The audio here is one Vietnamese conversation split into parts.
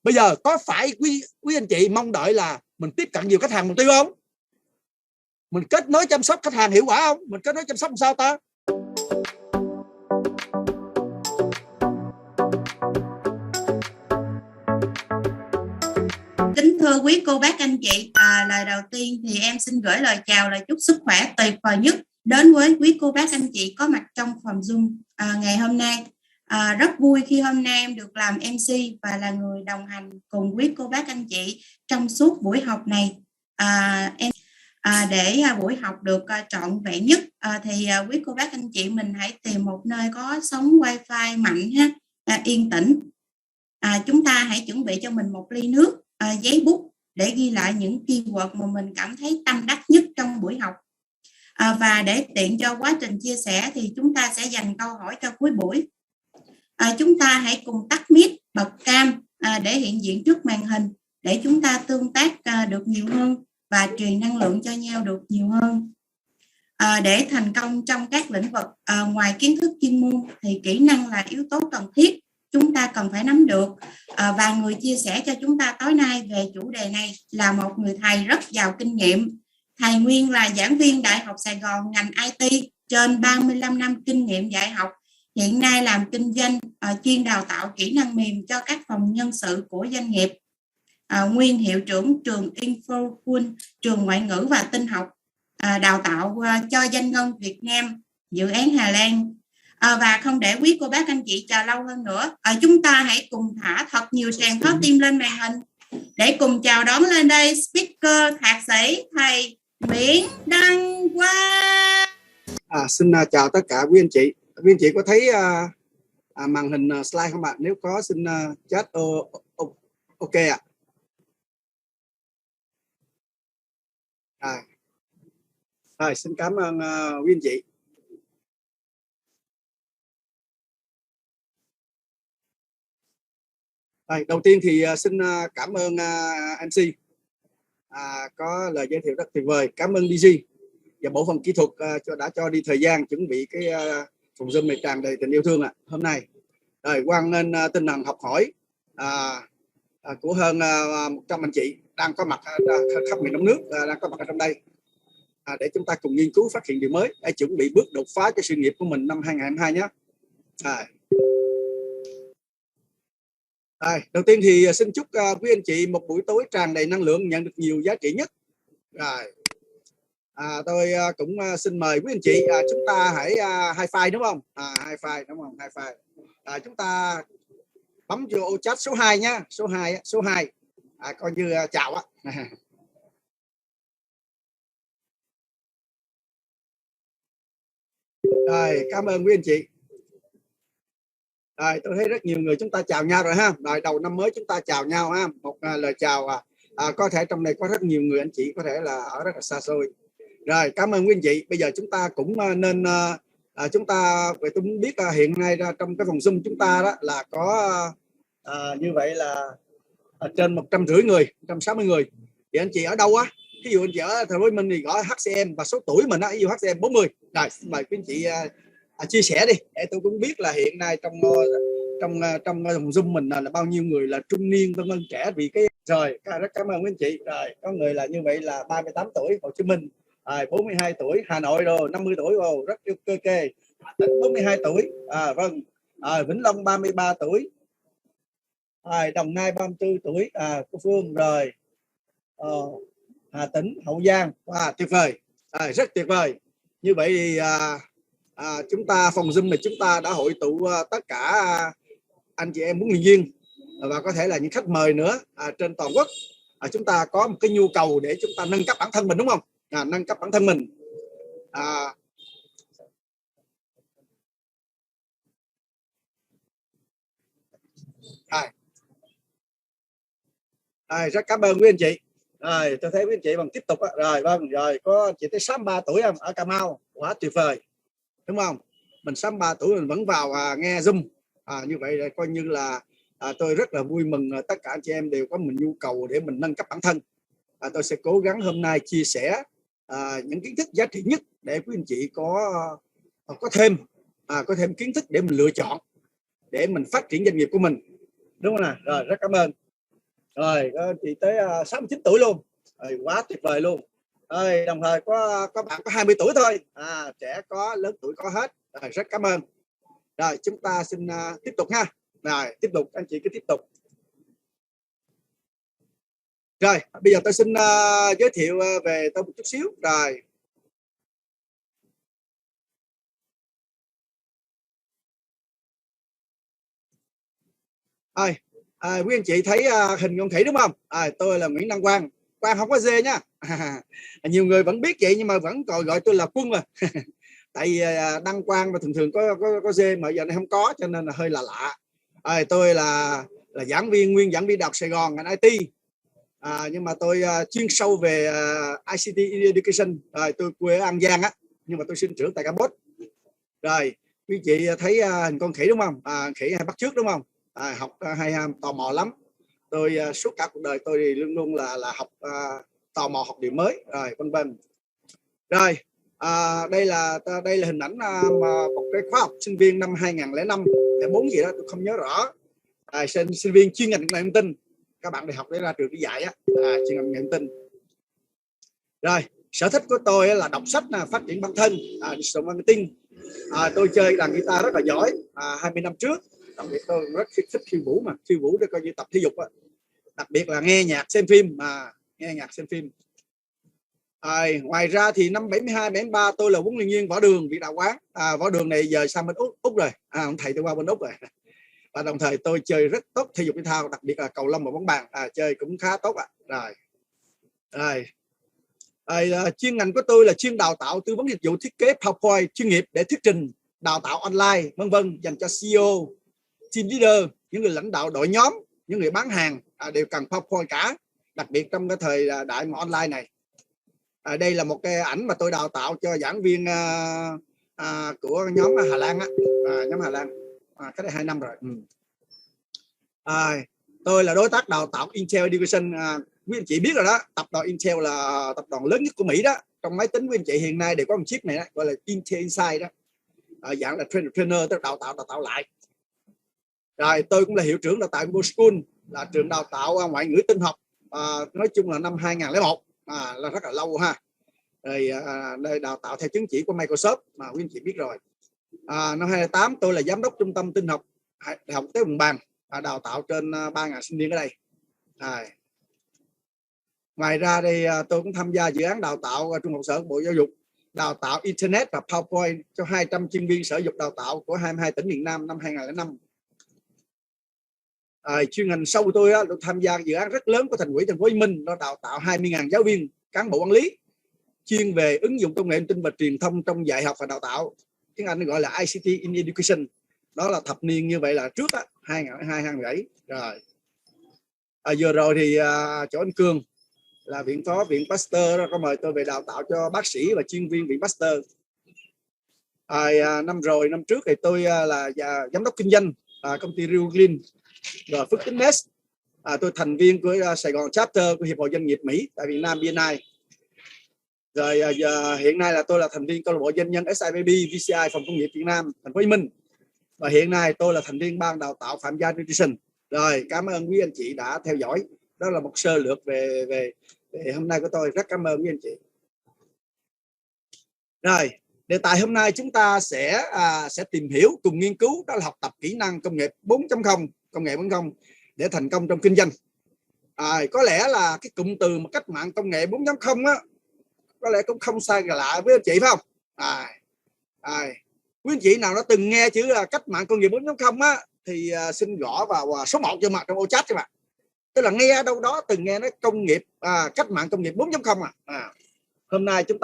Bây giờ có phải quý anh chị mong đợi là mình tiếp cận nhiều khách hàng mục tiêu không? Mình kết nối chăm sóc khách hàng hiệu quả không? Mình kết nối chăm sóc làm sao ta? Kính thưa quý cô bác anh chị, lời đầu tiên thì em xin gửi lời chào, lời chúc sức khỏe tuyệt vời nhất đến với quý cô bác anh chị có mặt trong phòng Zoom ngày hôm nay. Rất vui khi hôm nay em được làm MC và là người đồng hành cùng quý cô bác anh chị trong suốt buổi học này. Để buổi học được trọn vẹn nhất thì quý cô bác anh chị mình hãy tìm một nơi có sóng wifi mạnh ha, yên tĩnh. Chúng ta hãy chuẩn bị cho mình một ly nước, giấy bút để ghi lại những keyword mà mình cảm thấy tâm đắc nhất trong buổi học. Và để tiện cho quá trình chia sẻ thì chúng ta sẽ dành câu hỏi cho cuối buổi. Chúng ta hãy cùng tắt mic, bật cam để hiện diện trước màn hình để chúng ta tương tác được nhiều hơn và truyền năng lượng cho nhau được nhiều hơn. Để thành công trong các lĩnh vực, ngoài kiến thức chuyên môn thì kỹ năng là yếu tố cần thiết chúng ta cần phải nắm được. Và người chia sẻ cho chúng ta tối nay về chủ đề này là một người thầy rất giàu kinh nghiệm. Thầy nguyên là giảng viên Đại học Sài Gòn ngành IT, trên 35 năm kinh nghiệm dạy học. Hiện nay làm kinh doanh, chuyên đào tạo kỹ năng mềm cho các phòng nhân sự của doanh nghiệp. Nguyên hiệu trưởng trường Infoschool, trường ngoại ngữ và tin học, đào tạo cho doanh nhân Việt Nam, dự án Hà Lan. Và không để quý cô bác anh chị chờ lâu hơn nữa, chúng ta hãy cùng thả thật nhiều tràng pháo tim lên màn hình để cùng chào đón lên đây speaker thạc sĩ thầy Nguyễn Đăng Quang. Xin chào tất cả quý anh chị. Quý anh chị có thấy màn hình slide không ạ? Nếu có xin chat ok ạ. Rồi, xin cảm ơn quý anh chị. Rồi, đầu tiên thì xin cảm ơn MC có lời giới thiệu rất tuyệt vời. Cảm ơn DG và bộ phận kỹ thuật đã cho đi thời gian chuẩn bị cái phòng Zoom này tràn đầy tình yêu thương hôm nay. Rồi, hoan nghênh tinh thần học hỏi của hơn 100 anh chị đang có mặt khắp miền Đông nước, đang có mặt ở trong đây để chúng ta cùng nghiên cứu phát hiện điều mới để chuẩn bị bước đột phá cho sự nghiệp của mình năm 2022 nhé. Đầu tiên thì xin chúc quý anh chị một buổi tối tràn đầy năng lượng, nhận được nhiều giá trị nhất. Rồi, tôi cũng xin mời quý anh chị chúng ta hãy high five đúng không? High five đúng không? High five. Chúng ta bấm vô ô chat số 2 nhá, số 2 coi như chào á. Rồi, cảm ơn quý anh chị. Rồi, tôi thấy rất nhiều người chúng ta chào nhau rồi ha. Rồi, đầu năm mới chúng ta chào nhau ha. Một lời chào có thể trong này có rất nhiều người anh chị có thể là ở rất là xa xôi. Rồi, cảm ơn quý anh chị. Bây giờ chúng ta cũng nên chúng ta tôi muốn biết hiện nay trong cái phòng Zoom chúng ta đó là có như vậy là trên 150 người, 160 người. Thì anh chị ở đâu á? Ví dụ anh chị ở Thành phố Hồ Chí Minh thì gọi HCM và số tuổi mình á, ví dụ HCM 40. Rồi, xin mời quý anh chị chia sẻ đi để tôi cũng biết là hiện nay trong phòng Zoom mình là bao nhiêu người là trung niên vân vân, trẻ vì cái rồi rất cảm ơn quý anh chị. Rồi, có người là như vậy là 38 tuổi Hồ Chí Minh, 42 tuổi Hà Nội rồi, 50 tuổi rồi rất ok. 42 tuổi vâng, Vĩnh Long 33 tuổi, Đồng Nai 34 tuổi, cô Phương rồi, Hà Tĩnh, Hậu Giang, tuyệt vời, rất tuyệt vời. Như vậy thì chúng ta phòng Zoom này chúng ta đã hội tụ tất cả anh chị em huấn luyện viên và có thể là những khách mời nữa trên toàn quốc. Chúng ta có một cái nhu cầu để chúng ta nâng cấp bản thân mình đúng không? Nâng cấp bản thân mình. Rất cảm ơn quý anh chị. Rồi, tôi thấy quý anh chị bằng tiếp tục á. Rồi vâng, rồi có chị tới 63 tuổi không? Ở Cà Mau, quá tuyệt vời. Đúng không? Mình 63 tuổi mình vẫn vào nghe Zoom. Như vậy là coi như là tôi rất là vui mừng tất cả anh chị em đều có một nhu cầu để mình nâng cấp bản thân. Tôi sẽ cố gắng hôm nay chia sẻ những kiến thức giá trị nhất để quý anh chị có thêm kiến thức để mình lựa chọn để mình phát triển doanh nghiệp của mình. Đúng không nào? Rồi, rất cảm ơn. Rồi có chị tới 69 tuổi luôn. Rồi, quá tuyệt vời luôn. Rồi, đồng thời có bạn có 20 tuổi thôi, trẻ có, lớn tuổi có hết. Rồi, rất cảm ơn. Rồi chúng ta xin tiếp tục ha. Rồi tiếp tục, anh chị cứ tiếp tục. Rồi bây giờ tôi xin giới thiệu về tôi một chút xíu. Rồi quý anh chị thấy hình con khỉ đúng không? Tôi là Nguyễn Đăng Quang. Quang không có dê nhá. Nhiều người vẫn biết vậy nhưng mà vẫn còn gọi tôi là Quân mà. Tại vì Đăng Quang mà thường thường có dê mà giờ này không có cho nên là hơi là lạ. Tôi là giảng viên, nguyên giảng viên Đại học Sài Gòn ngành IT. Nhưng mà tôi chuyên sâu về ICT Education. Tôi quê ở An Giang á, nhưng mà tôi sinh trưởng tại Campuchia. Rồi quý chị thấy hình con khỉ đúng không? Khỉ hay bắt chước đúng không? Học hay tò mò lắm. Tôi suốt cả cuộc đời tôi thì luôn luôn là học tò mò học điều mới rồi vân vân. Rồi đây là hình ảnh một cái khóa học sinh viên năm 2005 04 gì đó tôi không nhớ rõ. Sinh viên chuyên ngành công nghệ thông tin, các bạn đại học để ra trường đi dạy á, chuyên ngành công nghệ thông tin. Rồi sở thích của tôi là đọc sách, phát triển bản thân, digital marketing. Tôi chơi đàn guitar rất là giỏi 20 năm trước. Đặc biệt tôi rất thích khiêu vũ, mà khiêu vũ để coi như tập thể dục á. Đặc biệt là nghe nhạc xem phim, nghe nhạc xem phim. Ngoài ra thì năm 72 73 tôi là huấn luyện viên võ đường Việt Đạo Quán. Võ đường này giờ sang bên Úc rồi, ông thầy tôi qua bên Úc rồi. Và đồng thời tôi chơi rất tốt thể dục thể thao, đặc biệt là cầu lông và bóng bàn, chơi cũng khá tốt ạ. Chuyên ngành của tôi là chuyên đào tạo tư vấn dịch vụ thiết kế PowerPoint chuyên nghiệp để thuyết trình, đào tạo online vân vân, dành cho CEO, team leader, những người lãnh đạo đội nhóm, những người bán hàng đều cần PowerPoint cả, đặc biệt trong cái thời đại mà online này. Đây là một cái ảnh mà tôi đào tạo cho giảng viên của nhóm Hà Lan á, nhóm Hà Lan cách đây 2 năm rồi. Tôi là đối tác đào tạo Intel Education. Quý anh chị biết rồi đó, tập đoàn Intel là tập đoàn lớn nhất của Mỹ đó. Trong máy tính của anh chị hiện nay đều có một chip này đó, gọi là Intel Inside đó, dạng là trainer, tức đào tạo lại. Rồi tôi cũng là hiệu trưởng đào tạo Go School, là trường đào tạo ngoại ngữ tinh học, nói chung là năm 2001, là rất là lâu ha. Rồi đây đào tạo theo chứng chỉ của Microsoft mà quý anh chị biết rồi. Năm 2008 tôi là giám đốc trung tâm tin học Đại học Tế Vùng Bàn, đào tạo trên 3.000 sinh viên ở đây. Ngoài ra đây tôi cũng tham gia dự án đào tạo Trung học sở Bộ Giáo dục, đào tạo Internet và PowerPoint cho 200 chuyên viên Sở Giáo dục Đào tạo của 22 tỉnh miền Nam năm 2005. Chuyên ngành sâu của tôi tham gia dự án rất lớn của Thành ủy Thành phố Hồ Chí Minh, nó đào tạo 20.000 giáo viên, cán bộ quản lý chuyên về ứng dụng công nghệ thông tin và truyền thông trong dạy học và đào tạo. Tiếng Anh gọi là ICT in Education. Đó là thập niên như vậy là trước 2002-2007 rồi. Vừa rồi thì chỗ anh Cường là viện phó viện Pasteur có mời tôi về đào tạo cho bác sĩ và chuyên viên viện Pasteur. Năm trước thì tôi là giám đốc kinh doanh công ty Rio Green rồi Phước Tính Nest. Tôi thành viên của Sài Gòn chapter của Hiệp hội Doanh nghiệp Mỹ tại Việt Nam BNI. Rồi hiện nay là tôi là thành viên câu lạc bộ doanh nhân SIPB VCI Phòng Công nghiệp Việt Nam Thành phố Hồ Chí Minh. Và hiện nay tôi là thành viên ban đào tạo Phạm Gia Nutrition. Rồi cảm ơn quý anh chị đã theo dõi. Đó là một sơ lược về hôm nay của tôi. Rất cảm ơn quý anh chị. Rồi đề tài hôm nay chúng ta sẽ tìm hiểu cùng nghiên cứu, đó là học tập kỹ năng công nghệ 4.0, công nghệ 4.0 để thành công trong kinh doanh. Có lẽ là cái cụm từ mà cách mạng công nghệ 4.0 á, có lẽ cũng không sai lạ với anh chị phải không? Quý anh chị nào đã từng nghe chữ là cách mạng công nghiệp 4.0 á thì xin gõ vào số 1 cho mặt trong ô chat cho bạn. Tức là nghe đâu đó từng nghe nói công nghiệp cách mạng công nghiệp 4.0 Hôm nay chúng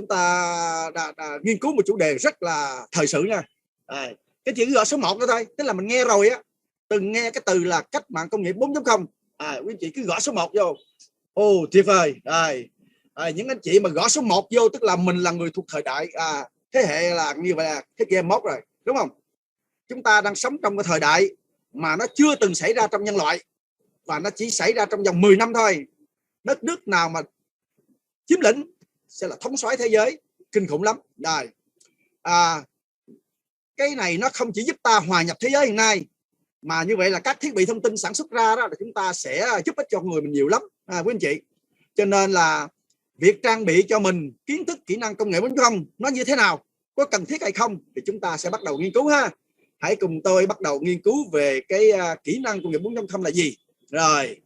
ta đã nghiên cứu một chủ đề rất là thời sự nha. Cái chữ gõ số 1 đó thôi, tức là mình nghe rồi á, từng nghe cái từ là cách mạng công nghiệp 4.0. Quý anh chị cứ gõ số 1 vô. Tuyệt vời. Những anh chị mà gõ số 1 vô tức là mình là người thuộc thời đại thế hệ là như vậy, là thế kỷ 21 rồi, đúng không? Chúng ta đang sống trong cái thời đại mà nó chưa từng xảy ra trong nhân loại, và nó chỉ xảy ra trong vòng 10 năm thôi. Đất nước nào mà chiếm lĩnh sẽ là thống soái thế giới, kinh khủng lắm. Rồi cái này nó không chỉ giúp ta hòa nhập thế giới hiện nay, Mà như vậy là các thiết bị thông tin sản xuất ra đó là chúng ta sẽ giúp ích cho người mình nhiều lắm quý anh chị. Cho nên là việc trang bị cho mình kiến thức kỹ năng công nghệ 4.0 nó như thế nào, có cần thiết hay không thì chúng ta sẽ bắt đầu nghiên cứu ha. Hãy cùng tôi bắt đầu nghiên cứu về cái kỹ năng công nghệ 4.0 là gì. Rồi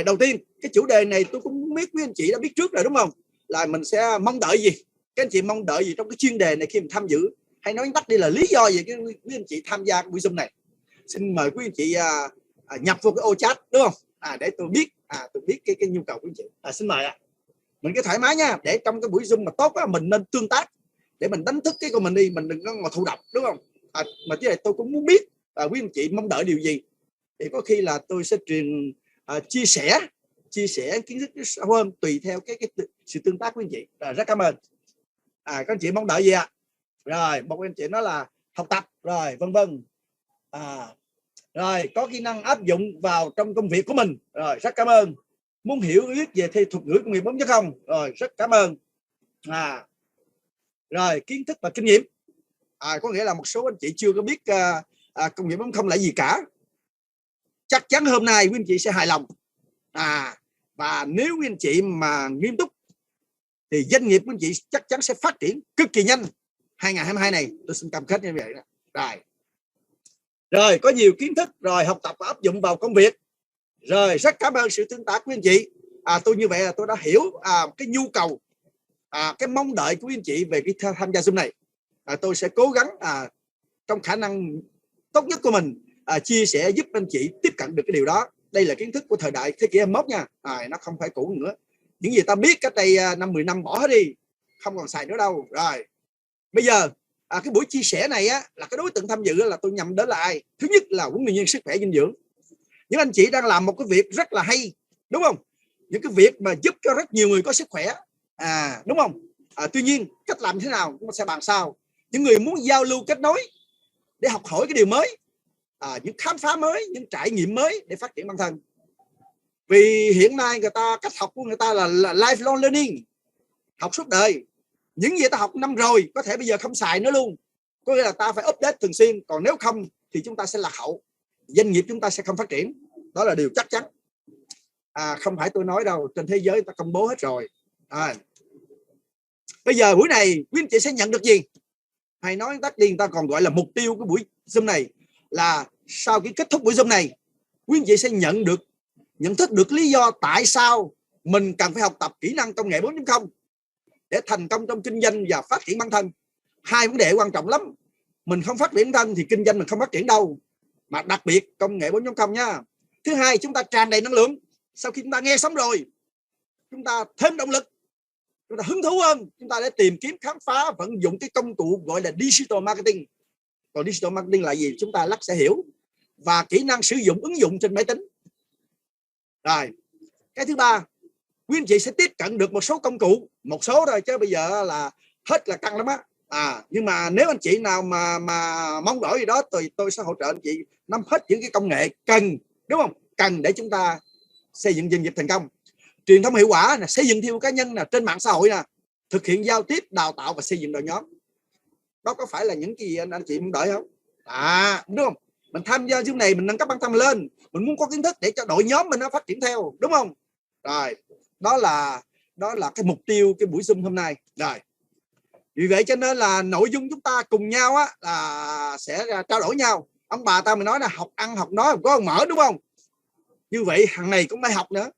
đầu tiên cái chủ đề này tôi cũng biết quý anh chị đã biết trước rồi đúng không, là mình sẽ mong đợi gì, các anh chị mong đợi gì trong cái chuyên đề này khi mình tham dự, hay nói tắt đi là lý do gì quý anh chị tham gia cái buổi Zoom này. Xin mời quý anh chị nhập vô cái ô chat đúng không, để tôi biết cái nhu cầu của anh chị. Xin mời ạ. Mình cứ thoải mái nha, để trong cái buổi Zoom mà tốt á, mình nên tương tác để mình đánh thức cái của mình đi, mình đừng có ngồi thụ động đúng không. Mà chứ này tôi cũng muốn biết quý anh chị mong đợi điều gì, thì có khi là tôi sẽ chia sẻ kiến thức sâu hơn tùy theo cái sự tương tác của anh chị. Rất cảm ơn. Các anh chị mong đợi gì ạ? Rồi một anh chị nói là học tập rồi vân vân, rồi có kỹ năng áp dụng vào trong công việc của mình, rồi rất cảm ơn. Muốn hiểu biết về thi thuật ngữ công nghiệp 4.0, rồi rất cảm ơn. Rồi kiến thức và kinh nghiệm, có nghĩa là một số anh chị chưa có biết công nghiệp 4.0 là gì cả. Chắc chắn hôm nay quý anh chị sẽ hài lòng. Và nếu quý anh chị mà nghiêm túc thì doanh nghiệp của anh chị chắc chắn sẽ phát triển cực kỳ nhanh 2022 này, tôi xin cam kết như vậy đó. Rồi có nhiều kiến thức rồi học tập và áp dụng vào công việc. Rồi rất cảm ơn sự tương tác của anh chị. Tôi như vậy là tôi đã hiểu cái nhu cầu, cái mong đợi của anh chị về cái tham gia Zoom này. Tôi sẽ cố gắng trong khả năng tốt nhất của mình chia sẻ giúp anh chị tiếp cận được cái điều đó. Đây là kiến thức của thời đại thế kỷ 21 nha, nó không phải cũ nữa. Những gì ta biết cách đây 5-10 năm bỏ hết đi, không còn xài nữa đâu. Rồi bây giờ cái buổi chia sẻ này á, là cái đối tượng tham dự là tôi nhắm đến là ai? Thứ nhất là huấn luyện viên sức khỏe dinh dưỡng. Những anh chị đang làm một cái việc rất là hay đúng không, những cái việc mà giúp cho rất nhiều người có sức khỏe, đúng không? Tuy nhiên cách làm thế nào chúng ta sẽ bàn sau. Những người muốn giao lưu kết nối để học hỏi cái điều mới, những khám phá mới, những trải nghiệm mới để phát triển bản thân. Vì hiện nay cách học của người ta là lifelong learning, học suốt đời. Những gì ta học năm rồi có thể bây giờ không xài nữa luôn, có nghĩa là ta phải update thường xuyên, còn nếu không thì chúng ta sẽ lạc hậu, doanh nghiệp chúng ta sẽ không phát triển. Đó là điều chắc chắn, không phải tôi nói đâu, trên thế giới ta công bố hết rồi. Bây giờ buổi này quý anh chị sẽ nhận được gì, hay nói tắt đi, ta còn gọi là mục tiêu của buổi Zoom này là sau khi kết thúc buổi Zoom này, quý anh chị sẽ nhận thức được lý do tại sao mình cần phải học tập kỹ năng công nghệ 4.0 để thành công trong kinh doanh và phát triển bản thân. Hai vấn đề quan trọng lắm, mình không phát triển bản thân thì kinh doanh mình không phát triển đâu, mà đặc biệt công nghệ 4.0 nha. Thứ hai, chúng ta tràn đầy năng lượng. Sau khi chúng ta nghe xong rồi, chúng ta thêm động lực, chúng ta hứng thú hơn, chúng ta để tìm kiếm, khám phá, vận dụng cái công cụ gọi là digital marketing. Còn digital marketing là gì chúng ta lắc sẽ hiểu, và kỹ năng sử dụng ứng dụng trên máy tính. Rồi cái thứ ba, quý anh chị sẽ tiếp cận được một số công cụ, một số rồi chứ bây giờ là hết là căng lắm á. Nhưng mà nếu anh chị nào mà mong đợi gì đó thì tôi sẽ hỗ trợ anh chị nắm hết những cái công nghệ cần, đúng không, cần để chúng ta xây dựng doanh nghiệp thành công. Truyền thông hiệu quả là xây dựng thương hiệu cá nhân là trên mạng xã hội nè, thực hiện giao tiếp, đào tạo và xây dựng đội nhóm. Đó có phải là những gì anh chị mong đợi không? Đúng không? Mình tham gia chương này mình nâng cấp bản thân lên, mình muốn có kiến thức để cho đội nhóm mình nó phát triển theo, đúng không? Rồi đó là cái mục tiêu cái buổi Zoom hôm nay. Rồi vì vậy cho nên là nội dung chúng ta cùng nhau là sẽ trao đổi nhau. Ông bà ta mình nói là học ăn học nói có mở, đúng không? Như vậy hàng này cũng phải học nữa.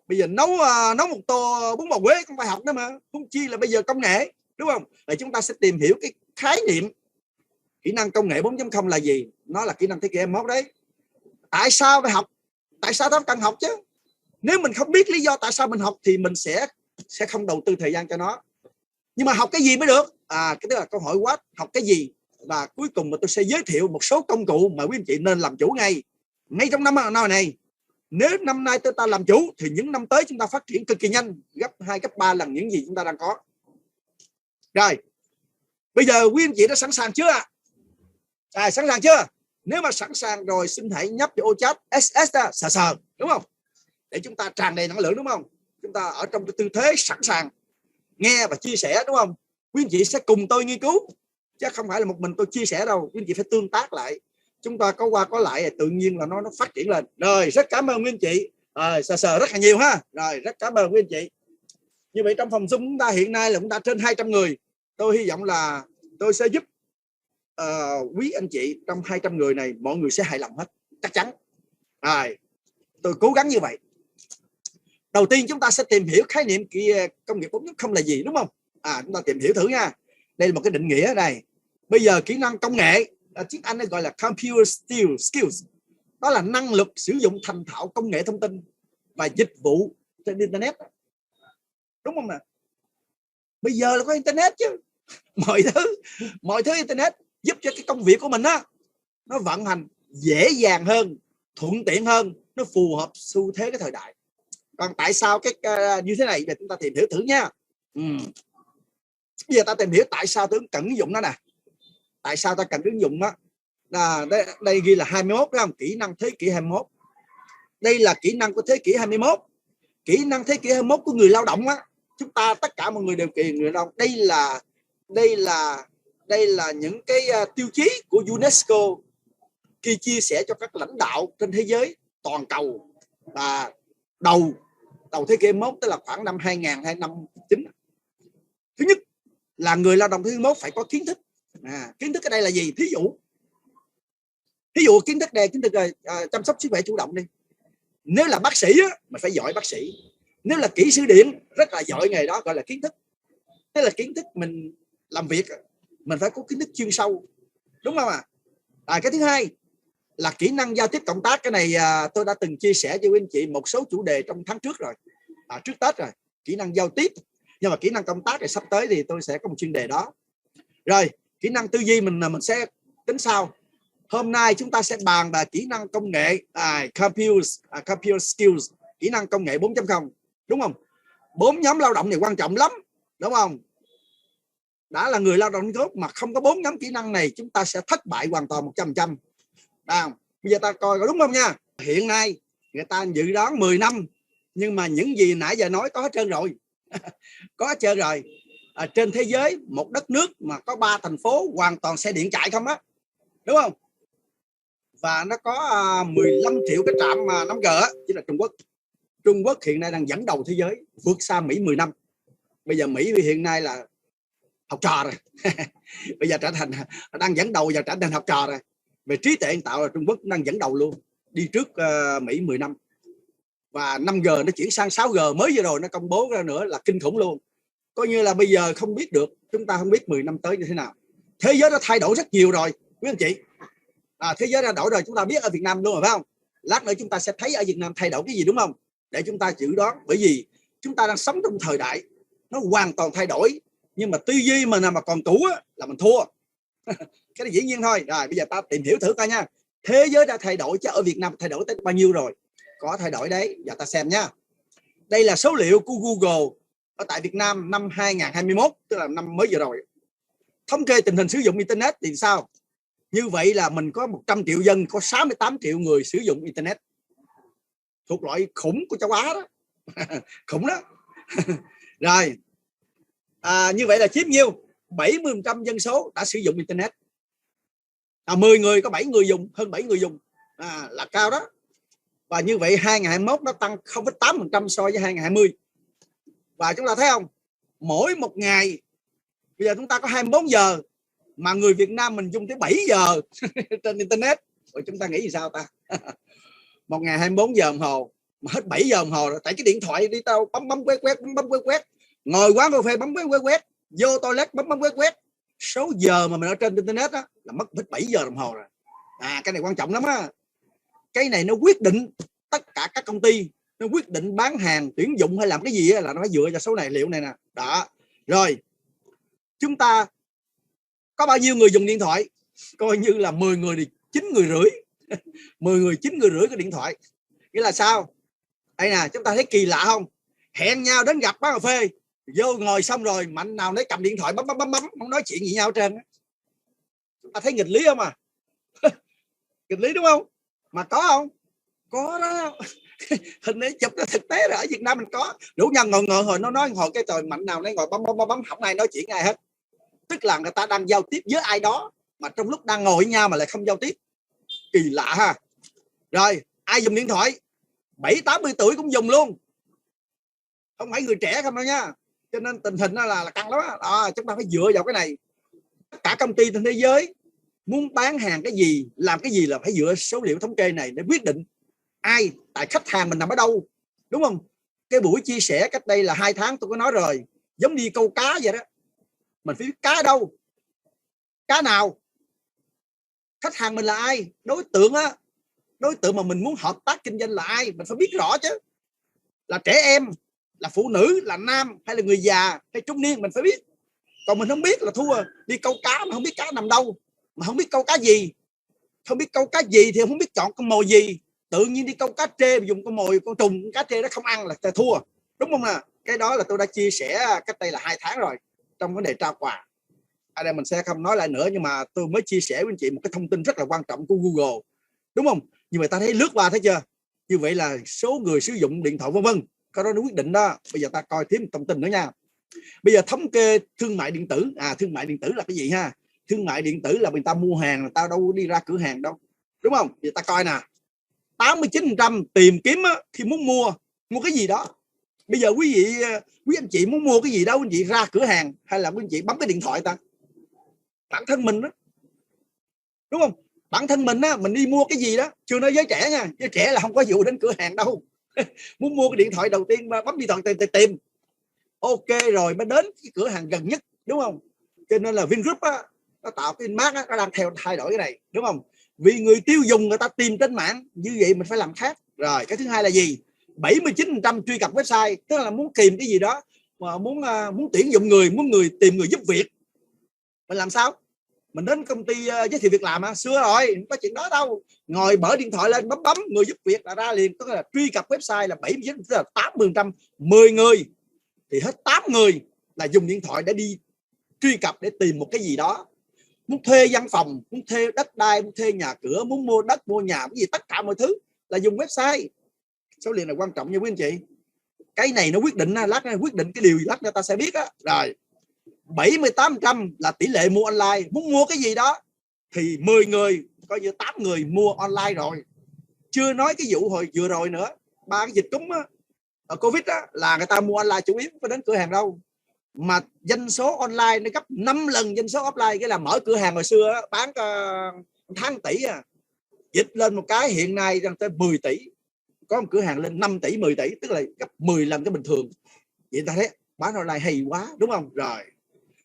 Bây giờ nấu một tô bún bò Huế cũng phải học nữa mà, không chi là bây giờ công nghệ, đúng không? Vậy chúng ta sẽ tìm hiểu cái khái niệm kỹ năng công nghệ 4.0 là gì. Nó là kỹ năng thế kỷ 21 đấy. Tại sao phải học? Tại sao ta cần học chứ? Nếu mình không biết lý do tại sao mình học thì mình sẽ không đầu tư thời gian cho nó. Nhưng mà học cái gì mới được? Cái đó là câu hỏi what, học cái gì? Và cuối cùng mà tôi sẽ giới thiệu một số công cụ mà quý anh chị nên làm chủ ngay trong năm này. Nếu năm nay ta làm chủ thì những năm tới chúng ta phát triển cực kỳ nhanh, gấp 2, gấp 3 lần những gì chúng ta đang có. Rồi bây giờ quý anh chị đã sẵn sàng chưa ạ? Sẵn sàng chưa? Nếu mà sẵn sàng rồi xin hãy nhấp vào ô chat SS sờ, đúng không? Để chúng ta tràn đầy năng lượng, đúng không? Chúng ta ở trong cái tư thế sẵn sàng nghe và chia sẻ, đúng không? Quý anh chị sẽ cùng tôi nghiên cứu, chứ không phải là một mình tôi chia sẻ đâu. Quý anh chị phải tương tác lại chúng ta có qua có lại tự nhiên là nó phát triển lên. Rồi, rất cảm ơn quý anh chị. Sờ rất là nhiều ha. Rồi, rất cảm ơn quý anh chị. Như vậy trong phòng Zoom chúng ta hiện nay là chúng ta trên 200 người. Tôi hy vọng là tôi sẽ giúp quý anh chị trong 200 người này mọi người sẽ hài lòng hết, chắc chắn. Rồi, tôi cố gắng như vậy. Đầu tiên chúng ta sẽ tìm hiểu khái niệm công nghiệp 4.0 là gì, đúng không? Chúng ta tìm hiểu thử nha. Đây là một cái định nghĩa này. Bây giờ kỹ năng công nghệ, tiếng Anh nó gọi là computer skills. Đó là năng lực sử dụng thành thạo công nghệ thông tin và dịch vụ trên internet, đúng không nè? Bây giờ là có internet chứ, mọi thứ internet giúp cho cái công việc của mình á nó vận hành dễ dàng hơn, thuận tiện hơn, nó phù hợp xu thế cái thời đại. Còn tại sao như thế này để chúng ta tìm hiểu thử nha. Bây giờ ta tìm hiểu tại sao tôi cần ứng dụng nó nè. Tại sao ta cần ứng dụng nó? Đây ghi là 21, đúng không? Kỹ năng thế kỷ 21. Đây là kỹ năng của thế kỷ 21. Kỹ năng thế kỷ 21 của người lao động á, chúng ta tất cả mọi người đều kỳ người lao động. Đây là những cái tiêu chí của UNESCO khi chia sẻ cho các lãnh đạo trên thế giới toàn cầu. Và đầu thế kỷ 21, tức là khoảng năm 2000 hay năm 9. Thứ nhất là người lao động thứ 21 phải có kiến thức. Kiến thức ở đây là gì? Thí dụ kiến thức đây, kiến thức chăm sóc sức khỏe chủ động đi. Nếu là bác sĩ á, mình phải giỏi bác sĩ. Nếu là kỹ sư điện, rất là giỏi nghề đó, gọi là kiến thức. Thế là kiến thức mình làm việc, mình phải có kiến thức chuyên sâu, đúng không ạ? Cái thứ hai là kỹ năng giao tiếp cộng tác. Cái này tôi đã từng chia sẻ cho quý anh chị một số chủ đề trong tháng trước rồi, trước Tết rồi. Kỹ năng giao tiếp, nhưng mà kỹ năng cộng tác thì sắp tới thì tôi sẽ có một chuyên đề đó. Rồi, kỹ năng tư duy mình sẽ tính sau. Hôm nay chúng ta sẽ bàn về kỹ năng công nghệ, computer skills, kỹ năng công nghệ 4.0, đúng không? 4 nhóm lao động này quan trọng lắm, đúng không? Đã là người lao động tốt mà không có 4 nhóm kỹ năng này, chúng ta sẽ thất bại hoàn toàn 100%. Bây giờ ta coi có đúng không nha. Hiện nay người ta dự đoán 10 năm, nhưng mà những gì nãy giờ nói có hết trơn rồi. Có hết trơn rồi. Trên thế giới, một đất nước mà có 3 thành phố hoàn toàn xe điện chạy không á, đúng không? Và nó có 15 triệu cái trạm 5G á, chính là Trung Quốc. Trung Quốc hiện nay đang dẫn đầu thế giới, vượt xa Mỹ 10 năm. Bây giờ Mỹ hiện nay là học trò rồi. Bây giờ trở thành đang dẫn đầu và trở thành học trò rồi. Về trí tuệ nhân tạo là Trung Quốc đang dẫn đầu luôn, đi trước Mỹ 10 năm. Và 5G nó chuyển sang 6G mới vừa rồi nó công bố ra nữa là kinh khủng luôn. Coi như là bây giờ không biết được, chúng ta không biết 10 năm tới như thế nào. Thế giới nó thay đổi rất nhiều rồi quý anh chị. Thế giới thay đổi rồi, chúng ta biết ở Việt Nam luôn rồi phải không? Lát nữa chúng ta sẽ thấy ở Việt Nam thay đổi cái gì, đúng không? Để chúng ta dự đoán, bởi vì chúng ta đang sống trong thời đại nó hoàn toàn thay đổi, nhưng mà tư duy mình mà còn cũ á, là mình thua. Cái này dĩ nhiên thôi. Rồi bây giờ ta tìm hiểu thử coi nha. Thế giới đã thay đổi chứ ở Việt Nam thay đổi tới bao nhiêu rồi? Có thay đổi đấy, giờ ta xem nha. Đây là số liệu của Google ở tại Việt Nam năm 2021, tức là năm mới vừa rồi. Thống kê tình hình sử dụng internet thì sao? Như vậy là mình có 100 triệu dân, có 68 triệu người sử dụng internet. Thuộc loại khủng của châu Á đó. Khủng đó. Rồi. Như vậy là chiếm nhiêu? 70% dân số đã sử dụng internet. 10 người có 7 người dùng, hơn 7 người dùng. Là cao đó. Và như vậy 2021 nó tăng 0,8% so với 2020. Và chúng ta thấy không? Mỗi một ngày, bây giờ chúng ta có 24 giờ, mà người Việt Nam mình dùng tới 7 giờ trên internet. Rồi chúng ta nghĩ gì sao ta? Một ngày 24 giờ đồng hồ, mà hết 7 giờ đồng hồ rồi. Tại cái điện thoại đi tao bấm quét. Ngồi quán cà phê bấm quét. Vô toilet bấm quét. Số giờ mà mình ở trên internet đó, là mất hết 7 giờ đồng hồ rồi. Cái này quan trọng lắm á. Cái này nó quyết định tất cả các công ty, nó quyết định bán hàng, tuyển dụng hay làm cái gì là nó phải dựa vào số này liệu này nè. Đó. Rồi. Chúng ta có bao nhiêu người dùng điện thoại? Coi như là 10 người thì 9 người rưỡi. 10 người 9 người rưỡi có điện thoại. Nghĩa là sao? Đây nè, chúng ta thấy kỳ lạ không? Hẹn nhau đến gặp quán cà phê, vô ngồi xong rồi mạnh nào nấy cầm điện thoại bấm, không nói chuyện gì nhau hết trơn. Chúng ta thấy nghịch lý không à? Nghịch lý đúng không? Mà có không? Có đó. Hình này chụp ra thực tế rồi, ở Việt Nam mình có. Đủ nhân ngồi hồi nó nói hồi cái trời mạnh nào nấy ngồi bấm không ai nói chuyện ai hết. Tức là người ta đang giao tiếp với ai đó mà trong lúc đang ngồi với nhau mà lại không giao tiếp. kỳ lạ ha. Rồi ai dùng điện thoại 70-80 tuổi cũng dùng luôn, không phải người trẻ không đâu nha. Cho nên tình hình là căng lắm chúng ta phải dựa vào cái này. Tất cả công ty trên thế giới muốn bán hàng cái gì, làm cái gì là phải dựa số liệu thống kê này để quyết định ai, tại khách hàng mình nằm ở đâu, đúng không? Cái buổi chia sẻ cách đây là 2 tháng tôi có nói rồi, giống đi câu cá vậy đó, mình phải biết cá ở đâu, cá nào, khách hàng mình là ai, đối tượng mà mình muốn hợp tác kinh doanh là ai, mình phải biết rõ chứ. Là trẻ em, là phụ nữ, là nam hay là người già hay trung niên, mình phải biết. Còn mình không biết là thua. Đi câu cá mà không biết cá nằm đâu, mà không biết câu cá gì, không biết câu cá gì thì không biết chọn con mồi gì. Tự nhiên đi câu cá trê dùng con mồi con trùng, cá trê nó không ăn là thua, đúng không nè? Cái đó là tôi đã chia sẻ cách đây là 2 tháng rồi trong vấn đề trao quà. Ở đây mình sẽ không nói lại nữa, nhưng mà tôi mới chia sẻ với anh chị một cái thông tin rất là quan trọng của Google, đúng không? Nhưng mà ta thấy lướt qua thấy chưa? Như vậy là số người sử dụng điện thoại vân vân, cái đó nó quyết định đó. Bây giờ ta coi thêm thông tin nữa nha. Bây giờ thống kê thương mại điện tử. Thương mại điện tử là cái gì ha? Thương mại điện tử là người ta mua hàng, người ta đâu đi ra cửa hàng đâu, đúng không? Bây giờ ta coi nè, 89% tìm kiếm khi muốn mua cái gì đó. Bây giờ quý anh chị muốn mua cái gì đó, quý anh chị ra cửa hàng hay là quý anh chị bấm cái điện thoại ta? Bản thân mình đó, đúng không? Bản thân mình á, mình đi mua cái gì đó, chưa nói giới trẻ nha, giới trẻ là không có vụ đến cửa hàng đâu. Muốn mua cái điện thoại đầu tiên bấm điện thoại tìm, ok rồi mới đến cái cửa hàng gần nhất, đúng không? Cho nên là Vingroup á, nó tạo cái mác nó đang thay đổi cái này, đúng không? Vì người tiêu dùng người ta tìm trên mạng, như vậy mình phải làm khác. Rồi cái thứ hai là gì? 79% truy cập website, tức là muốn tìm cái gì đó mà muốn tuyển dụng người, muốn tìm người giúp việc. Mình làm sao? Mình đến công ty giới thiệu việc làm xưa rồi, không có chuyện đó đâu. Ngồi mở điện thoại lên bấm người giúp việc là ra liền. Tức là truy cập website là 79%, tức là 80%, 10 người thì hết 8 người là dùng điện thoại để đi truy cập để tìm một cái gì đó. Muốn thuê văn phòng, muốn thuê đất đai, muốn thuê nhà cửa, muốn mua đất, mua nhà, cái gì tất cả mọi thứ là dùng website. Số liệu này quan trọng nha quý anh chị. Cái này nó quyết định, lát nữa quyết định cái điều gì lát nữa ta sẽ biết á. Rồi 78% là tỷ lệ mua online. Muốn mua cái gì đó thì 10 người coi như 8 người mua online rồi. Chưa nói cái vụ hồi vừa rồi nữa, 3 cái dịch cúm ở Covid á, là người ta mua online chủ yếu, không phải đến cửa hàng đâu. Mà doanh số online nó gấp 5 lần doanh số offline. Cái là mở cửa hàng hồi xưa á, bán tháng tỷ dịch lên một cái hiện nay đang tới 10 tỷ. Có một cửa hàng lên 5 tỷ 10 tỷ, tức là gấp 10 lần cái bình thường. Vậy ta thấy bán online hay quá, đúng không? Rồi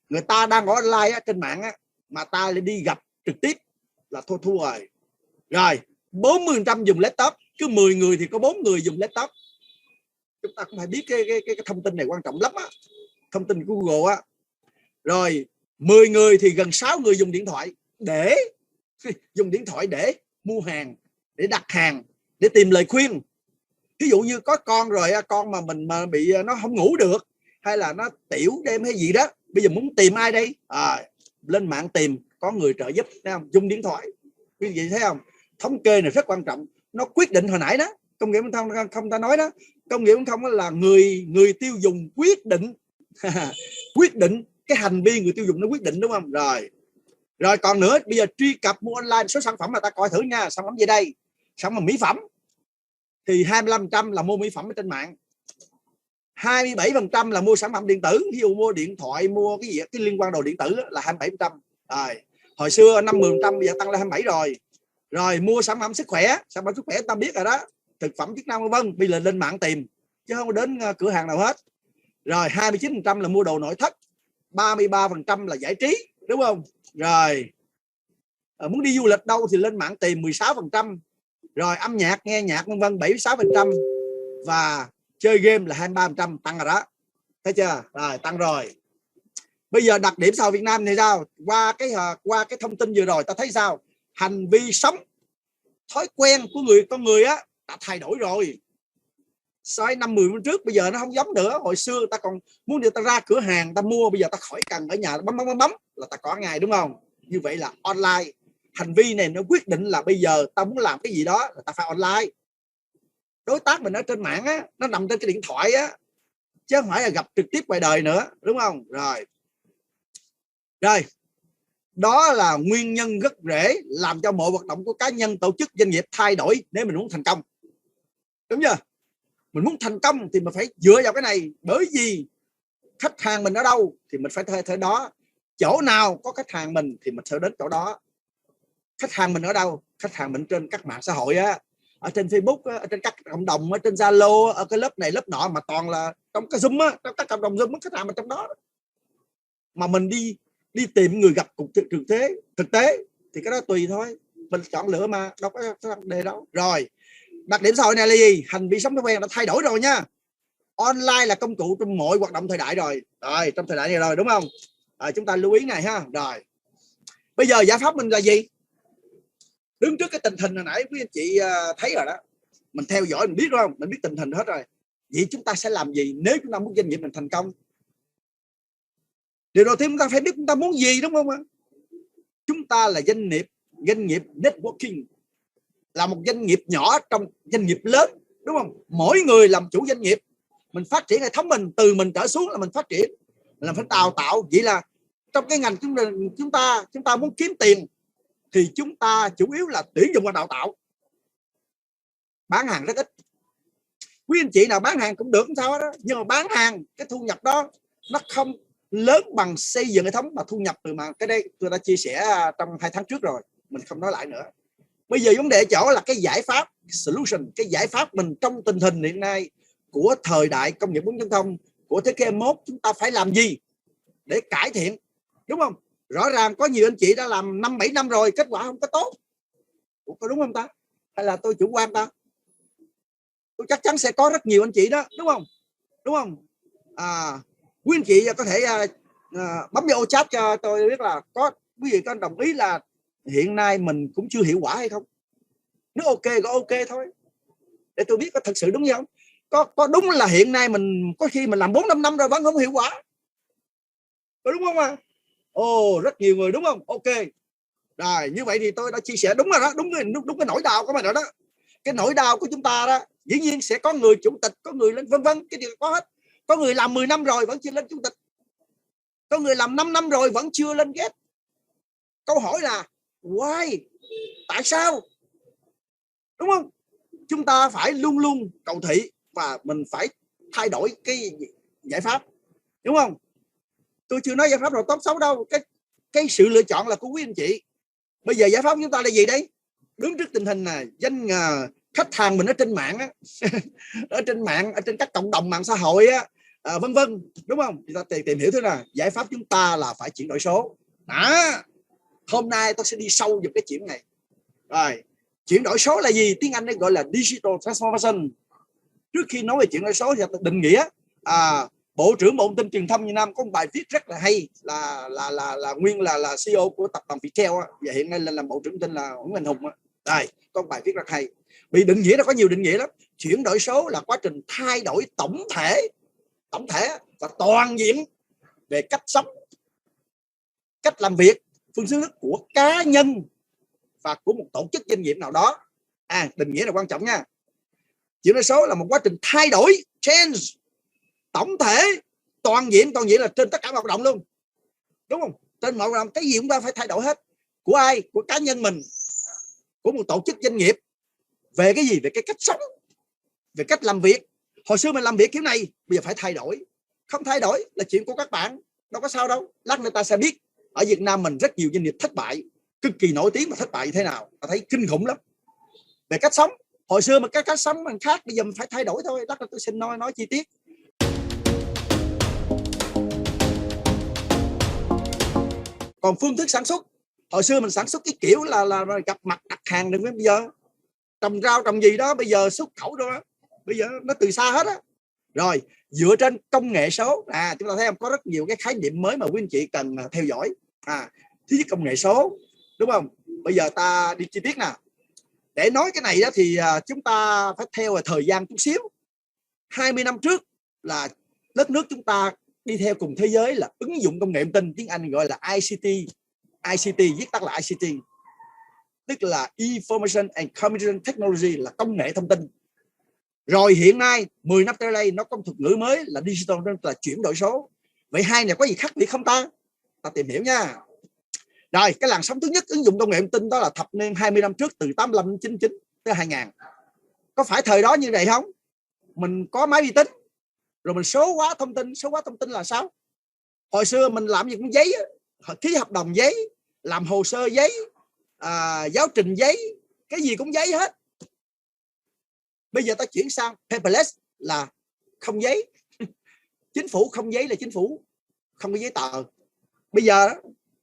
người ta đang ở online á, trên mạng á, mà ta lại đi gặp trực tiếp là thua rồi. Rồi 40% dùng laptop, cứ 10 người thì có 4 người dùng laptop. Chúng ta cũng phải biết cái thông tin này quan trọng lắm á, thông tin của Google á. Rồi 10 người thì gần 6 người dùng điện thoại để mua hàng, để đặt hàng, để tìm lời khuyên. Ví dụ như có con rồi, con mà mình mà bị nó không ngủ được, hay là nó tiểu đêm hay gì đó, bây giờ muốn tìm ai đây? Lên mạng tìm, có người trợ giúp, thấy không? Dùng điện thoại. Quý vị thấy không? Thống kê này rất quan trọng, nó quyết định. Hồi nãy đó công nghệ viễn thông không ta nói đó, công nghệ viễn thông là người tiêu dùng quyết định quyết định cái hành vi người tiêu dùng nó quyết định, đúng không? Rồi còn nữa, bây giờ truy cập mua online số sản phẩm mà ta coi thử nha. Sản phẩm gì đây? Sản phẩm mỹ phẩm thì 25% là mua mỹ phẩm ở trên mạng, 27% là mua sản phẩm điện tử, ví dụ mua điện thoại, mua cái gì cái liên quan đồ điện tử là 27%. Rồi hồi xưa 50%, bây giờ tăng lên 27 rồi. Rồi mua sản phẩm sức khỏe ta biết rồi đó, thực phẩm chức năng vân, bây giờ lên mạng tìm chứ không đến cửa hàng nào hết. Rồi 29% là mua đồ nội thất, 33% là giải trí, đúng không? Rồi muốn đi du lịch đâu thì lên mạng tìm, 16%. Rồi âm nhạc, nghe nhạc vân vân 76%, và chơi game là 23%, tăng rồi đó. Thấy chưa? Rồi tăng rồi. Bây giờ đặc điểm sau Việt Nam thì sao? Qua cái thông tin vừa rồi ta thấy sao? Hành vi sống, thói quen của con người á đã thay đổi rồi. So với 5-10 năm trước bây giờ nó không giống nữa. Hồi xưa ta còn muốn đi ta ra cửa hàng ta mua, bây giờ ta khỏi cần ở nhà bấm là ta có ngay, đúng không? Như vậy là online. Hành vi này nó quyết định là bây giờ ta muốn làm cái gì đó là ta phải online. Đối tác mình ở trên mạng á, nó nằm trên cái điện thoại á, chứ không phải là gặp trực tiếp ngoài đời nữa, đúng không? Rồi Đó là nguyên nhân rất rễ làm cho mọi hoạt động của cá nhân, tổ chức, doanh nghiệp thay đổi nếu mình muốn thành công. Đúng chưa? Mình muốn thành công thì mình phải dựa vào cái này, bởi vì khách hàng mình ở đâu thì mình phải theo đó. Chỗ nào có khách hàng mình thì mình sẽ đến chỗ đó. Khách hàng mình ở đâu? Khách hàng mình trên các mạng xã hội á, ở trên Facebook á, ở trên các cộng đồng, ở trên Zalo, ở cái lớp này lớp nọ, mà toàn là trong cái Zoom á, trong các cộng đồng Zoom khách hàng mình trong đó. Mà mình đi tìm người gặp cuộc thực tế thì cái đó tùy thôi, mình chọn lựa mà đâu có vấn đề đâu. Rồi đặc điểm xã hội này là gì? Hành vi sống thói quen đã thay đổi rồi nha. Online là công cụ trong mọi hoạt động thời đại rồi. Rồi trong thời đại này rồi, đúng không? Chúng ta lưu ý này ha. Rồi bây giờ giải pháp mình là gì? Đứng trước cái tình hình hồi nãy quý anh chị thấy rồi đó, mình theo dõi mình biết không? Mình biết tình hình hết rồi. Vậy chúng ta sẽ làm gì nếu chúng ta muốn doanh nghiệp mình thành công? Điều đầu tiên chúng ta phải biết chúng ta muốn gì, đúng không ạ? Chúng ta là doanh nghiệp networking, là một doanh nghiệp nhỏ trong doanh nghiệp lớn, đúng không? Mỗi người làm chủ doanh nghiệp, mình phát triển hệ thống mình, từ mình trở xuống là mình phát triển, là phải đào tạo. Vậy là trong cái ngành chúng ta muốn kiếm tiền thì chúng ta chủ yếu là tuyển dụng và đào tạo. Bán hàng rất ít. Quý anh chị nào bán hàng cũng được không sao đó, nhưng mà bán hàng cái thu nhập đó nó không lớn bằng xây dựng hệ thống, mà thu nhập từ mà cái đây tôi đã chia sẻ trong 2 tháng trước rồi, mình không nói lại nữa. Bây giờ vấn đề chỗ là cái giải pháp solution, cái giải pháp mình trong tình hình hiện nay của thời đại công nghiệp 4.0, của thế kỷ 21, chúng ta phải làm gì để cải thiện, đúng không? Rõ ràng có nhiều anh chị đã làm 5-7 năm rồi, kết quả không có tốt. Có đúng không ta? Hay là tôi chủ quan ta? Tôi chắc chắn sẽ có rất nhiều anh chị đó, đúng không? Đúng không? Quý anh chị có thể bấm vô chat cho tôi biết là có quý vị có đồng ý là hiện nay mình cũng chưa hiệu quả hay không? Nếu ok có ok thôi, để tôi biết có thật sự đúng không? Có đúng là hiện nay mình có khi mình làm 4-5 năm rồi vẫn không hiệu quả, có đúng không ạ? Rất nhiều người, đúng không? Ok rồi, như vậy thì tôi đã chia sẻ đúng rồi đó, đúng cái nỗi đau của mình rồi đó. Cái nỗi đau của chúng ta đó, dĩ nhiên sẽ có người chủ tịch, có người lên vân vân, cái điều có hết. Có người làm 10 năm rồi vẫn chưa lên chủ tịch, có người làm 5 năm rồi vẫn chưa lên ghét. Câu hỏi là why? Tại sao? Đúng không? Chúng ta phải luôn luôn cầu thị và mình phải thay đổi cái giải pháp, đúng không? Tôi chưa nói giải pháp rồi tốt xấu đâu, cái sự lựa chọn là của quý anh chị. Bây giờ giải pháp của chúng ta là gì đấy? Đứng trước tình hình này, khách hàng mình ở trên mạng á, ở trên mạng, ở trên các cộng đồng mạng xã hội á, vân vân, đúng không? Chúng ta tìm hiểu thế nào. Giải pháp chúng ta là phải chuyển đổi số. Hôm nay tôi sẽ đi sâu vào cái chuyện này. Rồi, chuyển đổi số là gì? Tiếng Anh gọi là digital transformation. Trước khi nói về chuyển đổi số thì định nghĩa, Bộ trưởng Bộ Thông tin Truyền thông Việt Nam có một bài viết rất là hay, là nguyên là CEO của tập đoàn Viettel và hiện nay là làm Bộ trưởng Thông tin là Nguyễn Mạnh Hùng. Đây, có một bài viết rất hay. Vì định nghĩa nó có nhiều định nghĩa lắm. Chuyển đổi số là quá trình thay đổi tổng thể và toàn diện về cách sống, cách làm việc, phương thức của cá nhân và của một tổ chức doanh nghiệp nào đó. Định nghĩa là quan trọng nha. Chuyển đổi số là một quá trình thay đổi, change, tổng thể, toàn diện là trên tất cả hoạt động luôn, đúng không? Trên mọi hoạt động, cái gì chúng ta phải thay đổi hết. Của ai? Của cá nhân mình, của một tổ chức doanh nghiệp. Về cái gì? Về cái cách sống, về cách làm việc. Hồi xưa mình làm việc kiểu này, bây giờ phải thay đổi. Không thay đổi là chuyện của các bạn, đâu có sao đâu. Lát người ta sẽ biết ở Việt Nam mình rất nhiều doanh nghiệp thất bại, cực kỳ nổi tiếng mà thất bại như thế nào. Ta thấy kinh khủng lắm. Về cách sống, hồi xưa mà cái cách sống mình khác, bây giờ mình phải thay đổi thôi. Lát tôi xin nói chi tiết. Còn phương thức sản xuất, hồi xưa mình sản xuất cái kiểu là gặp mặt đặt hàng được. Bây giờ trồng rau trồng gì đó, bây giờ xuất khẩu rồi, bây giờ nó từ xa hết á. Rồi dựa trên công nghệ số, chúng ta thấy không, có rất nhiều cái khái niệm mới mà quý anh chị cần theo dõi. Thứ nhất công nghệ số, đúng không? Bây giờ ta đi chi tiết nè. Để nói cái này đó thì chúng ta phải theo thời gian chút xíu. 20 năm trước là đất nước chúng ta đi theo cùng thế giới là ứng dụng công nghệ thông tin, tiếng Anh gọi là ICT, viết tắt là ICT, tức là Information and Communication Technology, là công nghệ thông tin. Rồi hiện nay 10 năm tới đây nó có một thuật ngữ mới là digital, là chuyển đổi số. Vậy hai này có gì khác biệt không ta? Ta tìm hiểu nha. Rồi cái làn sóng thứ nhất ứng dụng công nghệ thông tin đó là thập niên 20 năm trước, từ 85 đến 99 tới 2000. Có phải thời đó như vậy không? Mình có máy vi tính rồi mình số hóa thông tin. Số hóa thông tin là sao? Hồi xưa mình làm gì cũng giấy, ký hợp đồng giấy, làm hồ sơ giấy, giáo trình giấy, cái gì cũng giấy hết. Bây giờ ta chuyển sang paperless là không giấy. Chính phủ không giấy là chính phủ không có giấy tờ. Bây giờ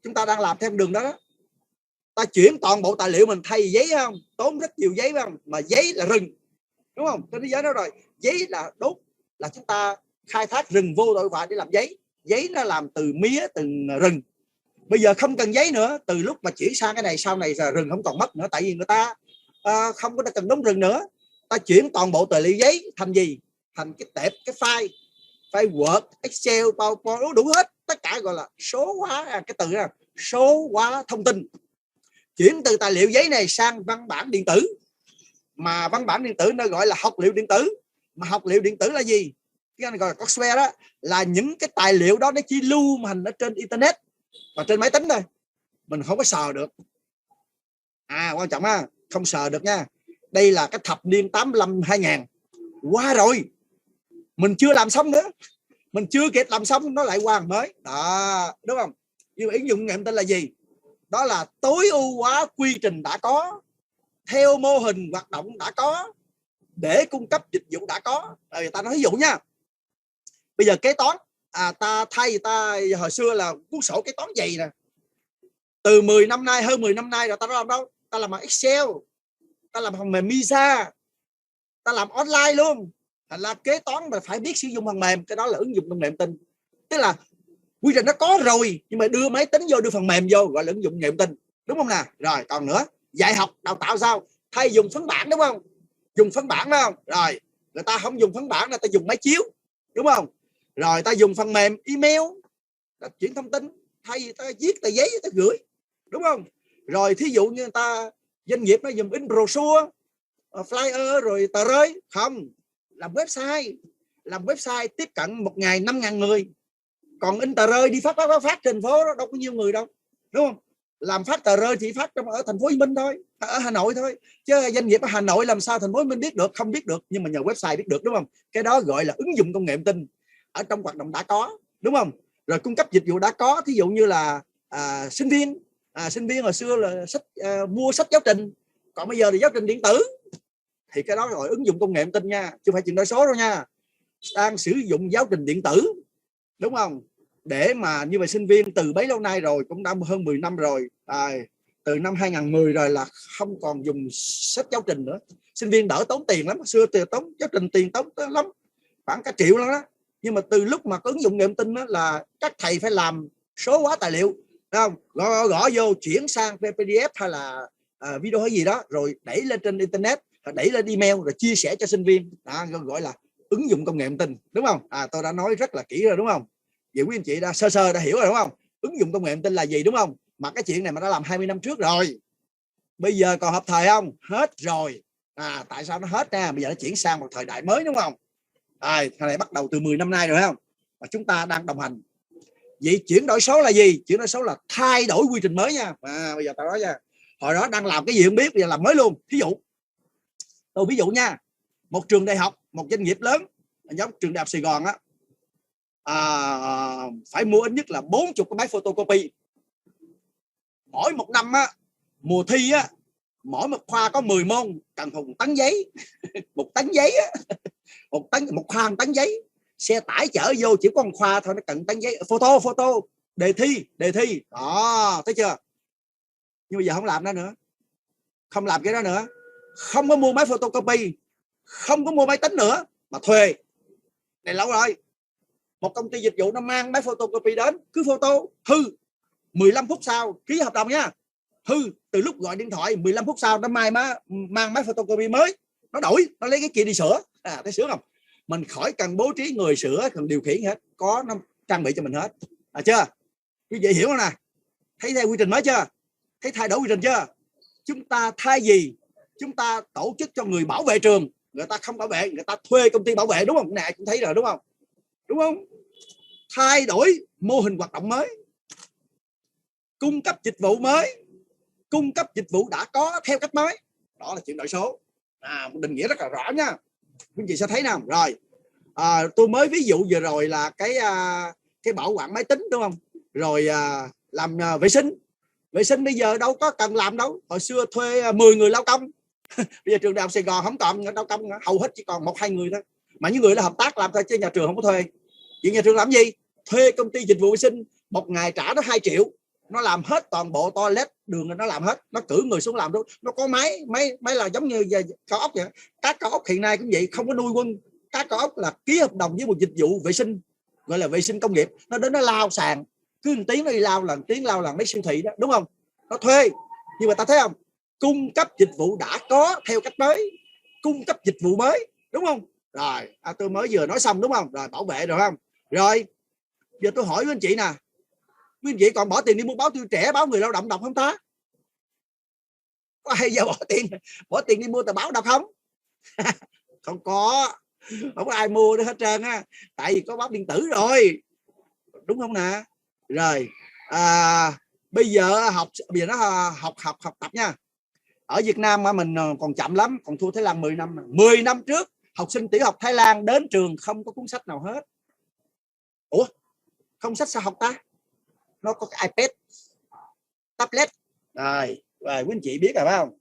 chúng ta đang làm theo đường đó, ta chuyển toàn bộ tài liệu mình thay giấy, không tốn rất nhiều giấy, không mà giấy là rừng, đúng không? Trên thế giới đó rồi, giấy là đốt, là chúng ta khai thác rừng vô tội vạ để làm giấy. Giấy nó làm từ mía, từ rừng. Bây giờ không cần giấy nữa. Từ lúc mà chuyển sang cái này, sau này giờ rừng không còn mất nữa, tại vì người ta không có cần đóng rừng nữa. Ta chuyển toàn bộ tài liệu giấy thành gì? Thành cái tệp, cái file Word, Excel, PowerPoint, đủ hết. Tất cả gọi là số hóa, cái từ đó số hóa thông tin. Chuyển từ tài liệu giấy này sang văn bản điện tử. Mà văn bản điện tử nó gọi là học liệu điện tử. Mà học liệu điện tử là gì? Cái này gọi là software đó, là những cái tài liệu đó nó chỉ lưu hành ở trên internet và trên máy tính thôi, mình không có sờ được. Quan trọng ha, không sờ được nha. Đây là cái thập niên 85 2000 qua rồi, mình chưa làm xong nữa, mình chưa kịp làm xong nó lại qua mới đó, đúng không? Nhưng mà ứng dụng công nghệ thông tin là gì? Đó là tối ưu hóa quy trình đã có, theo mô hình hoạt động đã có, để cung cấp dịch vụ đã có. Rồi ta nói ví dụ nha, bây giờ kế toán, ta hồi xưa là cuốn sổ kế toán dày nè, từ 10 năm nay, hơn 10 năm nay rồi, ta làm đâu? Ta làm bằng Excel, ta làm phần mềm Misa, ta làm online luôn. Thành ra kế toán mà phải biết sử dụng phần mềm, cái đó là ứng dụng công nghệ thông tin. Tức là quy trình nó có rồi, nhưng mà đưa máy tính vô, đưa phần mềm vô, gọi là ứng dụng công nghệ thông tin, đúng không nào? Rồi còn nữa, dạy học đào tạo sao? Thay dùng phấn bản, đúng không? Dùng phấn bản, đúng không? Rồi người ta không dùng phấn bản, người ta dùng máy chiếu, đúng không? Rồi ta dùng phần mềm email, ta chuyển thông tin, thay ta viết tờ giấy ta gửi, đúng không? Rồi thí dụ như người ta doanh nghiệp nó dùng in brochure, flyer, rồi tờ rơi, không, làm website tiếp cận một ngày 5.000 người. Còn in tờ rơi đi phát trên phố đó đâu có nhiều người đâu, đúng không? Làm phát tờ rơi chỉ phát ở thành phố Hồ Chí Minh thôi, ở Hà Nội thôi, chứ doanh nghiệp ở Hà Nội làm sao thành phố Hồ Chí Minh biết được? Không biết được, nhưng mà nhờ website biết được, đúng không? Cái đó gọi là ứng dụng công nghệ thông tin ở trong hoạt động đã có, đúng không? Rồi cung cấp dịch vụ đã có, thí dụ như là sinh viên hồi xưa là mua sách giáo trình, còn bây giờ thì giáo trình điện tử, thì cái đó gọi ứng dụng công nghệ thông tin nha, chứ không phải chuyển đổi số đâu nha. Đang sử dụng giáo trình điện tử, đúng không? Để mà như vậy sinh viên từ bấy lâu nay rồi, cũng đã hơn 10 năm rồi, từ năm 2010 rồi là không còn dùng sách giáo trình nữa. Sinh viên đỡ tốn tiền lắm, xưa tiền tốn giáo trình tiền tốn lắm, khoảng cả triệu lắm đó. Nhưng mà từ lúc mà có ứng dụng nghệ thông tin đó, là các thầy phải làm số hóa tài liệu, không? Gõ vô chuyển sang PDF hay là video hay gì đó, rồi đẩy lên trên internet, đẩy lên email, rồi chia sẻ cho sinh viên. Đó, gọi là ứng dụng công nghệ thông tin, đúng không? Tôi đã nói rất là kỹ rồi, đúng không? Vậy quý anh chị đã sơ đã hiểu rồi, đúng không? Ứng dụng công nghệ thông tin là gì, đúng không? Mà cái chuyện này mà đã làm 20 năm trước rồi, bây giờ còn hợp thời không? Hết rồi. Tại sao nó hết nha? Bây giờ nó chuyển sang một thời đại mới, đúng không? Thời này bắt đầu từ 10 năm nay rồi, không? Và chúng ta đang đồng hành. Vậy chuyển đổi số là gì? Chuyển đổi số là thay đổi quy trình mới nha. Bây giờ tao nói nha, hồi đó đang làm cái gì không biết, bây giờ làm mới luôn. Ví dụ nha, một trường đại học, một doanh nghiệp lớn giống trường đại học Sài Gòn á, phải mua ít nhất là 40 cái máy photocopy. Mỗi một năm á, mùa thi á, mỗi một khoa có 10 môn, cần một tấn giấy. Một tấn giấy á, một khoa 1 tấn giấy. Xe tải chở vô chỉ có một khoa thôi, nó cần tấn giấy. Photo, đề thi đó, thấy chưa? Nhưng bây giờ không làm đó nữa, không làm cái đó nữa, không có mua máy photocopy, không có mua máy tính nữa, mà thuê. Này lâu rồi, một công ty dịch vụ nó mang máy photocopy đến, cứ photo hư 15 phút sau ký hợp đồng nha. Hư từ lúc gọi điện thoại 15 phút sau nó mang máy photocopy mới, nó đổi, nó lấy cái kia đi sửa. Thấy sướng không? Mình khỏi cần bố trí người sửa, cần điều khiển hết, có nó trang bị cho mình hết. Chưa? Quý vị hiểu không nè? Thấy theo quy trình mới chưa? Thấy thay đổi quy trình chưa? Chúng ta thay vì chúng ta tổ chức cho người bảo vệ trường, người ta không bảo vệ, người ta thuê công ty bảo vệ, đúng không? Nè, cũng thấy rồi, đúng không? Đúng không? Thay đổi mô hình hoạt động mới, cung cấp dịch vụ mới, cung cấp dịch vụ đã có theo cách mới. Đó là chuyển đổi số. Định nghĩa rất là rõ nha, quý chị sẽ thấy nào. Rồi tôi mới ví dụ vừa rồi là cái bảo quản máy tính đúng không, rồi làm vệ sinh bây giờ đâu có cần làm đâu. Hồi xưa thuê 10 người lao công bây giờ trường đại học Sài Gòn không còn lao công, hầu hết chỉ còn 1-2 người thôi, mà những người là hợp tác làm thôi chứ nhà trường không có thuê. Vậy nhà trường làm gì? Thuê công ty dịch vụ vệ sinh, một ngày trả nó 2 triệu, nó làm hết toàn bộ toilet đường, nó làm hết, nó cử người xuống làm luôn. Nó có máy là giống như cao ốc vậy. Các cao ốc hiện nay cũng vậy, không có nuôi quân. Các cao ốc là ký hợp đồng với một dịch vụ vệ sinh gọi là vệ sinh công nghiệp, nó đến nó lao sàn, cứ một tiếng nó đi lao lần mấy siêu thị đó, đúng không? Nó thuê. Nhưng mà ta thấy không, cung cấp dịch vụ đã có theo cách mới, cung cấp dịch vụ mới, đúng không? Rồi tôi mới vừa nói xong đúng không? Rồi bảo vệ rồi không? Rồi giờ tôi hỏi với anh chị nè, quý anh chị còn bỏ tiền đi mua báo Tuổi Trẻ, báo Người Lao Động đọc không ta? Có ai giờ bỏ tiền đi mua tờ báo đọc không? Không có ai mua nữa hết trơn á, tại vì có báo điện tử rồi, đúng không nè? Rồi bây giờ nó học tập nha. Ở Việt Nam mà mình còn chậm lắm, còn thua Thái Lan 10 năm. 10 năm trước học sinh tiểu học Thái Lan đến trường không có cuốn sách nào hết. Ủa, không sách sao học ta? Nó có cái iPad, tablet. Rồi quý anh chị biết rồi phải không?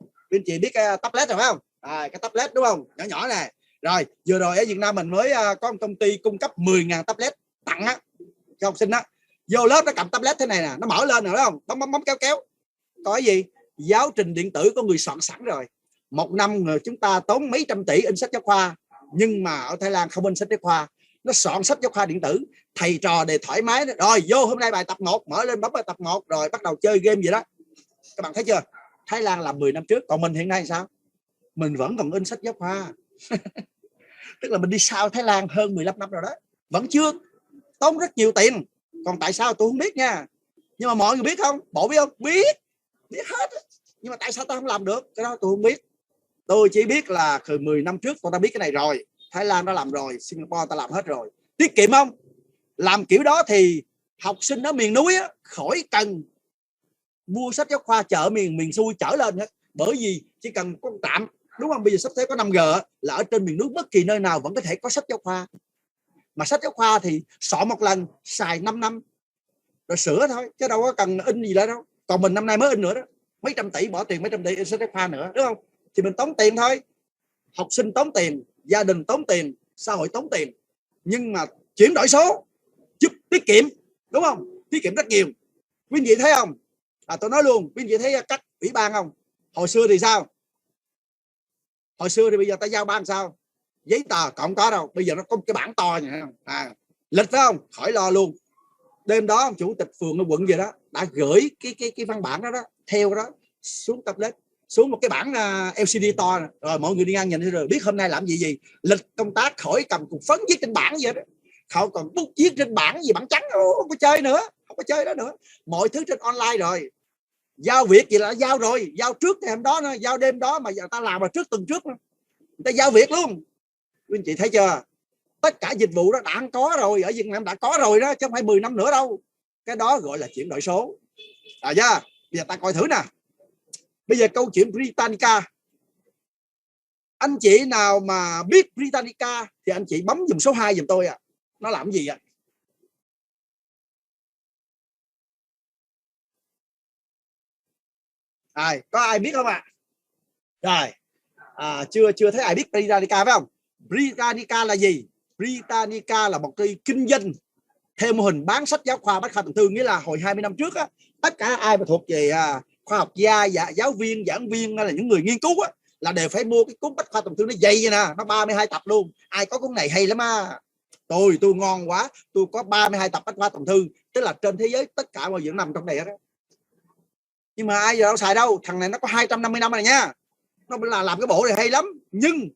Quý anh chị biết cái tablet rồi phải không? Cái tablet đúng không? Nhỏ nhỏ này. Rồi vừa rồi ở Việt Nam mình mới có một công ty cung cấp 10.000 tablet tặng cho học sinh á. Vô lớp nó cầm tablet thế này nè, nó mở lên rồi đúng không? Bấm kéo. Có cái gì? Giáo trình điện tử có người soạn sẵn rồi. Một năm chúng ta tốn mấy trăm tỷ in sách giáo khoa, nhưng mà ở Thái Lan không in sách giáo khoa, nó soạn sách giáo khoa điện tử, thầy trò để thoải mái. Rồi vô hôm nay bài tập 1, mở lên bấm bài tập 1 rồi bắt đầu chơi game gì đó. Các bạn thấy chưa? Thái Lan là 10 năm trước, còn mình hiện nay sao? Mình vẫn còn in sách giáo khoa. Tức là mình đi sau Thái Lan hơn 15 năm rồi đó, vẫn chưa, tốn rất nhiều tiền. Còn tại sao tôi không biết nha, nhưng mà mọi người biết không? Bộ biết không? Biết hết. Nhưng mà tại sao ta không làm được? Cái đó tôi không biết. Tôi chỉ biết là 10 năm trước tôi đã biết cái này rồi, Thái Lan đã làm rồi, Singapore ta làm hết rồi. Tiết kiệm không? Làm kiểu đó thì học sinh ở miền núi á, khỏi cần mua sách giáo khoa chợ miền xuôi chở lên hết, bởi vì chỉ cần có trạm, đúng không? Bây giờ sắp tới có 5G là ở trên miền núi bất kỳ nơi nào vẫn có thể có sách giáo khoa. Mà sách giáo khoa thì soạn một lần xài 5 năm rồi sửa thôi, chứ đâu có cần in gì nữa đâu. Còn mình năm nay mới in nữa đó, mấy trăm tỷ, bỏ tiền mấy trăm tỷ in sách giáo khoa nữa, đúng không? Thì mình tốn tiền thôi, học sinh tốn tiền, gia đình tốn tiền, xã hội tốn tiền. Nhưng mà chuyển đổi số giúp tiết kiệm, đúng không? Tiết kiệm rất nhiều. Quý vị thấy không? Tôi nói luôn, quý vị thấy các ủy ban không? Hồi xưa thì sao? Hồi xưa thì bây giờ ta giao ban sao? Giấy tờ còn có đâu, bây giờ nó có cái bảng to vậy không? Lịch phải không? Khỏi lo luôn. Đêm đó chủ tịch phường ở quận gì đó đã gửi cái văn bản đó theo đó xuống tablet, xuống một cái bảng LCD to này. Rồi mọi người đi ngang nhìn rồi biết hôm nay làm gì. Lịch công tác khỏi cầm cục phấn viết trên bảng vậy đó, không còn bút viết trên bảng gì bảng trắng, không có chơi nữa, không có chơi đó nữa. Mọi thứ trên online rồi. Giao việc gì là giao rồi, giao trước ngày hôm đó, giao đêm đó, mà giờ ta làm mà trước tuần trước, người ta giao việc luôn. Quý anh chị thấy chưa? Tất cả dịch vụ đó đã có rồi, ở Việt Nam đã có rồi đó, chứ không phải 10 năm nữa đâu. Cái đó gọi là chuyển đổi số. Bây giờ ta coi thử nè. Bây giờ câu chuyện Britannica, anh chị nào mà biết Britannica thì anh chị bấm dùm số 2 dùm tôi. Nó làm gì ạ? Có ai biết không ạ? Rồi chưa thấy ai biết Britannica phải không? Britannica là gì? Britannica là một cái kinh doanh theo mô hình bán sách giáo khoa bách khoa toàn thư. Nghĩa là hồi 20 năm trước tất cả ai mà thuộc về khoa học gia, giáo viên, giảng viên hay là những người nghiên cứu là đều phải mua cái cuốn bách khoa toàn thư nó dày vậy nè, nó 32 tập luôn. Ai có cuốn này hay lắm tôi ngon quá, tôi có 32 tập bách khoa toàn thư, tức là trên thế giới tất cả mọi việc nằm trong này đó. Nhưng mà ai giờ đâu xài đâu. Thằng này nó có 250 năm rồi nha, nó là làm cái bộ này hay lắm, nhưng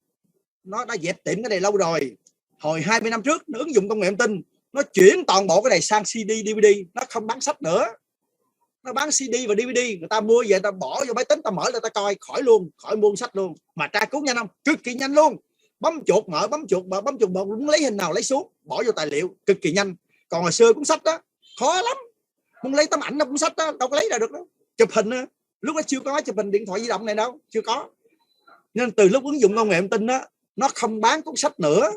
nó đã dẹp tiệm cái này lâu rồi. Hồi 20 năm trước nó ứng dụng công nghệ thông tin, nó chuyển toàn bộ cái này sang CD, DVD, nó không bán sách nữa, nó bán CD và DVD. Người ta mua về ta bỏ vô máy tính, ta mở lên ta coi, khỏi mua sách luôn. Mà tra cứu nhanh không? Cực kỳ nhanh luôn. Bấm chuột mở, bấm chuột muốn lấy hình nào lấy xuống, bỏ vô tài liệu cực kỳ nhanh. Còn hồi xưa cuốn sách đó khó lắm, Muốn lấy tấm ảnh nó cũng sách đó, đâu có lấy ra được đâu. Chụp hình đó. Lúc đó chưa có chụp hình điện thoại di động này đâu, chưa có. Nên từ lúc ứng dụng công nghệ thông tin đó, nó không bán cuốn sách nữa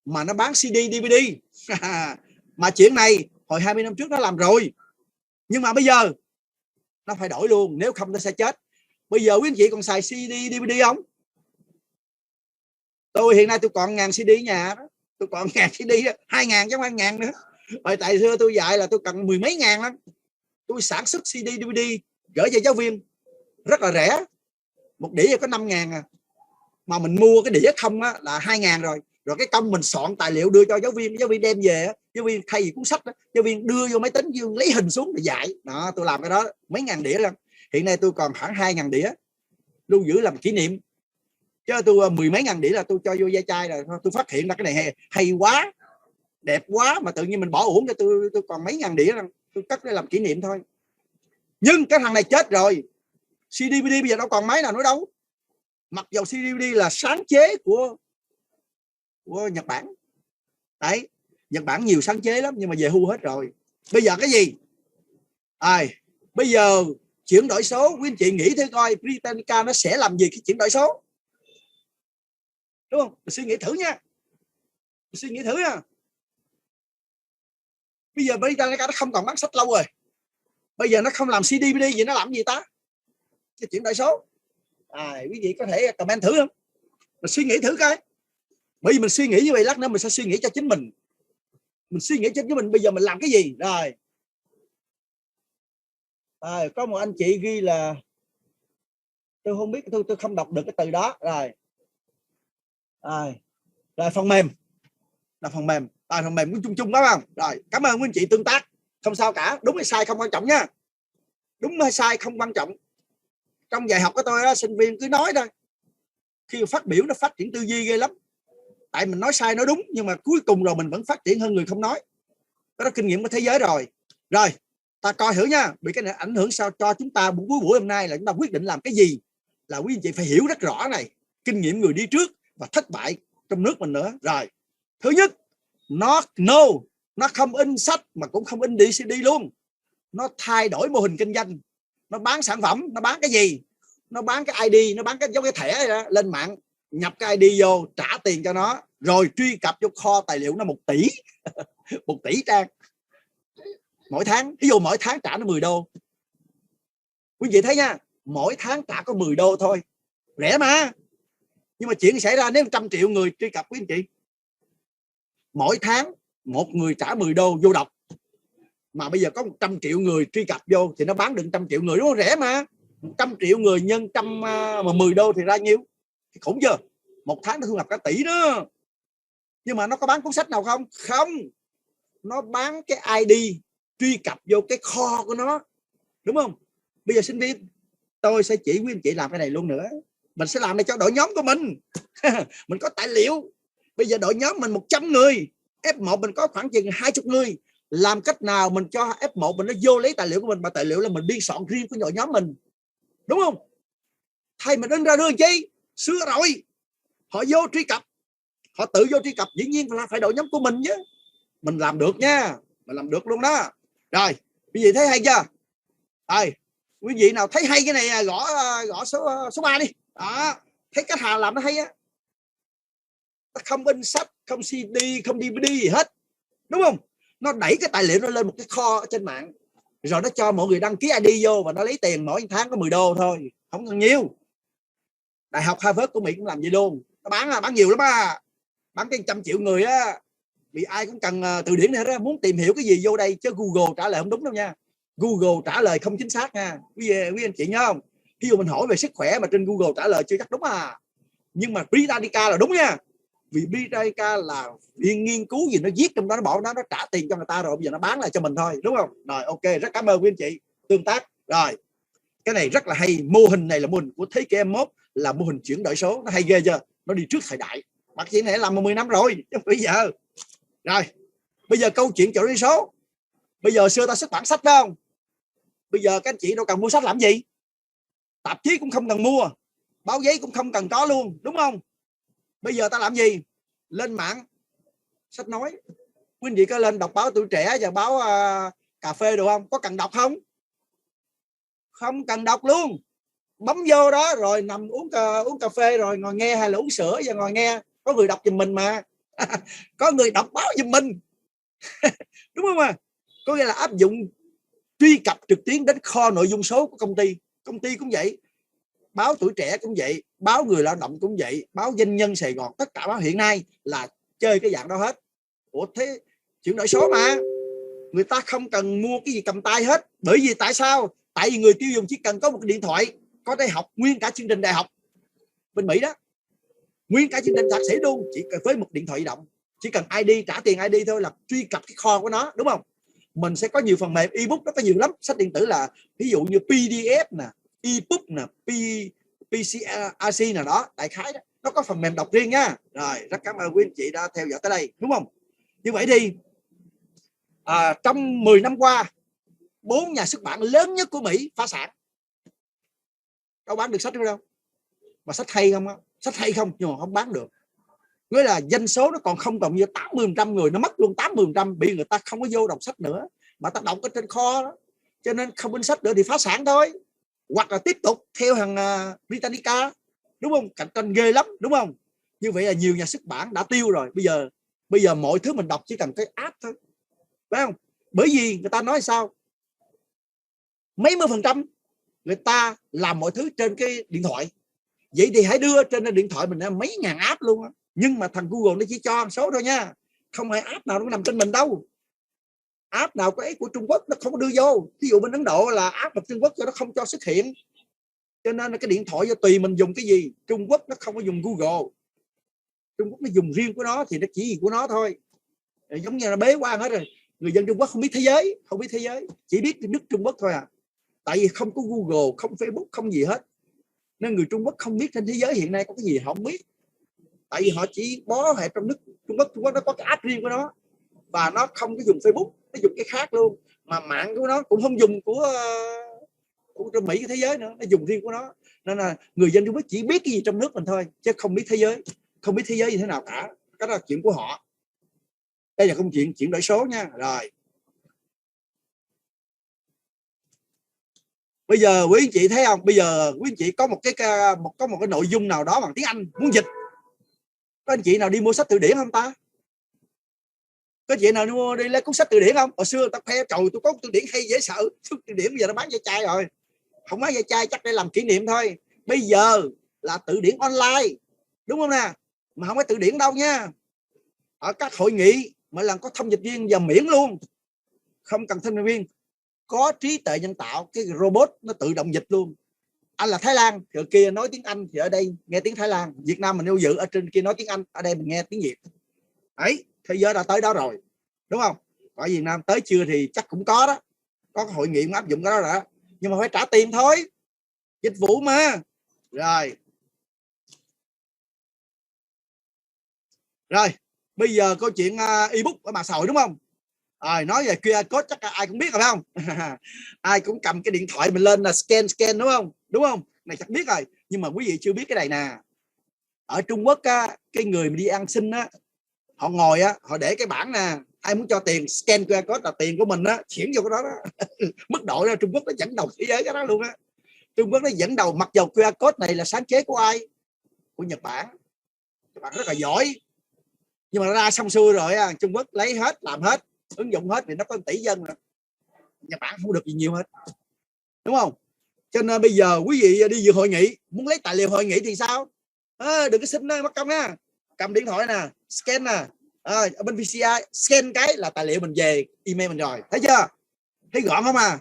mà nó bán CD, DVD. Mà chuyện này hồi 20 năm trước nó làm rồi, nhưng mà bây giờ nó phải đổi luôn, nếu không nó sẽ chết. Bây giờ quý anh chị còn xài CD, DVD không? Tôi hiện nay tôi còn 1000 CD nhà đó. Tôi còn 1000 CD đó, 2000 chứ không 1000 nữa. Rồi tại xưa tôi dạy là tôi cần 10 mấy ngàn lắm. Tôi sản xuất CD, DVD gửi cho giáo viên rất là rẻ. Một đĩa có 5.000 à. Mà mình mua cái đĩa không á, là 2.000 rồi. Rồi cái công mình soạn tài liệu đưa cho giáo viên đem về, giáo viên thay vì cuốn sách đó, giáo viên đưa vô máy tính, giáo viên lấy hình xuống để dạy. Đó, tôi làm cái đó mấy ngàn đĩa lắm. Hiện nay tôi còn khoảng 2.000 đĩa lưu giữ làm kỷ niệm. Chứ tôi 10 mấy ngàn đĩa là tôi cho vô da chai rồi. Tôi phát hiện ra cái này hay quá, đẹp quá mà tự nhiên mình bỏ uổng cho tôi còn mấy ngàn đĩa rồi. Tôi cất để làm kỷ niệm thôi. Nhưng cái thằng này chết rồi. CD DVD bây giờ đâu còn máy nào nữa đâu. Mặc dù CD DVD là sáng chế của Nhật Bản. Đấy, Nhật Bản nhiều sáng chế lắm nhưng mà về hưu hết rồi. Bây giờ cái gì? Bây giờ chuyển đổi số, quý anh chị nghĩ thử coi Britannica nó sẽ làm gì khi chuyển đổi số? Đúng không? Mình suy nghĩ thử nha. Suy nghĩ thử nha. Bây giờ Britannica nó không còn bán sách lâu rồi. Bây giờ nó không làm CD DVD gì, nó làm gì ta? Cái chuyển đổi số. Quý vị có thể comment thử không? Mình suy nghĩ thử coi. Bởi vì mình suy nghĩ như vậy, lát nữa mình sẽ suy nghĩ cho chính mình. Mình suy nghĩ cho chính mình bây giờ mình làm cái gì? Rồi. Có một anh chị ghi là tôi không biết, tôi không đọc được cái từ đó. Rồi phần mềm. Là phần mềm. Phần mềm chung chung đó không? Rồi, cảm ơn quý anh chị tương tác. Không sao cả, đúng hay sai không quan trọng nha. Đúng hay sai không quan trọng. Trong dạy học của tôi đó, sinh viên cứ nói thôi. Khi phát biểu nó phát triển tư duy ghê lắm. Tại mình nói sai nói đúng, nhưng mà cuối cùng rồi mình vẫn phát triển hơn người không nói. Đó là kinh nghiệm của thế giới rồi. Rồi, ta coi thử nha. Bị cái này ảnh hưởng sao cho chúng ta cuối buổi hôm nay là chúng ta quyết định làm cái gì. Là quý anh chị phải hiểu rất rõ này. Kinh nghiệm người đi trước và thất bại trong nước mình nữa. Rồi, thứ nhất, nó không in sách mà cũng không in CD luôn. Nó thay đổi mô hình kinh doanh. Nó bán sản phẩm, nó bán cái gì? Nó bán cái ID, nó bán cái giống cái thẻ đó, lên mạng nhập cái ID vô, trả tiền cho nó, rồi truy cập vô kho tài liệu nó 1 tỷ 1 tỷ trang mỗi tháng. Ví dụ mỗi tháng trả nó 10 đô. Quý vị thấy nha, mỗi tháng trả có 10 đô thôi, rẻ mà. Nhưng mà chuyện xảy ra nếu 100 triệu người truy cập quý anh chị, mỗi tháng một người trả 10 đô vô đọc, mà bây giờ có 100 triệu người truy cập vô thì nó bán được 100 triệu người, đúng không? Rẻ mà. 100 triệu người nhân 100 mà 10 đô thì ra nhiêu? Thì khủng chưa? Một tháng nó thu nhập cả tỷ đó. Nhưng mà nó có bán cuốn sách nào không? Không. Nó bán cái ID truy cập vô cái kho của nó, đúng không? Bây giờ sinh viên, tôi sẽ chỉ quý anh chị làm cái này luôn nữa. Mình sẽ làm này cho đội nhóm của mình. Mình có tài liệu. Bây giờ đội nhóm mình 100 người, F1 mình có khoảng chừng 20 người. Làm cách nào mình cho F1 mình nó vô lấy tài liệu của mình, mà tài liệu là mình biên soạn riêng của đội nhóm mình, đúng không? Thay mình in ra đưa chi? Xưa rồi. Họ vô truy cập, họ tự vô truy cập, dĩ nhiên là phải đội nhóm của mình chứ. Mình làm được nha, mình làm được luôn đó. Rồi, quý vị thấy hay chưa? Quý vị nào thấy hay cái này gõ số 3 đi. Đó, thấy cách Hà làm nó hay á. Không in sách, không CD, không DVD gì hết, đúng không? Nó đẩy cái tài liệu nó lên một cái kho trên mạng, rồi nó cho mọi người đăng ký ID vô và nó lấy tiền mỗi tháng có 10 đô thôi, không cần nhiều. Đại học Harvard của Mỹ cũng làm vậy luôn. Nó bán nhiều lắm á, bán cái 100 triệu người á. Vì ai cũng cần từ điển này đó, muốn tìm hiểu cái gì vô đây, chứ Google trả lời không đúng đâu nha. Google trả lời không chính xác nha. Quý anh chị nhớ không? Ví dụ mình hỏi về sức khỏe mà trên Google trả lời chưa chắc đúng à. Nhưng mà Britannica là đúng nha. Vì Britannica là viện nghiên cứu gì nó viết trong đó, nó bỏ nó trả tiền cho người ta rồi, bây giờ nó bán lại cho mình thôi, đúng không? Rồi, ok, rất cảm ơn quý anh chị tương tác. Rồi, cái này rất là hay. Mô hình này là mô hình của thế kỷ 21, là mô hình chuyển đổi số. Nó hay ghê chưa? Nó đi trước thời đại. Bác sĩ này làm 10 năm rồi chứ bây giờ. Rồi, bây giờ câu chuyện chuyển đổi số. Bây giờ xưa ta xuất bản sách phải không? Bây giờ các anh chị đâu cần mua sách làm gì? Tạp chí cũng không cần mua, báo giấy cũng không cần có luôn, đúng không? Bây giờ ta làm gì? Lên mạng sách nói. Quý vị có lên đọc báo Tuổi Trẻ và báo cà phê được không? Có cần đọc không? Không cần đọc luôn, bấm vô đó rồi nằm uống cà phê rồi ngồi nghe, hay là uống sữa và ngồi nghe. Có người đọc giùm mình mà. Có người đọc báo giùm mình. Đúng không ạ? Có nghĩa là áp dụng truy cập trực tuyến đến kho nội dung số của công ty. Công ty cũng vậy, báo Tuổi Trẻ cũng vậy, báo Người Lao Động cũng vậy, báo Doanh Nhân Sài Gòn, tất cả báo hiện nay là chơi cái dạng đó hết. Ủa thế chuyển đổi số mà, người ta không cần mua cái gì cầm tay hết. Bởi vì tại sao? Tại vì người tiêu dùng chỉ cần có một cái điện thoại có thể học nguyên cả chương trình đại học bên Mỹ đó, nguyên cả chương trình thạc sĩ luôn, chỉ cần với một điện thoại di động, chỉ cần ID, trả tiền ID thôi là truy cập cái kho của nó, đúng không? Mình sẽ có nhiều phần mềm ebook, nó có nhiều lắm. Sách điện tử là ví dụ như PDF nè, ebook nè, PCRC nào đó, đại khái đó, nó có phần mềm đọc riêng nha. Rồi, rất cảm ơn quý anh chị đã theo dõi tới đây, đúng không? Như vậy thì trong 10 năm qua, 4 nhà xuất bản lớn nhất của Mỹ phá sản. Đâu bán được sách đâu. Mà sách hay không á? Sách hay không nhưng mà không bán được. Nghĩa là doanh số nó còn không còn như 80% người nó mất luôn, 80% bị người ta không có vô đọc sách nữa, mà ta đọc ở trên kho đó. Cho nên không in sách nữa thì phá sản thôi. Hoặc là tiếp tục theo hàng Britannica, đúng không? Cạnh tranh ghê lắm, đúng không? Như vậy là nhiều nhà xuất bản đã tiêu rồi. Bây giờ mọi thứ mình đọc chỉ cần cái app thôi, phải không? Bởi vì người ta nói sao? Mấy mươi % người ta làm mọi thứ trên cái điện thoại. Vậy thì hãy đưa trên điện thoại mình mấy ngàn app luôn á. Nhưng mà thằng Google nó chỉ cho số thôi nha, không phải app nào nó nằm trên mình đâu. App nào có ấy của Trung Quốc nó không có đưa vô. Ví dụ bên Ấn Độ là app của Trung Quốc cho nó không cho xuất hiện. Cho nên là cái điện thoại do tùy mình dùng cái gì. Trung Quốc nó không có dùng Google, Trung Quốc nó dùng riêng của nó thì nó chỉ gì của nó thôi. Giống như là bế quan hết rồi. Người dân Trung Quốc không biết thế giới, chỉ biết nước Trung Quốc thôi à. Tại vì không có Google, không Facebook, không gì hết. Nên người Trung Quốc không biết trên thế giới hiện nay có cái gì họ không biết. Tại vì họ chỉ bó hẹp trong nước Trung Quốc nó có cái app riêng của nó, và nó không có dùng Facebook, nó dùng cái khác luôn. Mà mạng của nó cũng không dùng của trong Mỹ, cái thế giới nữa, nó dùng riêng của nó. Nên là người dân Trung Quốc chỉ biết cái gì trong nước mình thôi, chứ không biết thế giới, không biết thế giới như thế nào cả. Cái đó là chuyện của họ. Đây là câu chuyện chuyển đổi số nha. Rồi bây giờ quý anh chị thấy không? Bây giờ quý anh chị có một cái nội dung nào đó bằng tiếng Anh muốn dịch, có anh chị nào đi mua sách từ điển không ta? Có chị nào mua đi lấy cuốn sách từ điển không? Hồi xưa tao khoe trời tôi có từ điển hay dễ sợ. Từ điển bây giờ nó bán ve chai rồi. Không bán ve chai chắc để làm kỷ niệm thôi. Bây giờ là từ điển online, đúng không nè? Mà không phải từ điển đâu nha. Ở các hội nghị mỗi lần có thông dịch viên giờ miễn luôn, không cần thông dịch viên, có trí tuệ nhân tạo, cái robot nó tự động dịch luôn. Anh là Thái Lan thì ở kia nói tiếng Anh, thì ở đây nghe tiếng Thái Lan. Việt Nam mình yêu dự, ở trên kia nói tiếng Anh, ở đây mình nghe tiếng Việt. Ấy, thế giới đã tới đó rồi, đúng không? Ở Việt Nam tới chưa thì chắc cũng có đó, có hội nghị cũng áp dụng cái đó rồi, nhưng mà phải trả tiền thôi, dịch vụ mà. Rồi bây giờ câu chuyện ebook ở mạng xã hội, đúng không? Rồi nói về QR code chắc ai cũng biết rồi phải không? Ai cũng cầm cái điện thoại mình lên là scan đúng không? Này chắc biết rồi, nhưng mà quý vị chưa biết cái này nè. Ở Trung Quốc á, cái người mà đi ăn xin á, họ ngồi á, họ để cái bảng nè, ai muốn cho tiền scan QR code là tiền của mình á, chuyển vô cái đó đó. Mức độ là Trung Quốc nó dẫn đầu thế giới cái đó luôn á. Trung Quốc nó dẫn đầu, mặc dầu QR code này là sáng chế của ai? Của Nhật Bản. Nhật Bản rất là giỏi, nhưng mà ra xong xuôi rồi Trung Quốc lấy hết, làm hết, ứng dụng hết thì nó có 1 tỷ dân rồi. Nhật Bản không được gì nhiều hết, đúng không? Cho nên bây giờ quý vị đi dự hội nghị muốn lấy tài liệu hội nghị thì sao? Đừng có xin mất công nha, cầm điện thoại nè, scan nè, ở bên VCI scan cái là tài liệu mình về email mình rồi, thấy chưa? Thấy gọn không à?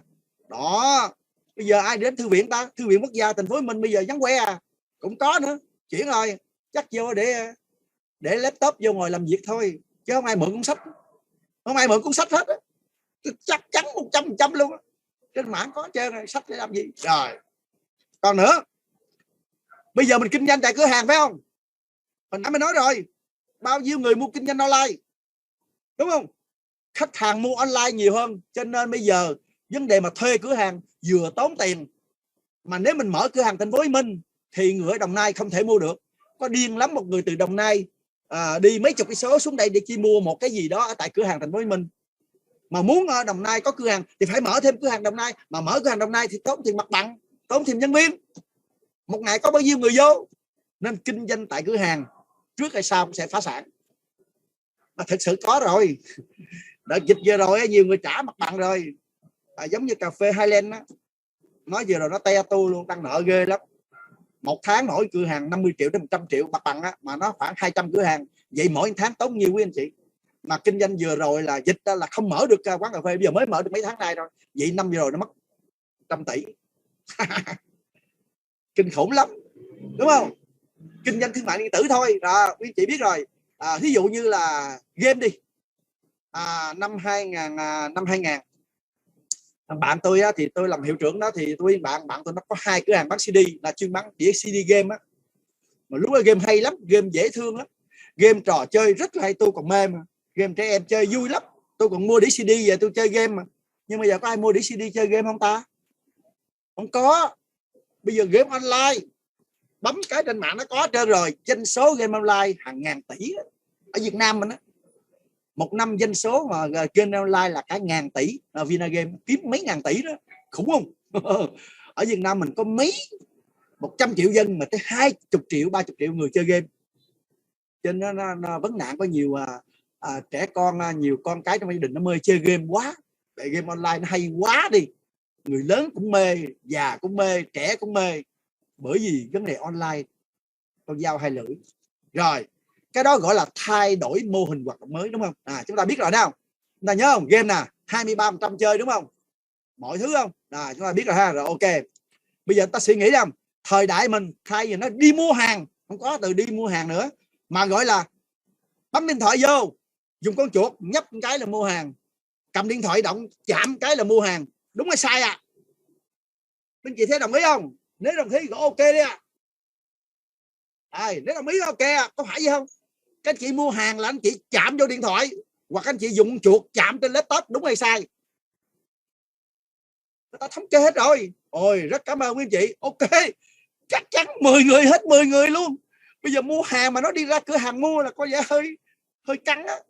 Đó, bây giờ ai đến thư viện ta? Thư viện Quốc gia thành phố mình bây giờ vắng que cũng có nữa, chuyển rồi, chắc vô để laptop vô ngồi làm việc thôi, chứ không ai mượn cuốn sách, không ai mượn cuốn sách hết. Chắc chắn 100% luôn. Trên mạng có chơi này, sách để làm gì? Rồi còn nữa, bây giờ mình kinh doanh tại cửa hàng phải không? Hồi nãy mình nói rồi, bao nhiêu người mua kinh doanh online, đúng không? Khách hàng mua online nhiều hơn, cho nên bây giờ vấn đề mà thuê cửa hàng vừa tốn tiền, mà nếu mình mở cửa hàng thành phố Hồ Chí Minh thì người ở Đồng Nai không thể mua được. Có điên lắm một người từ Đồng Nai đi mấy chục cây số xuống đây để chỉ mua một cái gì đó ở tại cửa hàng thành phố Hồ Chí Minh. Mà muốn ở Đồng Nai có cửa hàng thì phải mở thêm cửa hàng Đồng Nai, mà mở cửa hàng Đồng Nai thì tốn tiền mặt bằng, tốn tiền nhân viên, một ngày có bao nhiêu người vô, nên kinh doanh tại cửa hàng trước hay sau cũng sẽ phá sản. Mà thực sự có rồi, đợt dịch vừa rồi nhiều người trả mặt bằng rồi, giống như cà phê Highland á, nói vừa rồi nó te tu luôn, tăng nợ ghê lắm, một tháng mỗi cửa hàng 50 triệu đến 100 triệu mặt bằng á, mà nó khoảng 200 cửa hàng, vậy mỗi tháng tốn nhiều quý anh chị. Mà kinh doanh vừa rồi là dịch là không mở được quán cà phê, bây giờ mới mở được mấy tháng nay rồi, vậy năm vừa rồi nó mất 100 tỷ. Kinh khủng lắm, đúng không? Kinh doanh thương mại điện tử thôi, quý chị biết rồi. Ví dụ như là game đi, năm 2000 bạn tôi thì tôi làm hiệu trưởng đó, thì tôi bạn tôi nó có 2 cửa hàng bán CD, là chuyên bán đĩa CD game á. Mà lúc đó game hay lắm, game dễ thương lắm, game trò chơi rất là hay, tôi còn mê mà. Game trẻ em chơi vui lắm, tôi còn mua đĩa CD về tôi chơi game mà. Nhưng bây giờ có ai mua đĩa CD chơi game không ta? Không có. Bây giờ game online bấm cái trên mạng nó có trơn rồi. Doanh số game online hàng ngàn tỷ ở Việt Nam mình á, một năm doanh số mà game online là cả ngàn tỷ. Vinagame kiếm mấy ngàn tỷ đó, khủng không? Ở Việt Nam mình có mấy 100 triệu dân mà tới 20 triệu 30 triệu người chơi game, cho nên nó vấn nạn có nhiều trẻ con, nhiều con cái trong gia đình nó mê chơi game quá. Tại game online nó hay quá đi, người lớn cũng mê, già cũng mê, trẻ cũng mê, bởi vì vấn đề online con dao hai lưỡi. Rồi cái đó gọi là thay đổi mô hình hoạt động mới, đúng không? Chúng ta biết rồi nào, chúng ta nhớ không? Game nè 23% chơi, đúng không? Mọi thứ không? Chúng ta biết rồi ha. Rồi ok, bây giờ ta suy nghĩ rằng thời đại mình thay vì nó đi mua hàng, không có từ đi mua hàng nữa, mà gọi là bấm điện thoại vô, dùng con chuột nhấp cái là mua hàng, cầm điện thoại động chạm cái là mua hàng. Đúng hay sai ạ? Anh chị thấy đồng ý không? Nếu đồng ý gọi ok đi ạ. Nếu đồng ý ok ạ, có phải gì không? Các anh chị mua hàng là anh chị chạm vô điện thoại, hoặc anh chị dùng chuột chạm trên laptop, đúng hay sai? Người ta thống kê hết rồi. Ôi rất cảm ơn quý anh chị. Ok, chắc chắn 10 người hết 10 người luôn. Bây giờ mua hàng mà nó đi ra cửa hàng mua là có vẻ hơi căng á.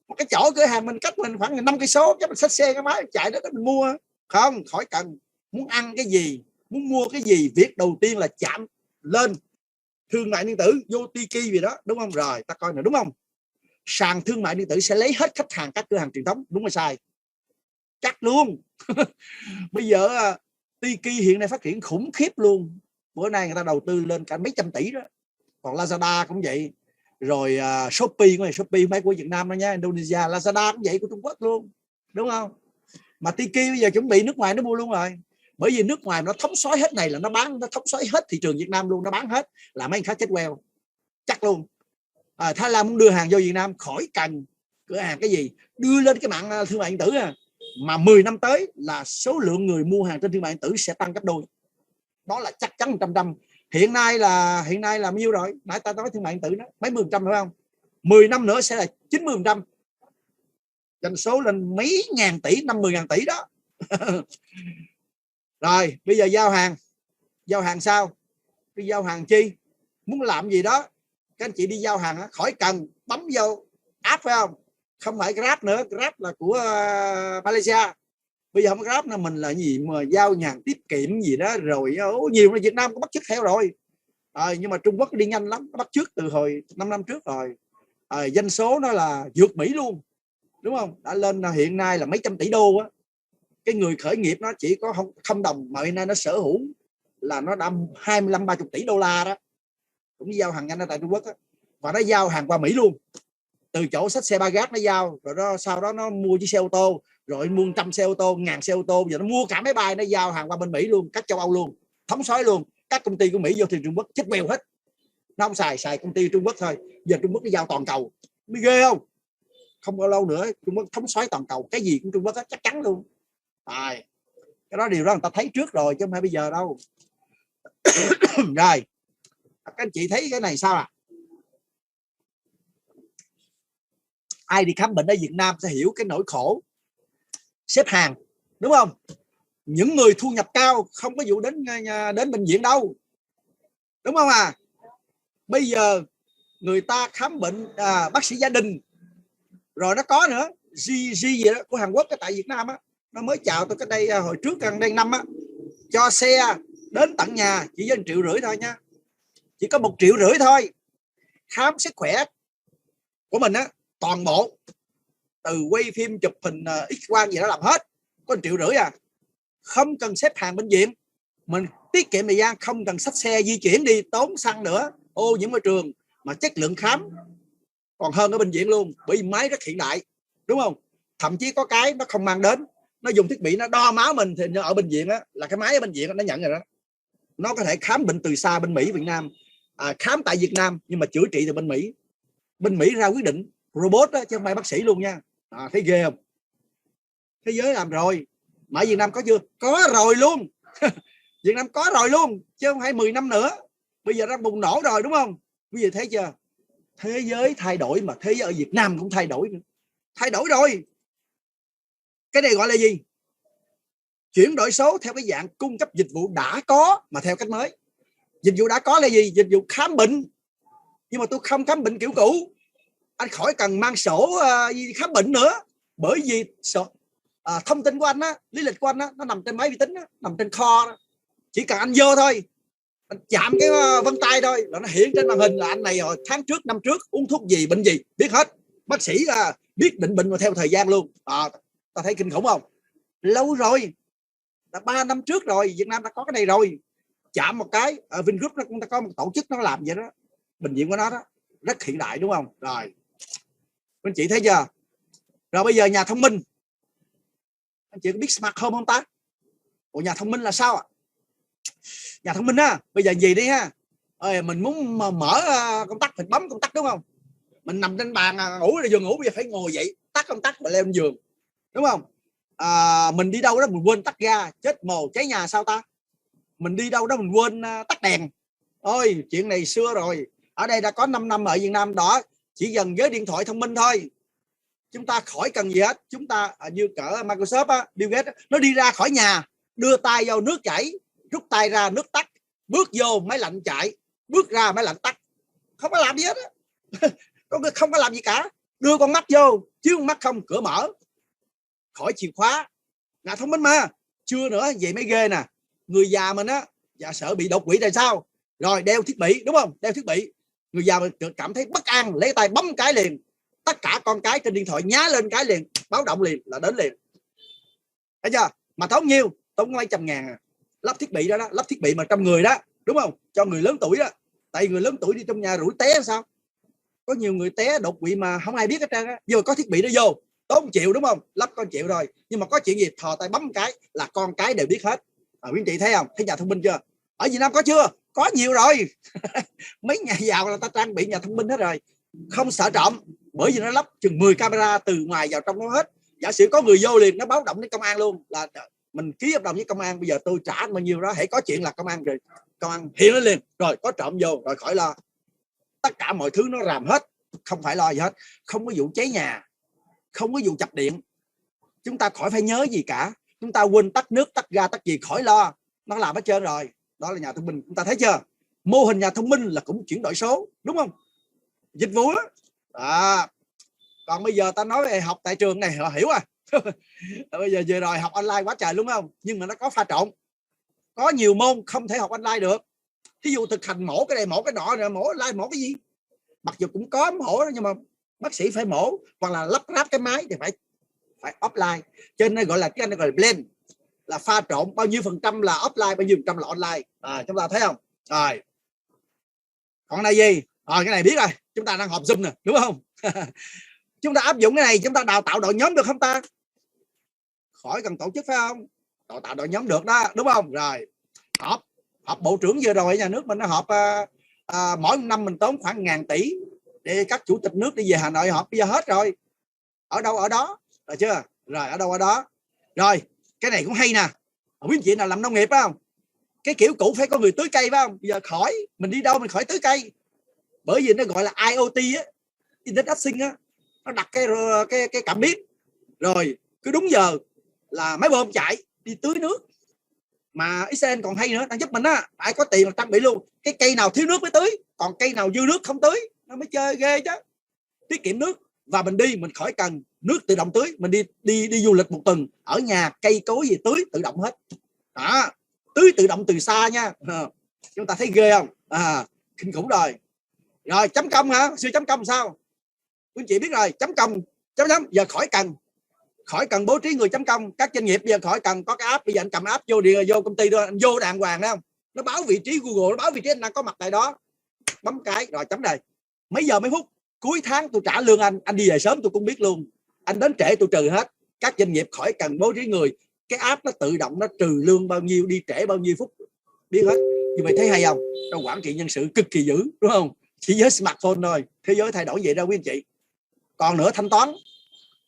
Một cái chỗ cửa hàng mình cách mình khoảng 5 cây số, chắc mình xách xe cái máy chạy đó mình mua. Không, khỏi cần. Muốn ăn cái gì, muốn mua cái gì, việc đầu tiên là chạm lên thương mại điện tử, vô Tiki gì đó, đúng không? Rồi ta coi nữa, đúng không? Sàn thương mại điện tử sẽ lấy hết khách hàng các cửa hàng truyền thống, đúng hay sai? Chắc luôn. Bây giờ Tiki hiện nay phát triển khủng khiếp luôn. Bữa nay người ta đầu tư lên cả mấy trăm tỷ đó. Còn Lazada cũng vậy. Rồi Shopee cũng vậy. Shopee mấy của Việt Nam đó nha, Indonesia. Lazada cũng vậy, của Trung Quốc luôn, đúng không? Mà Tiki bây giờ chuẩn bị nước ngoài nó mua luôn rồi. Bởi vì nước ngoài nó thống soái hết này là nó bán, nó thống soái hết thị trường Việt Nam luôn, nó bán hết là mấy anh khác chết queo chắc luôn. Thái Lan muốn đưa hàng vô Việt Nam khỏi cần cửa hàng cái gì, đưa lên cái mạng thương mại điện tử mà 10 năm tới là số lượng người mua hàng trên thương mại điện tử sẽ tăng gấp đôi. Đó là chắc chắn 100%. Hiện nay là bao nhiêu rồi? Nãy ta nói thương mại điện tử đó mấy mươi trăm, phải không? 10 năm nữa sẽ là 90%. Doanh số lên mấy ngàn tỷ, 50.000 tỷ đó. Rồi bây giờ giao hàng sao? Đi giao hàng chi? Muốn làm gì đó các anh chị đi giao hàng khỏi cần bấm vô app, phải không? Không phải Grab nữa, Grab là của Malaysia. Bây giờ không Grab là mình là gì mà giao hàng tiết kiệm gì đó rồi nhiều là Việt Nam có bắt chước theo rồi. Nhưng mà Trung Quốc đi nhanh lắm, nó bắt chước từ hồi 5 năm trước rồi. Doanh số nó là vượt Mỹ luôn, đúng không? Đã lên hiện nay là mấy trăm tỷ đô á. Cái người khởi nghiệp nó chỉ có không đồng mà hiện nay nó sở hữu là nó đã 25-30 tỷ đô la đó. Cũng giao hàng nhanh ở tại Trung Quốc đó. Và nó giao hàng qua Mỹ luôn, từ chỗ xách xe ba gác nó giao, rồi đó sau đó nó mua chiếc xe ô tô, rồi mua 100 xe ô tô, 1000 xe ô tô, giờ nó mua cả máy bay, nó giao hàng qua bên Mỹ luôn, các châu Âu luôn, thống soái luôn. Các công ty của Mỹ vô thị trường Trung Quốc chết queo hết, nó không xài công ty Trung Quốc thôi. Giờ Trung Quốc nó giao toàn cầu, mới ghê không? Không bao lâu nữa Trung Quốc thống soái toàn cầu, cái gì cũng Trung Quốc đó, chắc chắn luôn. Cái đó điều đó người ta thấy trước rồi chứ không phải bây giờ đâu. Rồi các anh chị thấy cái này sao ạ? Ai đi khám bệnh ở Việt Nam sẽ hiểu cái nỗi khổ xếp hàng, đúng không? Những người thu nhập cao không có vụ đến bệnh viện đâu, đúng không Bây giờ người ta khám bệnh bác sĩ gia đình rồi nó có nữa, gì đó của Hàn Quốc tại Việt Nam á, nó mới chào tôi cái đây hồi trước gần đây năm á, cho xe đến tận nhà chỉ với 1,5 triệu thôi nha, chỉ có 1,5 triệu thôi, khám sức khỏe của mình á, toàn bộ từ quay phim chụp hình x quang gì đó làm hết, có 1,5 triệu à, không cần xếp hàng bệnh viện, mình tiết kiệm thời gian, không cần xách xe di chuyển đi tốn xăng nữa, ô nhiễm môi trường, mà chất lượng khám còn hơn ở bệnh viện luôn, bởi máy rất hiện đại, đúng không? Thậm chí có cái nó không mang đến, nó dùng thiết bị nó đo máu mình, thì ở bệnh viện á, là cái máy ở bệnh viện nó nhận rồi đó, nó có thể khám bệnh từ xa bên Mỹ Việt Nam, khám tại Việt Nam nhưng mà chữa trị từ bên Mỹ. Bên Mỹ ra quyết định robot đó, chứ không phải bác sĩ luôn nha. Thấy ghê không? Thế giới làm rồi, mà ở Việt Nam có chưa? Có rồi luôn. Việt Nam có rồi luôn, chứ không phải 10 năm nữa. Bây giờ đang bùng nổ rồi, đúng không? Bây giờ thấy chưa? Thế giới thay đổi mà thế giới ở Việt Nam cũng thay đổi nữa. Thay đổi rồi. Cái này gọi là gì? Chuyển đổi số theo cái dạng cung cấp dịch vụ đã có mà theo cách mới. Dịch vụ đã có là gì? Dịch vụ khám bệnh. Nhưng mà tôi không khám bệnh kiểu cũ. Anh khỏi cần mang sổ khám bệnh nữa. Bởi vì thông tin của anh á, lý lịch của anh á, nó nằm trên máy vi tính á, nằm trên kho đó. Chỉ cần anh vô thôi, anh chạm cái vân tay thôi là nó hiện trên màn hình là anh này rồi tháng trước, năm trước uống thuốc gì, bệnh gì, biết hết. Bác sĩ biết định bệnh mà theo thời gian luôn. Ta thấy kinh khủng không? Lâu rồi, đã 3 năm trước rồi, Việt Nam đã có cái này rồi. Chạm một cái, ở Vingroup nó cũng có một tổ chức nó làm vậy đó, bệnh viện của nó đó, rất hiện đại, đúng không? Rồi, anh chị thấy chưa? Rồi bây giờ nhà thông minh, anh chị có biết smart home không ta? Ủa, nhà thông minh là sao ạ? Nhà thông minh á, bây giờ gì đi ha, mình muốn mở công tắc mình bấm công tắc, đúng không? Mình nằm trên bàn ngủ rồi, giường ngủ, bây giờ phải ngồi dậy tắt công tắc và leo lên giường, đúng không? Mình đi đâu đó mình quên tắt ga, chết mồ, cháy nhà sao ta? Mình đi đâu đó mình quên tắt đèn, ôi chuyện này xưa rồi. Ở đây đã có 5 năm ở Việt Nam đó, chỉ dần với điện thoại thông minh thôi, chúng ta khỏi cần gì hết. Chúng ta như cỡ Microsoft á, Bill Gates á, nó đi ra khỏi nhà, đưa tay vào nước chảy, rút tay ra nước tắt, bước vô máy lạnh chạy, bước ra máy lạnh tắt, không có làm gì hết á. Không có làm gì cả, đưa con mắt vô, chứ con mắt không, cửa mở, khỏi chìa khóa. Nhà thông minh mà. Chưa nữa, vậy mới ghê nè, người già mình á, giả sợ bị đột quỵ tại sao, rồi đeo thiết bị, đúng không? Đeo thiết bị, người già mình cảm thấy bất an, lấy tay bấm cái liền, tất cả con cái trên điện thoại nhá lên cái liền, báo động liền là đến liền. Thấy chưa? Mà tốn nhiêu? Tốn mấy trăm ngàn lắp thiết bị đó, lắp thiết bị mà trong người đó, đúng không? Cho người lớn tuổi đó, tại người lớn tuổi đi trong nhà rủi té sao? Có nhiều người té đột quỵ mà không ai biết hết trơn á, vừa có thiết bị nó vô tốn 1 triệu, đúng không? Lắp con 1 triệu rồi, nhưng mà có chuyện gì thò tay bấm cái là con cái đều biết hết. Quý anh chị thấy không? Thấy nhà thông minh chưa? Ở Việt Nam có chưa? Có nhiều rồi. Mấy nhà giàu là ta trang bị nhà thông minh hết rồi, không sợ trộm, bởi vì nó lắp chừng 10 camera từ ngoài vào trong nó hết. Giả sử có người vô liền, nó báo động đến công an luôn, là mình ký hợp đồng với công an, bây giờ tôi trả bao nhiêu đó, hãy có chuyện là công an rồi, công an hiện lên liền, rồi có trộm vô rồi khỏi lo. Tất cả mọi thứ nó làm hết, không phải lo gì hết. Không có vụ cháy nhà, không có vụ chập điện, chúng ta khỏi phải nhớ gì cả. Chúng ta quên tắt nước, tắt ga, tắt gì khỏi lo, nó làm hết trơn rồi. Đó là nhà thông minh. Chúng ta thấy chưa? Mô hình nhà thông minh là cũng chuyển đổi số, đúng không? Dịch vụ đó. Còn bây giờ ta nói về học tại trường này họ hiểu à. Bây giờ vừa rồi học online quá trời, đúng không? Nhưng mà nó có pha trộn, có nhiều môn không thể học online được. Thí dụ thực hành mổ cái này, mổ cái nọ, mổ online, mổ cái gì, mặc dù cũng có mổ nhưng mà bác sĩ phải mổ, hoặc là lắp ráp cái máy thì phải offline. Cho nên gọi là cái anh gọi là blend, là pha trộn, bao nhiêu phần trăm là offline, bao nhiêu phần trăm là online. Chúng ta thấy không? Rồi còn này gì? Cái này biết rồi, chúng ta đang họp Zoom nè, đúng không? Chúng ta áp dụng cái này, chúng ta đào tạo đội nhóm được không ta? Khỏi cần tổ chức phải không? Đào tạo đội nhóm được đó, đúng không? Rồi họp bộ trưởng vừa rồi nhà nước mình nó họp, mỗi năm mình tốn khoảng 1.000 tỷ để các chủ tịch nước đi về Hà Nội họp, bây giờ hết rồi. Ở đâu ở đó, rồi chưa? Rồi ở đâu ở đó. Rồi cái này cũng hay nè, quý anh chị nào làm nông nghiệp phải không? Cái kiểu cũ phải có người tưới cây phải không? Bây giờ khỏi, mình đi đâu mình khỏi tưới cây, bởi vì nó gọi là IoT á, Internet of Things á, nó đặt cái cảm biến, rồi cứ đúng giờ là máy bơm chạy đi tưới nước. Mà Israel còn hay nữa, đang giúp mình á, ai có tiền là trang bị luôn, cái cây nào thiếu nước mới tưới, còn cây nào dư nước không tưới, nó mới chơi ghê chứ, tiết kiệm nước. Và mình đi mình khỏi cần nước tự động tưới. Mình đi du lịch một tuần, ở nhà cây cối gì tưới tự động hết đó, tưới tự động từ xa nha. Chúng ta thấy ghê không? Kinh khủng rồi. Rồi chấm công hả? Sư chấm công sao? Quý anh chị biết rồi, chấm công chấm. Giờ khỏi cần bố trí người chấm công. Các doanh nghiệp bây giờ khỏi cần có cái app. Bây giờ anh cầm app vô công ty thôi, anh vô đàng hoàng, thấy không? Nó báo vị trí Google, nó báo vị trí anh đang có mặt tại đó, bấm cái rồi chấm đây. Mấy giờ mấy phút cuối tháng tôi trả lương anh đi về sớm tôi cũng biết luôn, anh đến trễ tôi trừ hết. Các doanh nghiệp khỏi cần bố trí người, cái app nó tự động nó trừ lương bao nhiêu, đi trễ bao nhiêu phút biết hết. Như vậy thấy hay không? Nó quản trị nhân sự cực kỳ dữ, đúng không? Chỉ với smartphone thôi, thế giới thay đổi vậy đâu quý anh chị. Còn nữa, thanh toán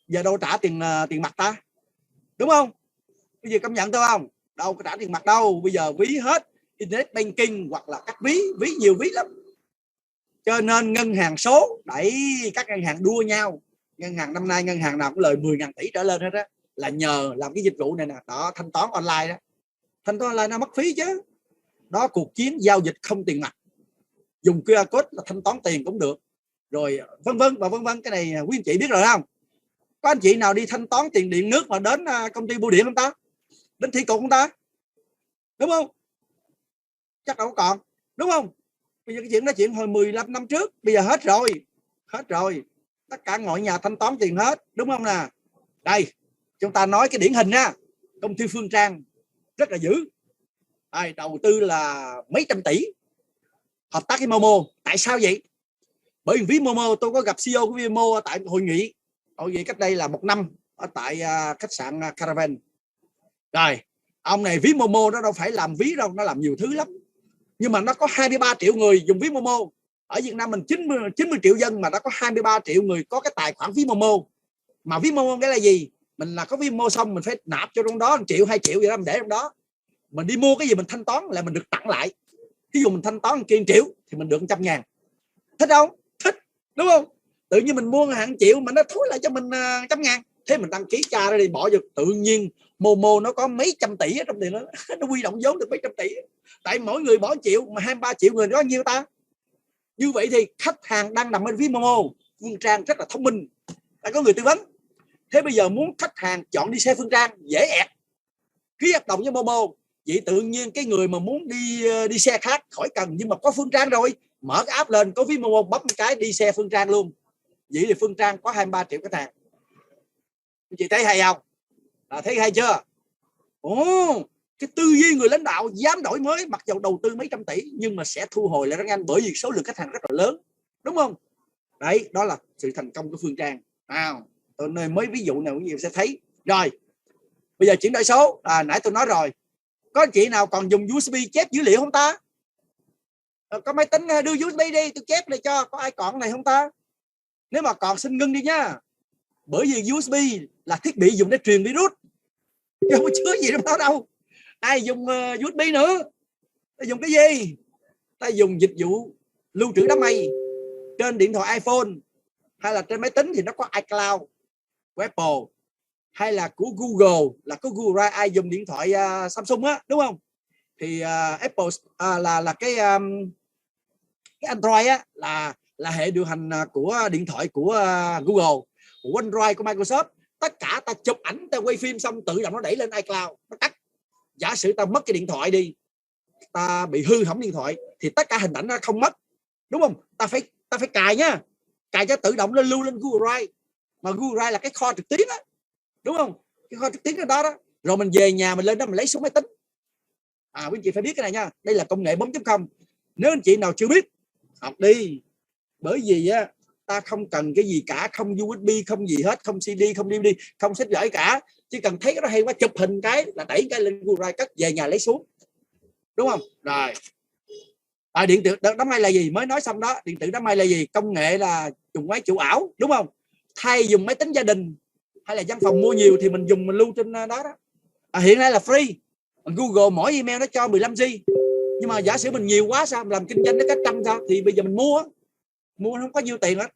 giờ đâu trả tiền mặt ta, đúng không? Bây giờ công nhận tôi không? Đâu có trả tiền mặt đâu, bây giờ ví hết internet banking hoặc là các ví nhiều ví lắm. Cho nên ngân hàng số đẩy các ngân hàng đua nhau. Ngân hàng năm nay ngân hàng nào cũng lời 10.000 tỷ trở lên hết á, là nhờ làm cái dịch vụ này nè. Đó, thanh toán online đó. Thanh toán online nó mất phí chứ. Đó, cuộc chiến giao dịch không tiền mặt, dùng QR code là thanh toán tiền cũng được. Rồi vân vân và vân vân. Cái này quý anh chị biết rồi không? Có anh chị nào đi thanh toán tiền điện nước mà đến công ty bưu điện không ta? Đến thi cục không ta? Đúng không? Chắc đâu có còn, đúng không? Bây giờ cái chuyện đó chuyện hồi 15 năm trước, bây giờ hết rồi. Tất cả mọi nhà thanh toán tiền hết, đúng không nè? Đây, chúng ta nói cái điển hình nha. Công ty Phương Trang rất là dữ. Đầu tư là mấy trăm tỷ, hợp tác với Momo. Tại sao vậy? Bởi vì ví Momo, tôi có gặp CEO của Momo tại hội nghị cách đây là 1 năm ở tại khách sạn Caravan. Rồi, ông này ví Momo nó đâu phải làm ví đâu, nó làm nhiều thứ lắm. Nhưng mà nó có 23 triệu người dùng ví Momo. Ở Việt Nam mình 90 triệu dân mà nó có 23 triệu người có cái tài khoản ví Momo. Mà ví Momo cái là gì? Mình là có ví Momo xong mình phải nạp cho trong đó 1 triệu 2 triệu gì đó mình để trong đó. Mình đi mua cái gì mình thanh toán là mình được tặng lại. Ví dụ mình thanh toán 1 triệu thì mình được 100.000. Thích không? Thích, đúng không? Tự nhiên mình mua hàng 1 triệu mà nó thối lại cho mình 100.000. Thế mình đăng ký cha ra đi bỏ vô, tự nhiên Momo nó có mấy trăm tỷ ở trong tiền đó. Nó huy động vốn được mấy trăm tỷ. Tại mỗi người bỏ 1 triệu mà 23 triệu người đó nhiêu ta? Như vậy thì khách hàng đang nằm bên phía Momo. Phương Trang rất là thông minh, đã có người tư vấn. Thế bây giờ muốn khách hàng chọn đi xe Phương Trang dễ ẹt, ký hợp đồng với Momo. Vậy tự nhiên cái người mà muốn đi xe khác khỏi cần, nhưng mà có Phương Trang rồi, mở cái app lên có ví Momo, bấm cái đi xe Phương Trang luôn. Vậy thì Phương Trang có 23 triệu khách hàng. Chị thấy hay không? Thấy hay chưa? Cái tư duy người lãnh đạo dám đổi mới, mặc dù đầu tư mấy trăm tỷ nhưng mà sẽ thu hồi lại rất nhanh, bởi vì số lượng khách hàng rất là lớn, đúng không? Đấy, đó là sự thành công của Phương Trang. Tôi nơi mới ví dụ nào quý vị sẽ thấy. Rồi, bây giờ chuyển đổi số, nãy tôi nói rồi. Có anh chị nào còn dùng USB chép dữ liệu không ta? Có máy tính đưa USB đi, tôi chép này cho. Có ai còn này không ta? Nếu mà còn xin ngưng đi nha. Bởi vì USB là thiết bị dùng để truyền virus, chứ không có chứa gì trong đó đâu. Ai dùng USB nữa? Ta dùng cái gì? Ta dùng dịch vụ lưu trữ đám mây trên điện thoại iPhone, hay là trên máy tính thì nó có iCloud của Apple, hay là của Google là có Google Drive. Ai dùng điện thoại Samsung á, đúng không? Thì Apple là cái Android á, là hệ điều hành của điện thoại của Google, của OneDrive của Microsoft. Tất cả ta chụp ảnh, ta quay phim xong tự động nó đẩy lên iCloud, nó tắt. Giả sử ta mất cái điện thoại đi, ta bị hư hỏng điện thoại thì tất cả hình ảnh nó không mất, đúng không? Ta phải cài nhá, cài cho tự động nó lưu lên Google Drive. Mà Google Drive là cái kho trực tuyến á, đúng không? Cái kho trực tuyến đó đó. Rồi mình về nhà mình lên đó mình lấy xuống máy tính. Quý anh chị phải biết cái này nha. Đây là công nghệ 4.0. Nếu anh chị nào chưa biết, học đi. Bởi vì á, ta không cần cái gì cả, không USB, không gì hết, không CD, không DVD, không sách vở cả. Chỉ cần thấy cái đó hay quá, chụp hình cái là đẩy cái lên Google Drive, cất về nhà lấy xuống, đúng không? Rồi, điện tử đám mây là gì? Mới nói xong đó. Điện tử đám mây là gì? Công nghệ là dùng máy chủ ảo, đúng không? Thay dùng máy tính gia đình hay là văn phòng mua nhiều thì mình dùng, mình lưu trên đó đó. Hiện nay là free. Google mỗi email nó cho 15 GB. Nhưng mà giả sử mình nhiều quá sao? Mình làm kinh doanh nó cả trăm sao? Thì bây giờ mình mua nó không có nhiêu tiền hết.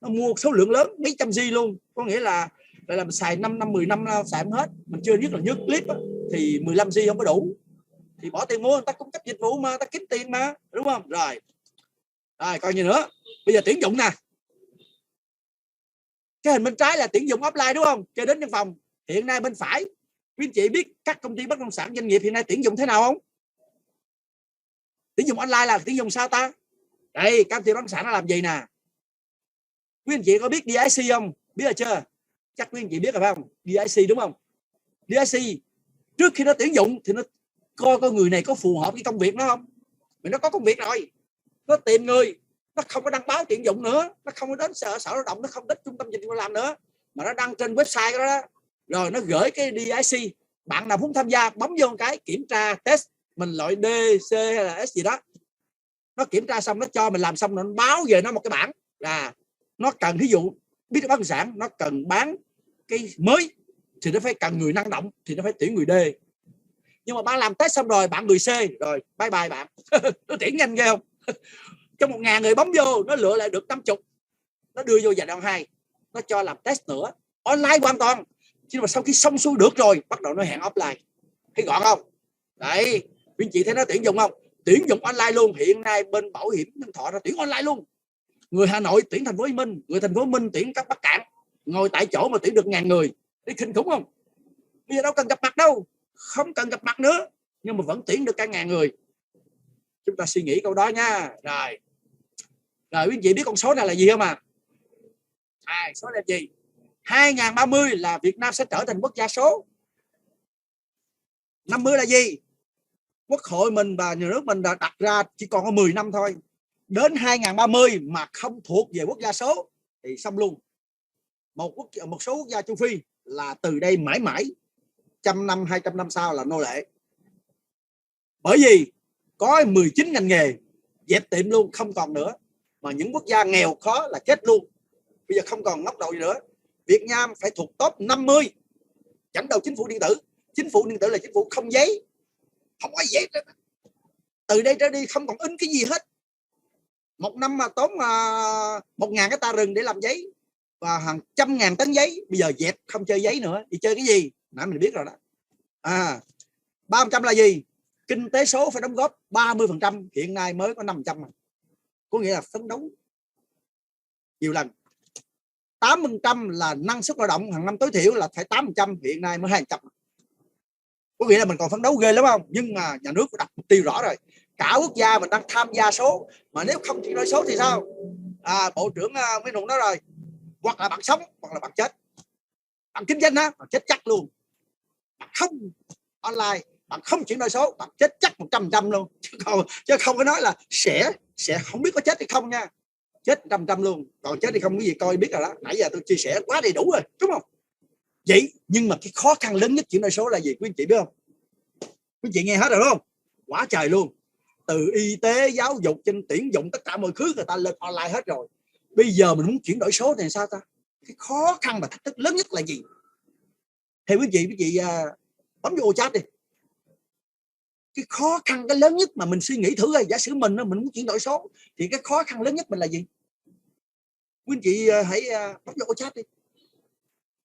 Nó mua số lượng lớn, mấy trăm GB luôn. Có nghĩa là mình xài 5 năm 10 năm xài không hết. Mình chưa biết là nhớ clip đó, thì 15 GB không có đủ. Thì bỏ tiền mua, người ta cung cấp dịch vụ mà, ta kiếm tiền mà, đúng không? Rồi coi như nữa. Bây giờ tuyển dụng nè. Cái hình bên trái là tuyển dụng offline đúng không? Cho đến văn phòng. Hiện nay bên phải, quý anh chị biết các công ty bất động sản doanh nghiệp hiện nay tuyển dụng thế nào không? Tuyển dụng online là tuyển dụng sao ta? Đây, các công ty bất động sản nó làm gì nè? Quý anh chị có biết DIC không? Biết rồi chưa? Chắc quý anh chị biết rồi phải không? DIC đúng không? DIC trước khi nó tuyển dụng thì nó coi người này có phù hợp với công việc nó không? Vì nó có công việc rồi, nó tìm người, nó không có đăng báo tuyển dụng nữa, nó không có đến sở lao động, nó không đến trung tâm dịch vụ làm nữa, mà nó đăng trên website đó, rồi nó gửi cái DIC. Bạn nào muốn tham gia bấm vô một cái kiểm tra test mình loại D, C hay là S gì đó, nó kiểm tra xong nó cho mình làm xong, nó báo về nó một cái bảng là nó cần, ví dụ biết bất động sản nó cần bán cái mới thì nó phải cần người năng động thì nó phải tuyển người D. Nhưng mà bạn làm test xong rồi bạn người C rồi bye bye bạn. Nó tuyển nhanh ghê không? Trong 1.000 người bấm vô nó lựa lại được 50, nó đưa vô giai đoạn 2, nó cho làm test nữa online hoàn toàn. Chứ mà sau khi xong xuôi được rồi bắt đầu nó hẹn offline. Thấy gọn không? Đấy, quý chị thấy nó tuyển dụng không? Tuyển dụng online luôn. Hiện nay bên bảo hiểm nhân thọ nó tuyển online luôn. Người Hà Nội tuyển thành phố Hồ Chí Minh, người thành phố Hồ Chí Minh tuyển các Bắc Cạn, ngồi tại chỗ mà tuyển được 1.000 người. Thấy kinh khủng không? Bây giờ đâu cần gặp mặt đâu, không cần gặp mặt nữa, nhưng mà vẫn tuyển được cả 1.000 người. Chúng ta suy nghĩ câu đó nha. Rồi quý vị biết con số này là gì không à? Số này là gì? 2030 là Việt Nam sẽ trở thành quốc gia số. 50 là gì? Quốc hội mình và nhà nước mình đã đặt ra chỉ còn có 10 năm thôi. Đến 2030 mà không thuộc về quốc gia số thì xong luôn. Một số quốc gia châu Phi là từ đây mãi mãi 100 năm, 200 năm sau là nô lệ. Bởi vì có 19 ngành nghề dẹp tiệm luôn, không còn nữa. Mà những quốc gia nghèo khó là chết luôn. Bây giờ không còn ngóc đầu gì nữa. Việt Nam phải thuộc top 50 dẫn đầu chính phủ điện tử. Chính phủ điện tử là chính phủ không giấy, không có giấy. Từ đây trở đi không còn in cái gì hết. Một năm mà tốn 1.000 hectare rừng để làm giấy và hàng 100.000 tấn giấy. Bây giờ dẹp không chơi giấy nữa thì chơi cái gì? Nãy mình biết rồi đó. 30% là gì? Kinh tế số phải đóng góp 30%, hiện nay mới có 5%. Có nghĩa là phấn đấu nhiều lần. 8% là năng suất lao động hàng năm tối thiểu là phải 8%, hiện nay mới 200. Có nghĩa là mình còn phấn đấu ghê lắm không? Nhưng mà nhà nước đặt mục tiêu rõ rồi. Cả quốc gia mình đang tham gia số, mà nếu không chuyển đổi số thì sao? Bộ trưởng Nguyễn Hùng nói rồi, hoặc là bạn sống hoặc là bạn chết. Bạn kinh doanh á, bạn chết chắc luôn. Bạn không online, bạn không chuyển đổi số, bạn chết chắc 100% luôn. Chứ không có nói là sẽ không biết có chết hay không nha. Chết 100% luôn. Còn chết thì không cái gì coi biết rồi đó. Nãy giờ tôi chia sẻ quá đầy đủ rồi, đúng không? Vậy nhưng mà cái khó khăn lớn nhất chuyển đổi số là gì quý anh chị biết không? Quý anh chị nghe hết rồi đúng không? Quá trời luôn. Từ y tế, giáo dục, trên tuyển dụng, tất cả mọi thứ người ta lên online hết rồi. Bây giờ mình muốn chuyển đổi số thì sao ta? Cái khó khăn và thách thức lớn nhất là gì? Theo quý chị bấm vô chat đi. Cái khó khăn cái lớn nhất mà mình suy nghĩ thử rồi, giả sử mình muốn chuyển đổi số thì cái khó khăn lớn nhất mình là gì? Quý anh chị hãy bấm vô chat đi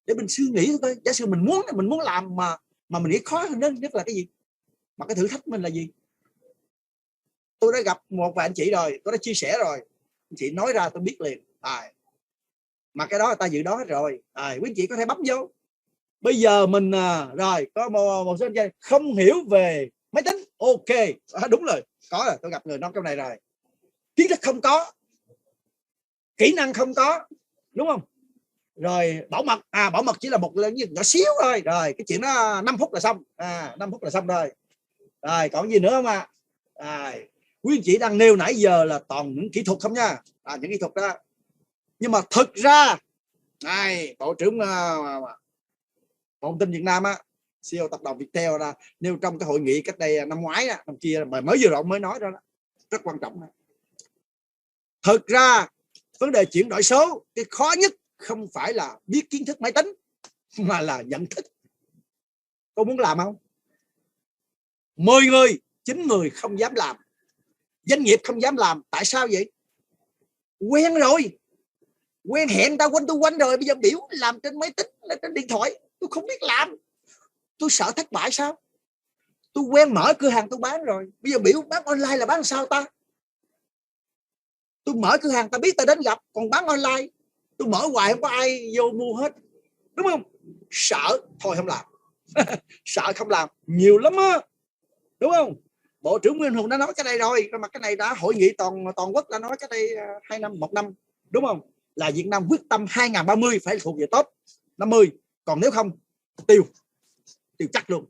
để mình suy nghĩ thôi. Giả sử mình muốn làm mà mình nghĩ khó hơn nhất là cái gì? Mà cái thử thách mình là gì? Tôi đã gặp một vài anh chị rồi, tôi đã chia sẻ rồi, anh chị nói ra tôi biết liền. Mà cái đó người ta dự đoán hết rồi. Quý anh chị có thể bấm vô. Bây giờ mình rồi có một số anh chị không hiểu về máy tính. Ok, đúng rồi, có rồi, tôi gặp người nói trong này rồi. Kiến thức không có, kỹ năng không có, đúng không? Rồi bảo mật, bảo mật chỉ là một lần nhỏ xíu thôi. Rồi cái chuyện đó 5 phút là xong. 5 phút là xong rồi. Rồi còn gì nữa không ạ? Quý anh chị đang nêu nãy giờ là toàn những kỹ thuật không nha. Những kỹ thuật đó. Nhưng mà thực ra Bộ trưởng Bộ Thông tin Việt Nam á, CEO tập đoàn Viettel là nêu trong cái hội nghị cách đây năm ngoái năm kia mà mới vừa rồi mới nói đó, rất quan trọng đó. Thực ra vấn đề chuyển đổi số cái khó nhất không phải là biết kiến thức máy tính mà là nhận thức. Cô muốn làm không? 10 người 9 người không dám làm. Doanh nghiệp không dám làm. Tại sao vậy? Quen rồi, quen hẹn ta quanh rồi. Bây giờ biểu làm trên máy tính, là trên điện thoại. Tôi không biết làm, tôi sợ thất bại sao? Tôi quen mở cửa hàng tôi bán rồi, bây giờ biểu bán online là bán sao ta? Tôi mở cửa hàng ta biết ta đến gặp, còn bán online tôi mở hoài không có ai vô mua hết, đúng không? Sợ thôi không làm. Sợ không làm nhiều lắm á, đúng không? Bộ trưởng Nguyễn Hùng đã nói cái này rồi, mà cái này đã hội nghị toàn quốc đã nói cái đây 2 năm 1 năm, đúng không? Là Việt Nam quyết tâm 2030 phải thuộc về top 50, còn nếu không tiêu chắc luôn.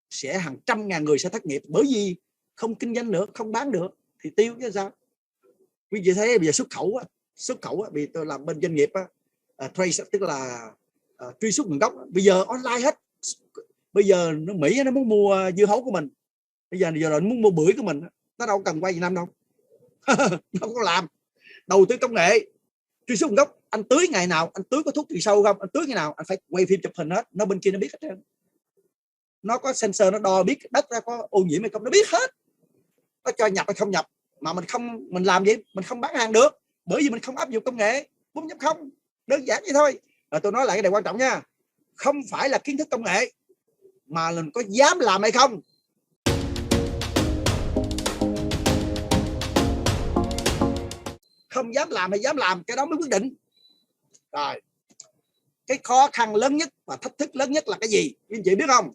Sẽ hàng trăm ngàn người sẽ thất nghiệp, bởi vì không kinh doanh nữa, không bán được thì tiêu chứ sao. Quý vị thấy bây giờ xuất khẩu á, vì tôi làm bên doanh nghiệp á, trace tức là truy xuất nguồn gốc, bây giờ online hết. Bây giờ Mỹ nó muốn mua dưa hấu của mình, bây giờ nó muốn mua bưởi của mình, nó đâu cần quay Việt Nam đâu. Nó có làm đầu tư công nghệ truy xuất nguồn gốc. Anh tưới ngày nào, anh tưới có thuốc trừ sâu không, anh tưới ngày nào, anh phải quay phim chụp hình hết, nó bên kia nó biết hết trơn. Nó có sensor, nó đo biết đất ra có ô nhiễm hay không, nó biết hết. Nó cho nhập hay không nhập, mà mình làm gì, mình không bán hàng được, bởi vì mình không áp dụng công nghệ 4.0. Đơn giản vậy thôi. Rồi tôi nói lại cái này quan trọng nha, không phải là kiến thức công nghệ, mà mình có dám làm hay không. Không dám làm hay dám làm, cái đó mới quyết định. Rồi, cái khó khăn lớn nhất và thách thức lớn nhất là cái gì, quý anh chị biết không?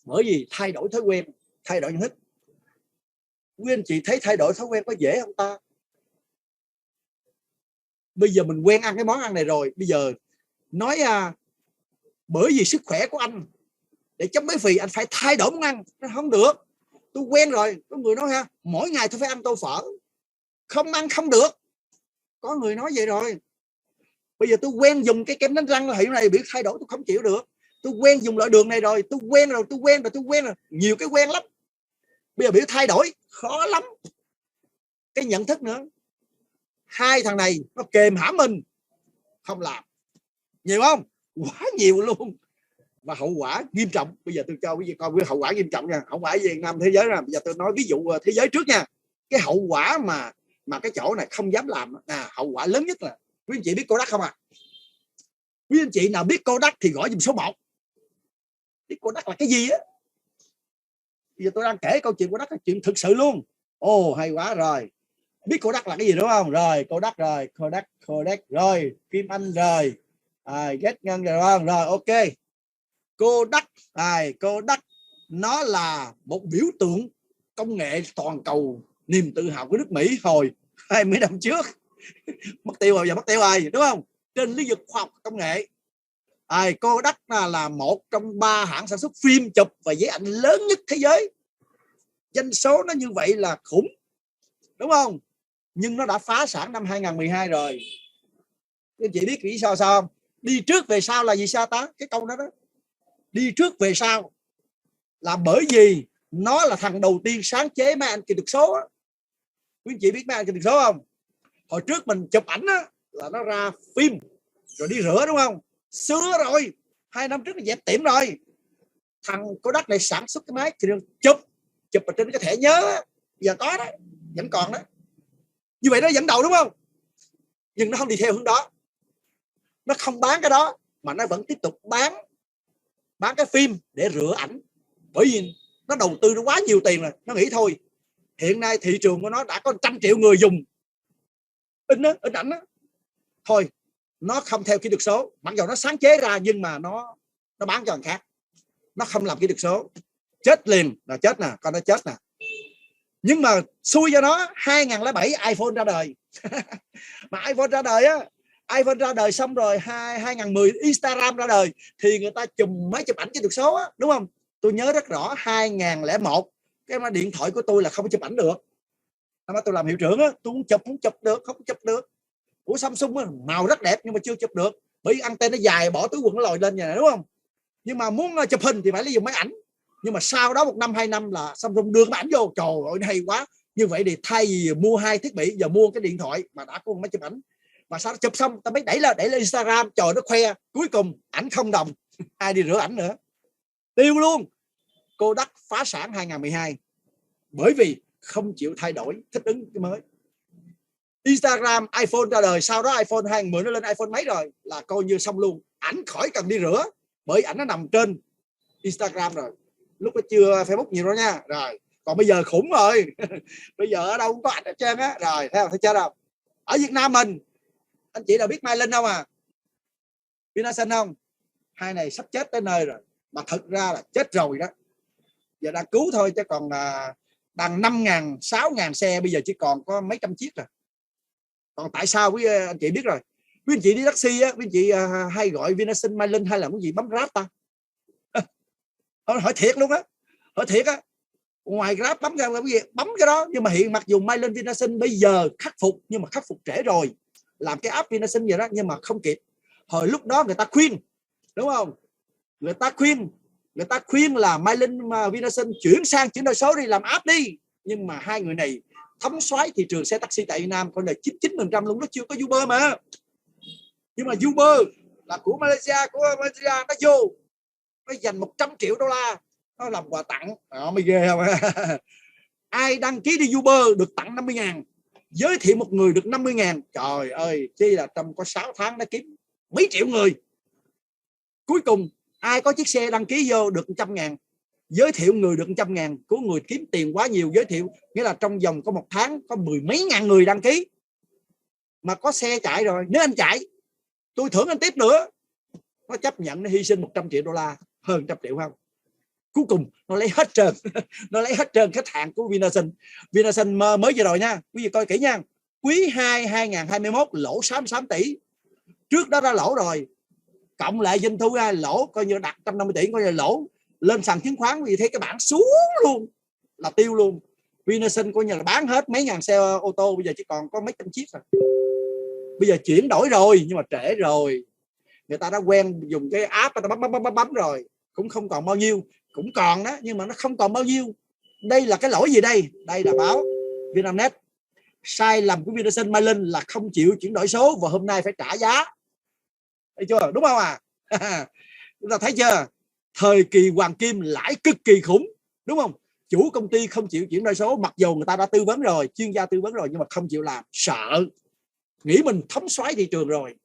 Bởi vì thay đổi thói quen, thay đổi nhận thức. Quý anh chị thấy thay đổi thói quen có dễ không ta? Bây giờ mình quen ăn cái món ăn này rồi, bây giờ nói bởi vì sức khỏe của anh, để chống béo phì anh phải thay đổi món ăn, nó không được. Tôi quen rồi, có người nói ha, mỗi ngày tôi phải ăn tô phở, không ăn không được. Có người nói vậy rồi. Bây giờ tôi quen dùng cái kem đánh răng là hiện này bị thay đổi tôi không chịu được. Tôi quen dùng loại đường này rồi, tôi quen rồi, nhiều cái quen lắm. Bây giờ biểu thay đổi khó lắm. Cái nhận thức nữa, hai thằng này nó kềm hãm mình không làm, nhiều không? Quá nhiều luôn, và hậu quả nghiêm trọng. Bây giờ tôi cho quý vị coi cái hậu quả nghiêm trọng nha, hậu quả Việt Nam thế giới là bây giờ tôi nói ví dụ thế giới trước nha. Cái hậu quả mà cái chỗ này không dám làm, hậu quả lớn nhất là quý anh chị biết Kodak không à? Quý anh chị nào biết Kodak thì gọi dùm số 1. Biết Kodak là cái gì á? Bây giờ tôi đang kể câu chuyện Kodak là chuyện thực sự luôn. Ồ hay quá rồi. Biết Kodak là cái gì đúng không? Rồi Kodak rồi, Kodak rồi, Kim Anh rồi, Ghét Ngân rồi không? Rồi ok. Kodak nó là một biểu tượng công nghệ toàn cầu, niềm tự hào của nước Mỹ hồi 20 năm trước. Mất tiêu rồi, giờ mất tiêu rồi, đúng không? Trên lĩnh vực khoa học công nghệ. Kodak là một trong 3 hãng sản xuất phim chụp và giấy ảnh lớn nhất thế giới. Doanh số nó như vậy là khủng, đúng không? Nhưng nó đã phá sản năm 2012 rồi. Các chị biết lý do sao không? Đi trước về sau là gì sao ta? Cái câu đó đó. Đi trước về sau là bởi vì nó là thằng đầu tiên sáng chế máy ảnh kỹ thuật số á. Quý chị biết máy ảnh kỹ thuật số không? Hồi trước mình chụp ảnh á, là nó ra phim rồi đi rửa đúng không? Xưa rồi, 2 năm trước là dẹp tiệm rồi. Thằng Kodak này sản xuất cái máy chụp ở trên cái thẻ nhớ á. Giờ có đó, vẫn còn đó. Như vậy nó dẫn đầu đúng không? Nhưng nó không đi theo hướng đó. Nó không bán cái đó, mà nó vẫn tiếp tục bán cái phim để rửa ảnh. Bởi vì nó đầu tư nó quá nhiều tiền rồi. Nó nghĩ thôi, hiện nay thị trường của nó đã có 100 triệu người dùng in ảnh đó. Thôi, nó không theo kỹ thuật số. Mặc dù nó sáng chế ra nhưng mà nó bán cho người khác. Nó không làm kỹ thuật số. Chết liền là chết nè, con nó chết nè. Nhưng mà xui cho nó, 2007 iPhone ra đời. Mà iPhone ra đời á, iPhone ra đời xong rồi 2010 Instagram ra đời thì người ta máy chụp ảnh kỹ thuật số á, đúng không? Tôi nhớ rất rõ 2001 cái mà điện thoại của tôi là không chụp ảnh được. Mà tôi làm hiệu trưởng á, tôi không chụp được. Của Samsung á, màu rất đẹp nhưng mà chưa chụp được, bởi vì anten nó dài, bỏ túi quần nó lòi lên vậy này, đúng không? Nhưng mà muốn chụp hình thì phải lấy dùng máy ảnh. Nhưng mà sau đó 1 năm 2 năm là Samsung đưa cái ảnh vô, trời ơi hay quá. Như vậy thì thay vì mua 2 thiết bị, giờ mua cái điện thoại mà đã có máy chụp ảnh. Mà sau đó chụp xong ta mới đẩy lên Instagram, trời nó khoe, cuối cùng ảnh không đồng, ai đi rửa ảnh nữa, tiêu luôn. Kodak phá sản 2012 bởi vì không chịu thay đổi, thích ứng cái mới. Instagram, iPhone ra đời, sau đó iPhone 2010 nó lên iPhone mấy rồi, là coi như xong luôn, ảnh khỏi cần đi rửa, bởi ảnh nó nằm trên Instagram rồi. Lúc đó chưa Facebook nhiều đâu nha. Rồi còn bây giờ khủng rồi. Bây giờ ở đâu cũng có ảnh hết trơn á. Rồi thấy chưa đâu? Ở Việt Nam mình Anh chị nào biết Mai Linh không à? Vinasun không? Hai này sắp chết tới nơi rồi, mà thực ra là chết rồi đó, giờ đang cứu thôi, chứ còn bằng 5.000 6.000 xe bây giờ chỉ còn có mấy trăm chiếc rồi. Còn tại sao quý anh chị biết rồi, quý anh chị đi taxi á, quý anh chị hay gọi Vinasun, Mai Linh hay là cái gì bấm Grab ta? Hỏi thiệt luôn á, hỏi thiệt á, ngoài Grab bấm ra cái gì bấm cái đó. Nhưng mà hiện mặc dù Mai Linh, Vinasun bây giờ khắc phục, nhưng mà khắc phục trễ rồi, làm cái app Vinasun vậy đó nhưng mà không kịp. Hồi lúc đó người ta khuyên, đúng không, người ta khuyên là Mai Linh mà Vinasun chuyển sang chuyển đổi số đi, làm app đi. Nhưng mà hai người này thống soái thị trường xe taxi tại Việt Nam, còn là 99% luôn, nó chưa có Uber mà. Nhưng mà Uber là của Malaysia, nó vô, nó dành 100 triệu đô la nó làm quà tặng, mới ghê không? Ai đăng ký đi Uber được tặng 50.000, giới thiệu một người được 50.000. Trời ơi, chi là trong có 6 tháng nó kiếm mấy triệu người. Cuối cùng ai có chiếc xe đăng ký vô được 100.000, giới thiệu người được 100.000, của người kiếm tiền quá nhiều, giới thiệu, nghĩa là trong vòng có 1 tháng có 10 mấy ngàn người đăng ký, mà có xe chạy rồi. Nếu anh chạy tôi thưởng anh tiếp nữa. Nó chấp nhận, nó hy sinh 100 triệu đô la, hơn 100 triệu không. Cuối cùng nó lấy hết trơn nó lấy hết trơn khách hàng của Vinasun. Vinasun mới vừa rồi nha, quý vị coi kỹ nha, quý 2 2021 lỗ 68 tỷ, trước đó đã lỗ rồi, cộng lại doanh thu ra lỗ coi như đạt 150 tỷ, coi như lỗ. Lên sàn chứng khoán vì thấy cái bảng xuống luôn, là tiêu luôn. Vinasun coi như là bán hết mấy ngàn xe ô tô, bây giờ chỉ còn có mấy trăm chiếc rồi. Bây giờ chuyển đổi rồi nhưng mà trễ rồi, người ta đã quen dùng cái app, người ta bấm rồi, cũng không còn bao nhiêu. Cũng còn đó nhưng mà nó không còn bao nhiêu. Đây là cái lỗi gì đây? Đây là báo Vietnamnet, sai lầm của Vinasun Mai Linh là không chịu chuyển đổi số và hôm nay phải trả giá. Thấy chưa, đúng không à? Chúng ta thấy chưa, thời kỳ hoàng kim lãi cực kỳ khủng, đúng không? Chủ công ty không chịu chuyển đổi số, mặc dù người ta đã tư vấn rồi, chuyên gia tư vấn rồi, nhưng mà không chịu làm, sợ, nghĩ mình thống soái thị trường rồi.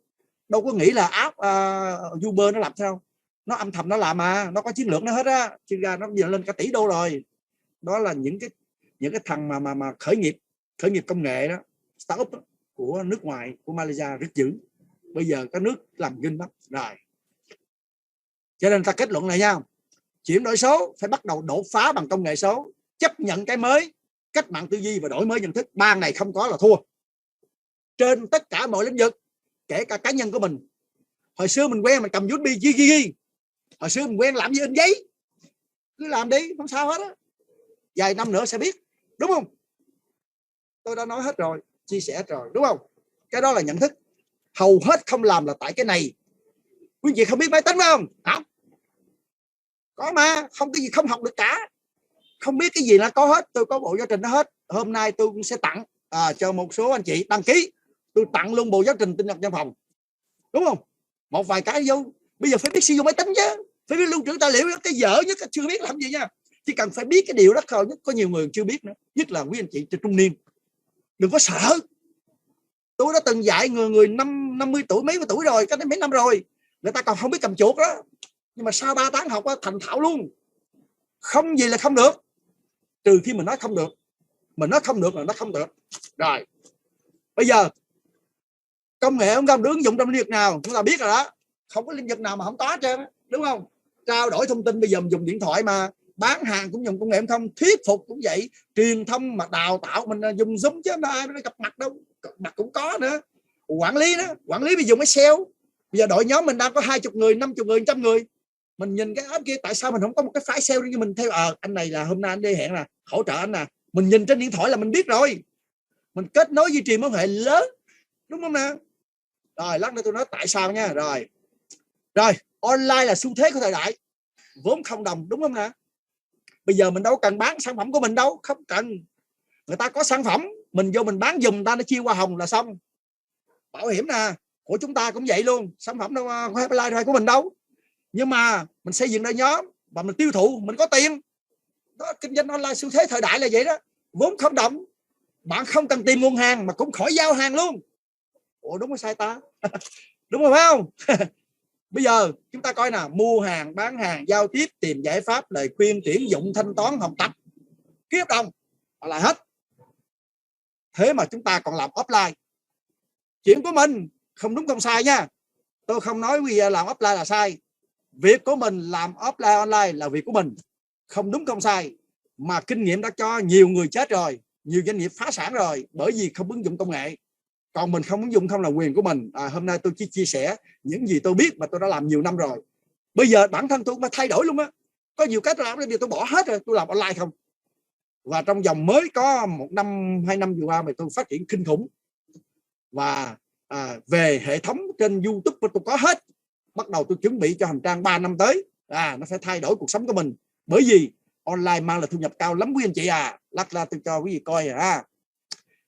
Đâu có nghĩ là app Uber nó làm sao, nó âm thầm nó làm mà, nó có chiến lược nó hết á. Chuyên gia nó giờ lên cả tỷ đô rồi. Đó là những cái thằng mà khởi nghiệp công nghệ đó, startup đó, của nước ngoài, của Malaysia rất dữ. Bây giờ các nước làm kinh lắm rồi. Cho nên ta kết luận này nha, chuyển đổi số phải bắt đầu đột phá bằng công nghệ số, chấp nhận cái mới, cách mạng tư duy và đổi mới nhận thức. Ba này không có là thua trên tất cả mọi lĩnh vực, kể cả cá nhân của mình. Hồi xưa mình quen mình cầm USB ghi, hồi xưa mình quen làm gì in giấy, cứ làm đi không sao hết á, vài năm nữa sẽ biết, đúng không? Tôi đã nói hết rồi, chia sẻ rồi, đúng không? Cái đó là nhận thức. Hầu hết không làm là tại cái này. Quý vị không biết máy tính không? Học có mà, không cái gì không học được cả, không biết cái gì là có hết. Tôi có bộ giáo trình đó hết. Hôm nay tôi cũng sẽ tặng cho một số anh chị đăng ký, tôi tặng luôn bộ giáo trình tin học văn phòng, đúng không? Một vài cái vô. Bây giờ phải biết sử dụng máy tính chứ, phải biết lưu trữ tài liệu. Cái dở nhất chưa biết làm gì nha, chỉ cần phải biết cái điều đó thôi. Nhất có nhiều người chưa biết nữa, nhất là quý anh chị trung niên. Đừng có sợ. Tôi đã từng dạy người 50 tuổi, mấy tuổi rồi, cách đây mấy năm rồi, người ta còn không biết cầm chuột đó, nhưng mà sau 3 tháng học đó, thành thạo luôn. Không gì là không được, trừ khi mình nói không được. Mình nói không được là nó không được. Rồi bây giờ công nghệ không được ứng dụng trong lĩnh vực nào chúng ta biết rồi đó, không có lĩnh vực nào mà không có hết trơn, đúng không? Trao đổi thông tin bây giờ mình dùng điện thoại mà, bán hàng cũng dùng công nghệ không, thuyết phục cũng vậy, truyền thông mà đào tạo mình dùng Zoom chứ nó ai nó gặp mặt đâu, gặp mặt cũng có nữa. Quản lý đó, quản lý bây giờ mới sale. Bây giờ đội nhóm mình đang có 20 người, 50 người, 100 người, mình nhìn cái app kia, tại sao mình không có một cái file sale như mình theo anh này là hôm nay anh đi hẹn là hỗ trợ anh nè, mình nhìn trên điện thoại là mình biết rồi, mình kết nối duy trì mối quan hệ lớn, đúng không nè? Rồi lát nữa tôi nói tại sao nha. Rồi online là xu thế của thời đại, vốn không đồng, đúng không nè? Bây giờ mình đâu cần bán sản phẩm của mình đâu, không cần. Người ta có sản phẩm mình vô mình bán giùm ta, nó chia hoa hồng là xong. Bảo hiểm nè, của chúng ta cũng vậy luôn, sản phẩm đâu có Herbalife của mình đâu, nhưng mà mình xây dựng đội nhóm và mình tiêu thụ, mình có tiền đó. Kinh doanh online xu thế thời đại là vậy đó, vốn không động, bạn không cần tìm nguồn hàng mà cũng khỏi giao hàng luôn. Ủa đúng hay sai ta? Đúng rồi phải không? Bây giờ chúng ta coi nè, mua hàng, bán hàng, giao tiếp, tìm giải pháp, lời khuyên, tuyển dụng, thanh toán, học tập, ký hợp đồng là hết. Thế mà chúng ta còn làm offline. Chuyện của mình không đúng không sai nha. Tôi không nói quý vị làm offline là sai. Việc của mình làm offline online là việc của mình, không đúng không sai. Mà kinh nghiệm đã cho nhiều người chết rồi, nhiều doanh nghiệp phá sản rồi bởi vì không ứng dụng công nghệ. Còn mình không ứng dụng không là quyền của mình. Hôm nay tôi chỉ chia sẻ những gì tôi biết mà tôi đã làm nhiều năm rồi. Bây giờ bản thân tôi cũng thay đổi luôn á. Có nhiều cái tôi làm thì tôi bỏ hết rồi, tôi làm online không. Và trong vòng mới có 1 năm 2 năm vừa qua mà tôi phát triển kinh khủng. Và về hệ thống trên YouTube tôi có hết. Bắt đầu tôi chuẩn bị cho hành trang 3 năm tới. Nó phải thay đổi cuộc sống của mình. Bởi vì online mang lại thu nhập cao lắm quý anh chị Lát là tôi cho quý vị coi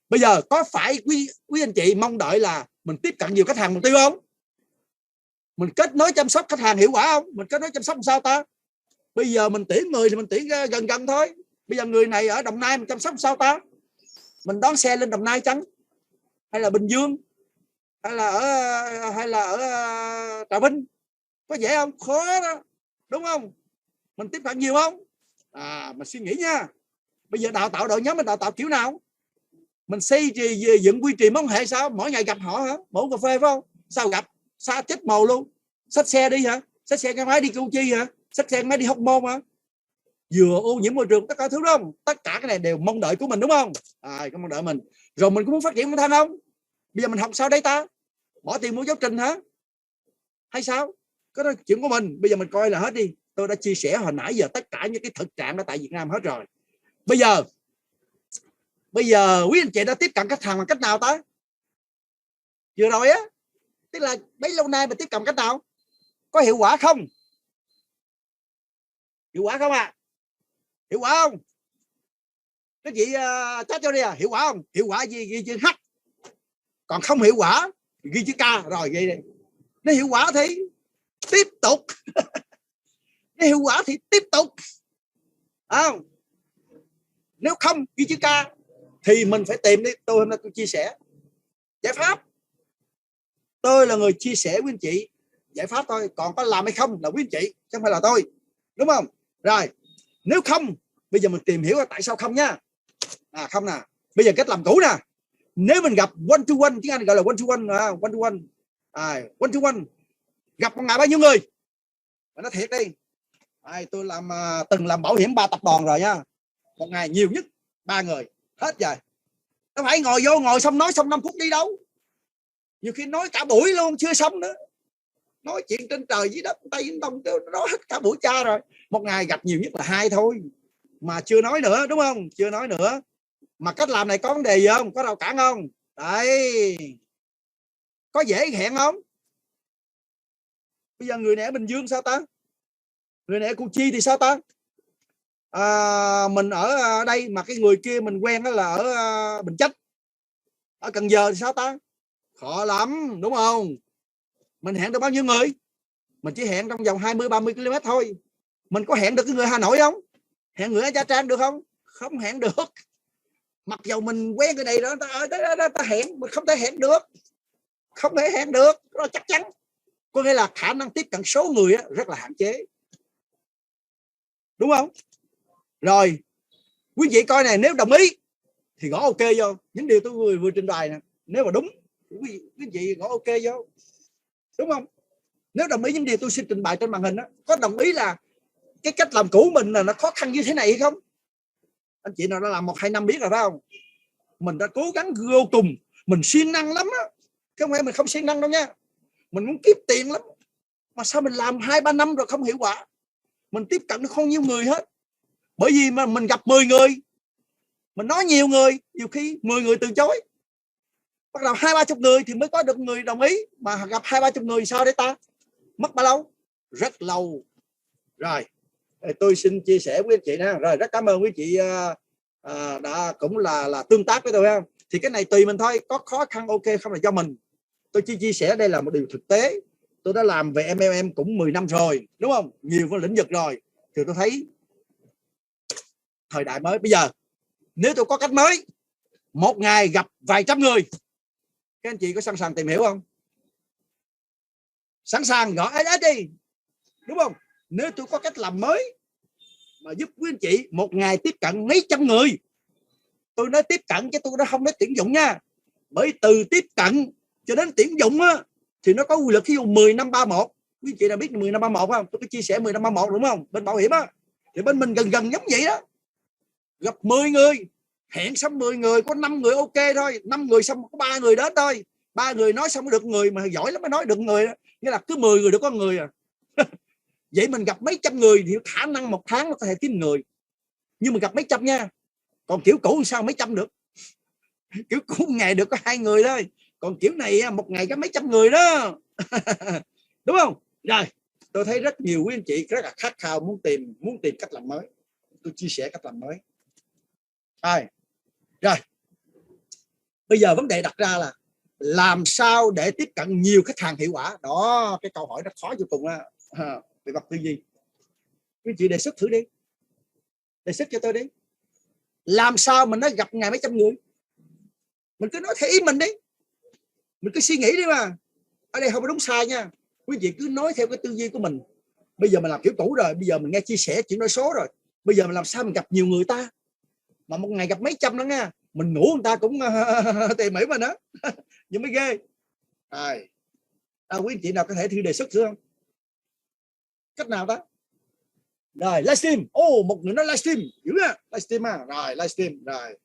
Bây giờ có phải quý anh chị mong đợi là mình tiếp cận nhiều khách hàng mục tiêu không? Mình kết nối chăm sóc khách hàng hiệu quả không? Mình kết nối chăm sóc làm sao ta? Bây giờ mình tuyển người thì mình tuyển gần gần thôi. Bây giờ người này ở Đồng Nai mình chăm sóc làm sao ta? Mình đón xe lên Đồng Nai chăng? Hay là Bình Dương? Hay là ở Trà Vinh? Có dễ không? Khó đó, đúng không? Mình tiếp cận nhiều không? Mình suy nghĩ nha. Bây giờ đào tạo đội nhóm mình đào tạo kiểu nào? Mình dựng quy trình mối quan hệ sao? Mỗi ngày gặp họ hả? Mỗi cà phê phải không? Sao gặp? Sao chết màu luôn? Xách xe đi hả? Xách xe cái máy đi Củ Chi hả? Xách xe cái máy đi Hóc Môn hả? Vừa ô nhiễm môi trường, tất cả thứ đó không? Tất cả cái này đều mong đợi của mình đúng không? Có mong đợi mình. Rồi mình cũng muốn phát triển bản thân không? Bây giờ mình học sao đây ta? Bỏ tiền mua giáo trình hả? Hay sao? Cái đó chuyện của mình. Bây giờ mình coi là hết đi. Tôi đã chia sẻ hồi nãy giờ tất cả những cái thực trạng đó tại Việt Nam hết rồi. Bây giờ quý anh chị đã tiếp cận khách hàng bằng cách nào ta? Vừa rồi á, tức là bấy lâu nay mình tiếp cận cách nào? Có hiệu quả không? Hiệu quả không Hiệu quả không? Cái chị chat cho đi hiệu quả không? Hiệu quả gì ghi chữ H. Còn không hiệu quả ghi chữ K rồi ghi đi. Nếu hiệu quả thì tiếp tục. Nếu hiệu quả thì tiếp tục. Nếu không ghi chữ K thì mình phải tìm đi. Tôi hôm nay tôi chia sẻ giải pháp. Tôi là người chia sẻ với anh chị giải pháp thôi, còn có làm hay không là quý anh chị chứ không phải là tôi, đúng không? Rồi nếu không, bây giờ mình tìm hiểu là tại sao không nha. Không nè, bây giờ cách làm cũ nè. Nếu mình gặp one to one, tiếng Anh gọi là one to one, gặp một ngày bao nhiêu người? Nó thiệt đi. Tôi từng làm bảo hiểm 3 tập đoàn rồi nha. Một ngày nhiều nhất 3 người hết rồi. Nó phải ngồi xong nói xong 5 phút đi đâu. Nhiều khi nói cả buổi luôn chưa xong nữa. Nói chuyện trên trời dưới đất Tây Đông nói hết cả buổi cha rồi. Một ngày gặp nhiều nhất là 2 thôi. Mà chưa nói nữa, đúng không? Chưa nói nữa. Mà cách làm này có vấn đề gì không? Có rào cản không? Đấy. Có dễ hẹn không? Bây giờ người này ở Bình Dương sao ta? Người này ở Củ Chi thì sao ta? Mình ở đây mà cái người kia mình quen là ở Bình Chánh, ở Cần Giờ thì sao ta? Khó lắm, đúng không? Mình hẹn được bao nhiêu người? Mình chỉ hẹn trong vòng 20-30 km thôi. Mình có hẹn được cái người Hà Nội không? Hẹn người ở Nha Trang được không? Không hẹn được. Mặc dù mình quen cái này đó, ta hẹn, mình không thể hẹn được. Không thể hẹn được, đó chắc chắn. Có nghĩa là khả năng tiếp cận số người rất là hạn chế. Đúng không? Rồi, quý vị coi này, nếu đồng ý thì gõ ok vô. Những điều tôi vừa trình bày nè, nếu mà đúng, quý vị gõ ok vô. Đúng không? Nếu đồng ý những điều tôi xin trình bày trên màn hình đó, có đồng ý là cái cách làm cũ mình là nó khó khăn như thế này hay không? Anh chị nào đã làm 1-2 năm biết rồi phải không? Mình đã cố gắng vô cùng, mình siêng năng lắm á. Chứ không phải mình không siêng năng đâu nha. Mình muốn kiếm tiền lắm. Mà sao mình làm 2-3 năm rồi không hiệu quả? Mình tiếp cận được không nhiêu người hết. Bởi vì mà mình gặp 10 người, mình nói nhiều người, nhiều khi 10 người từ chối. Bắt đầu 20-30 người thì mới có được người đồng ý. Mà gặp 20-30 người sao đấy ta? Mất bao lâu? Rất lâu. Rồi, tôi xin chia sẻ với anh chị nè. Rồi, rất cảm ơn quý chị đã cũng là tương tác với tôi ha. Thì cái này tùy mình thôi, có khó khăn ok không là do mình. Tôi chỉ chia sẻ đây là một điều thực tế. Tôi đã làm về MLM cũng 10 năm rồi, đúng không? Nhiều cái lĩnh vực rồi. Thì tôi thấy thời đại mới bây giờ, nếu tôi có cách mới, một ngày gặp vài trăm người, các anh chị có sẵn sàng tìm hiểu không? Sẵn sàng gõ ít đi, đúng không? Nếu tôi có cách làm mới mà giúp quý anh chị một ngày tiếp cận mấy trăm người, tôi nói tiếp cận chứ tôi đã không nói tuyển dụng nha. Bởi từ tiếp cận Cho đến tuyển dụng á, thì nó có quy luật, ví dụ 10-5-3-1. Quý chị đã biết 10-5-3-1 không? Tôi có chia sẻ 10-5-3-1 đúng không? Bên bảo hiểm á, thì bên mình gần giống vậy đó. Gặp 10 người, hẹn xong 10 người, có 5 người ok thôi, 5 người xong có 3 người đến thôi. 3 người nói xong mới được người, mà giỏi lắm mới nói được người. Nghĩa là cứ 10 người được có người à. Vậy mình gặp mấy trăm người thì khả năng một tháng nó có thể kiếm người. Nhưng mà gặp mấy trăm nha. Còn kiểu cũ sao mấy trăm được? Kiểu cũ ngày được có 2 người thôi. Còn kiểu này một ngày có mấy trăm người đó. Đúng không? Rồi, tôi thấy rất nhiều quý anh chị rất là khát khao muốn tìm cách làm mới. Tôi chia sẻ cách làm mới. Rồi. Bây giờ vấn đề đặt ra là làm sao để tiếp cận nhiều khách hàng hiệu quả. Đó, cái câu hỏi rất khó vô cùng về mặt tư duy. Quý chị đề xuất thử đi. Đề xuất cho tôi đi. Làm sao mình nói gặp ngày mấy trăm người? Mình cứ nói theo ý mình đi. Mình cứ suy nghĩ đi mà. Ở đây không có đúng sai nha. Quý vị cứ nói theo cái tư duy của mình. Bây giờ mình làm kiểu cũ rồi, bây giờ mình nghe chia sẻ chuyển đổi số rồi. Bây giờ mình làm sao mình gặp nhiều người ta? Mà một ngày gặp mấy trăm đó nha. Mình ngủ người ta cũng tỉ mỉ mình đó. Nhưng mới ghê. Quý chị nào có thể thử đề xuất thử không? Cách nào đó? Rồi, livestream. Một người nói livestream. Dữ á. Livestream à. Rồi, livestream. Rồi.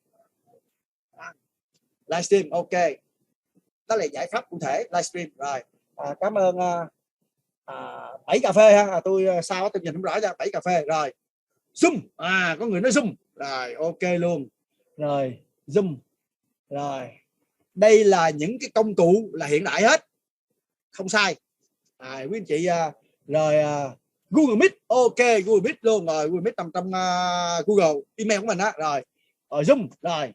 Livestream, ok. Đó là giải pháp cụ thể. Livestream. Rồi. Cảm ơn 7 cà phê ha. Tôi sao tôi nhìn không rõ ra. 7 cà phê. Rồi. Zoom. Có người nói Zoom. Rồi, ok luôn. Rồi, Zoom. Rồi. Đây là những cái công cụ là hiện đại hết. Không sai. Quý anh chị rồi Google Meet, ok, Google Meet luôn rồi, Google Meet nằm trong Google email của mình đó, rồi Zoom, rồi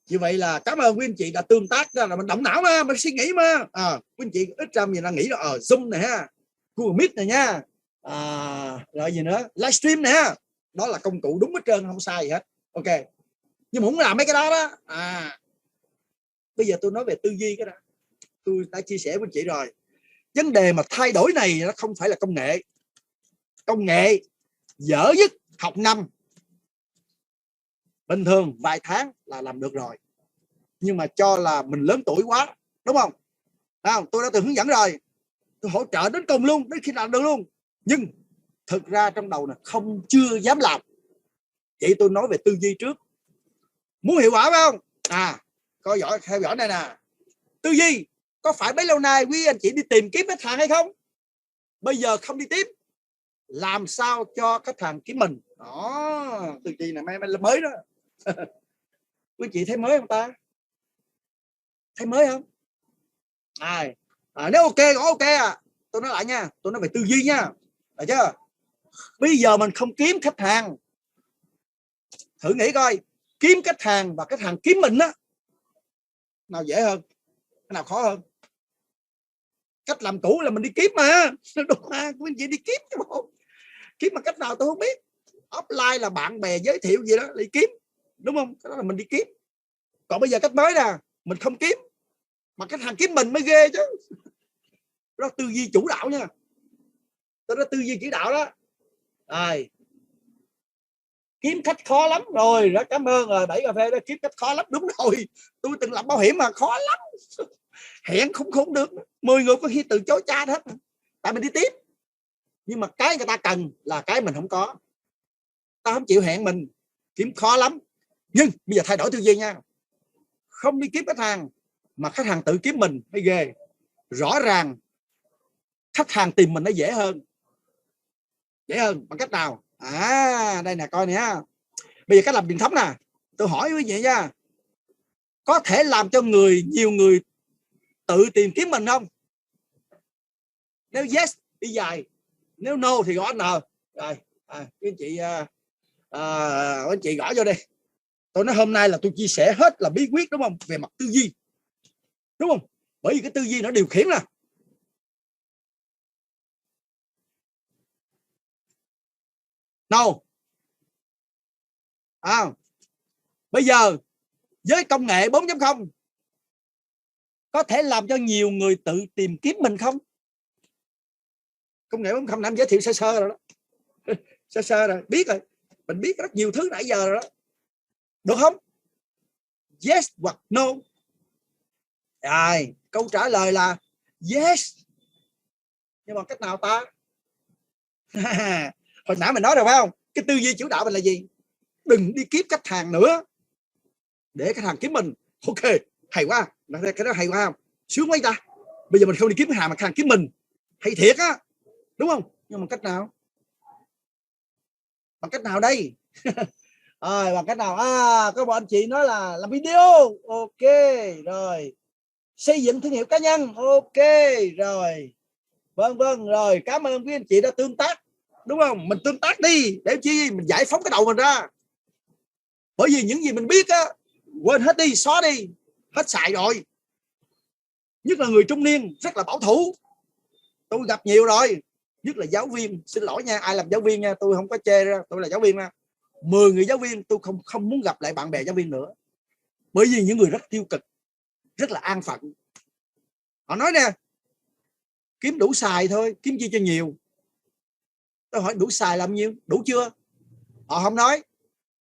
như vậy là cảm ơn quý anh chị đã tương tác ra, là mình động não mà, mình suy nghĩ mà, quý anh chị ít ra mình đã nghĩ là Zoom này ha, Google Meet này nha, rồi gì nữa, livestream này ha, đó là công cụ đúng hết trơn, không sai gì hết, ok, nhưng mà muốn làm mấy cái đó đó, bây giờ tôi nói về tư duy cái đó, tôi đã chia sẻ với anh chị rồi. Vấn đề mà thay đổi này nó không phải là công nghệ. Công nghệ dở nhất học năm, bình thường vài tháng là làm được rồi. Nhưng mà cho là mình lớn tuổi quá, đúng không? Tôi đã từng hướng dẫn rồi, tôi hỗ trợ đến cùng luôn, đến khi làm được luôn. Nhưng thực ra trong đầu là chưa dám làm. Vậy tôi nói về tư duy trước. Muốn hiệu quả phải không? Coi theo dõi này nè. Tư duy có phải bấy lâu nay quý anh chị đi tìm kiếm khách hàng hay không? Bây giờ không đi tìm, làm sao cho khách hàng kiếm mình? Đó, tư duy này mới mới đó. Quý chị thấy mới không ta? Thấy mới không? Nếu ok tôi nói lại nha, tôi nói về tư duy nha, được chưa? Bây giờ mình không kiếm khách hàng, thử nghĩ coi, kiếm khách hàng và khách hàng kiếm mình á, nào dễ hơn, cái nào khó hơn? Cách làm cũ là mình đi kiếm mà, đúng mà, quý chị đi kiếm chứ bộ. Kiếm bằng cách nào tôi không biết. Offline là bạn bè giới thiệu gì đó đi kiếm, đúng không? Cái đó là mình đi kiếm. Còn bây giờ cách mới nè, mình không kiếm mà khách hàng kiếm mình mới ghê chứ. Đó tư duy chủ đạo nha. Đó tư duy chỉ đạo đó. Kiếm khách khó lắm rồi, rất cảm ơn rồi 7 cà phê đó, kiếm khách khó lắm, đúng rồi. Tôi từng làm bảo hiểm mà khó lắm. Hẹn không được, 10 người có khi từ chối cha hết. Tại mình đi tiếp. Nhưng mà cái người ta cần là cái mình không có. Ta không chịu hẹn mình, kiếm khó lắm. Nhưng bây giờ thay đổi tư duy nha. Không đi kiếm khách hàng mà khách hàng tự kiếm mình mới ghê. Rõ ràng khách hàng tìm mình nó dễ hơn. Dễ hơn bằng cách nào? Đây nè, coi nè. Bây giờ cách làm truyền thống nè. Tôi hỏi quý vị nha. Có thể làm cho nhiều người tự tìm kiếm mình không? Nếu yes đi dài, nếu no thì gõ N. Rồi, quý anh chị anh chị gõ vô đây. Tôi nói hôm nay là tôi chia sẻ hết là bí quyết, đúng không? Về mặt tư duy, đúng không? Bởi vì cái tư duy nó điều khiển nè. No. Bây giờ với công nghệ 4.0 có thể làm cho nhiều người tự tìm kiếm mình không? Công nghệ 4.0 năm giới thiệu sơ rồi đó. Sơ rồi, biết rồi. Mình biết rất nhiều thứ nãy giờ rồi đó. Được không? Yes hoặc no. Câu trả lời là yes. Nhưng mà cách nào ta? Hồi nãy mình nói rồi phải không? Cái tư duy chủ đạo mình là gì? Đừng đi kiếm khách hàng nữa, để khách hàng kiếm mình. Ok, hay quá. Cái đó hay quá không? Sướng mấy ta. Bây giờ mình không đi kiếm khách hàng mà khách hàng kiếm mình. Hay thiệt á, đúng không? Nhưng mà cách nào? Bằng cách nào đây? Bằng cách nào? Có một anh chị nói là làm video. Ok rồi. Xây dựng thương hiệu cá nhân. Ok rồi. Vâng rồi, cảm ơn quý anh chị đã tương tác, đúng không? Mình tương tác đi để chi? Mình giải phóng cái đầu mình ra. Bởi vì những gì mình biết á, quên hết đi, xóa đi, hết xài rồi. Nhất là người trung niên rất là bảo thủ, tôi gặp nhiều rồi. Nhất là giáo viên, xin lỗi nha, ai làm giáo viên nha, tôi không có chê ra, tôi là giáo viên nha. 10 người giáo viên tôi không muốn gặp lại bạn bè giáo viên nữa. Bởi vì những người rất tiêu cực, rất là an phận. Họ nói nè, kiếm đủ xài thôi, kiếm chi cho nhiều. Tôi hỏi đủ xài làm nhiêu, đủ chưa? Họ không nói.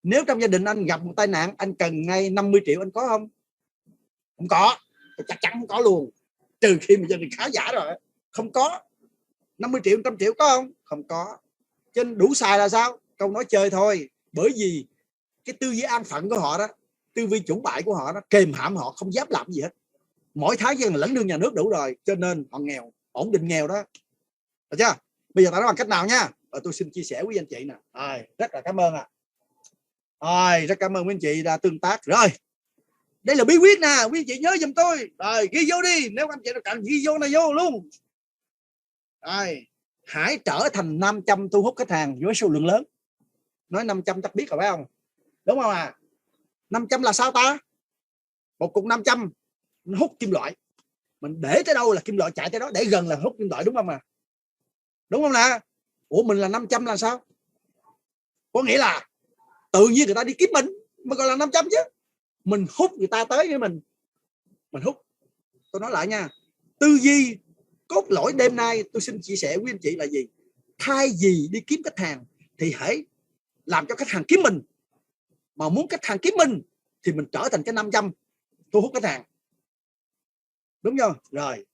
Nếu trong gia đình anh gặp một tai nạn, anh cần ngay 50 triệu, anh có không? Không có, chắc chắn không có luôn. Trừ khi mà gia đình khá giả rồi, không có. 50 triệu, 100 triệu có không? Không có. Cho nên đủ xài là sao? Câu nói chơi thôi. Bởi vì cái tư duy an phận của họ đó, tư duy chủ bại của họ đó, kềm hãm họ không dám làm gì hết. Mỗi tháng dân lãnh lương nhà nước đủ rồi, cho nên họ nghèo, ổn định nghèo đó. Được chưa? Bây giờ ta nói bằng cách nào nha? Tôi xin chia sẻ với anh chị nè. Rất là cảm ơn ạ. Rất cảm ơn quý anh chị đã tương tác. Rồi, đây là bí quyết nè, quý anh chị nhớ giùm tôi. Rồi, ghi vô đi, nếu anh chị nào cần ghi vô này vô luôn. Rồi, hãy trở thành 500 thu hút khách hàng với số lượng lớn. Nói 500 chắc biết rồi phải không? Đúng không à? 500 là sao ta? Một cục 500 hút kim loại. Mình để tới đâu là kim loại chạy tới đó, để gần là hút kim loại, đúng không à? Đúng không nè? Ủa mình là 500 là sao? Có nghĩa là tự nhiên người ta đi kiếm mình mà gọi là 500 chứ. Mình hút người ta tới với mình hút. Tôi nói lại nha, tư duy cốt lõi đêm nay tôi xin chia sẻ với anh chị là gì? Thay vì đi kiếm khách hàng thì hãy làm cho khách hàng kiếm mình. Mà muốn khách hàng kiếm mình thì mình trở thành cái 500 thu hút khách hàng. Đúng không? Rồi,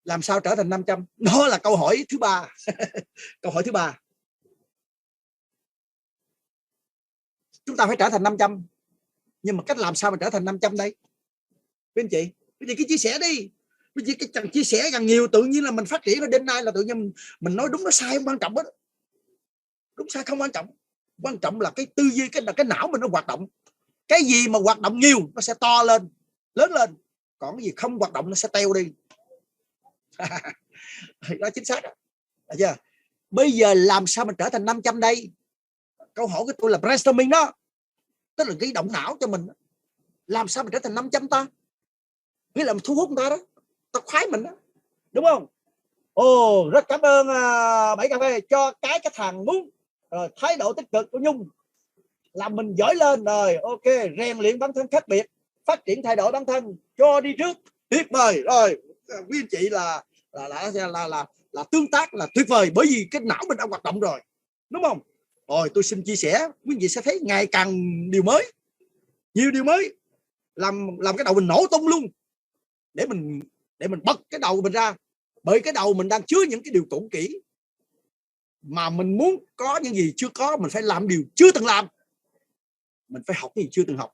làm sao trở thành 500? Đó là câu hỏi thứ ba. Câu hỏi thứ ba. Chúng ta phải trở thành 500. Nhưng mà cách làm sao mà trở thành 500 đây? Quý anh chị cứ chia sẻ đi. Quý chị càng chia sẻ càng nhiều, tự nhiên là mình phát triển. Rồi đêm nay là tự nhiên mình nói đúng nó sai không quan trọng hết. Đúng sai không quan trọng. Quan trọng là cái tư duy, cái não mình nó hoạt động. Cái gì mà hoạt động nhiều nó sẽ to lên, lớn lên. Còn cái gì không hoạt động nó sẽ teo đi. Đó chính xác. Được chưa? Bây giờ làm sao mình trở thành 500 đây? Câu hỏi của tôi là brainstorming đó. Tức là cái động não cho mình. Làm sao mình trở thành 500 ta? Nghĩa là mình thu hút người ta đó, ta khoái mình đó, đúng không? Rất cảm ơn 7 cà phê cho cái khách hàng muốn. Rồi, thái độ tích cực của Nhung làm mình giỏi lên. Rồi, ok, rèn luyện bản thân khác biệt, phát triển thay đổi bản thân, cho đi trước, tuyệt vời. Rồi, quý anh chị là tương tác là tuyệt vời, bởi vì cái não mình đã hoạt động rồi, đúng không? Rồi, tôi xin chia sẻ, quý anh chị sẽ thấy ngày càng điều mới, nhiều điều mới, làm cái đầu mình nổ tung luôn, để mình bật cái đầu mình ra. Bởi cái đầu mình đang chứa những cái điều cũ kỹ, mà mình muốn có những gì chưa có, mình phải làm điều chưa từng làm, mình phải học cái gì chưa từng học,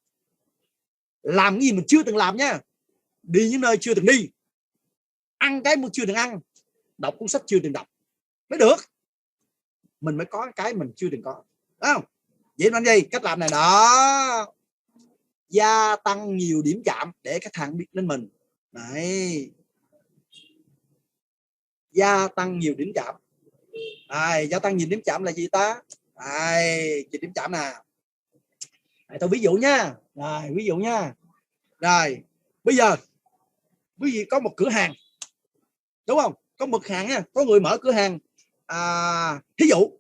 làm cái gì mình chưa từng làm nha, đi những nơi chưa từng đi, ăn cái chưa từng ăn, đọc cuốn sách chưa từng đọc mới được. Mình mới có cái mình chưa từng có, đúng không? Vậy nên gì? Cách làm này đó, gia tăng nhiều điểm chạm để khách hàng biết đến mình. Đấy, gia tăng nhiều điểm chạm. Gia tăng nhiều điểm chạm là gì ta? Điểm chạm nè. Tôi ví dụ nha. Rồi, bây giờ quý vị có một cửa hàng, đúng không? Có một hàng nha, có người mở cửa hàng, thí dụ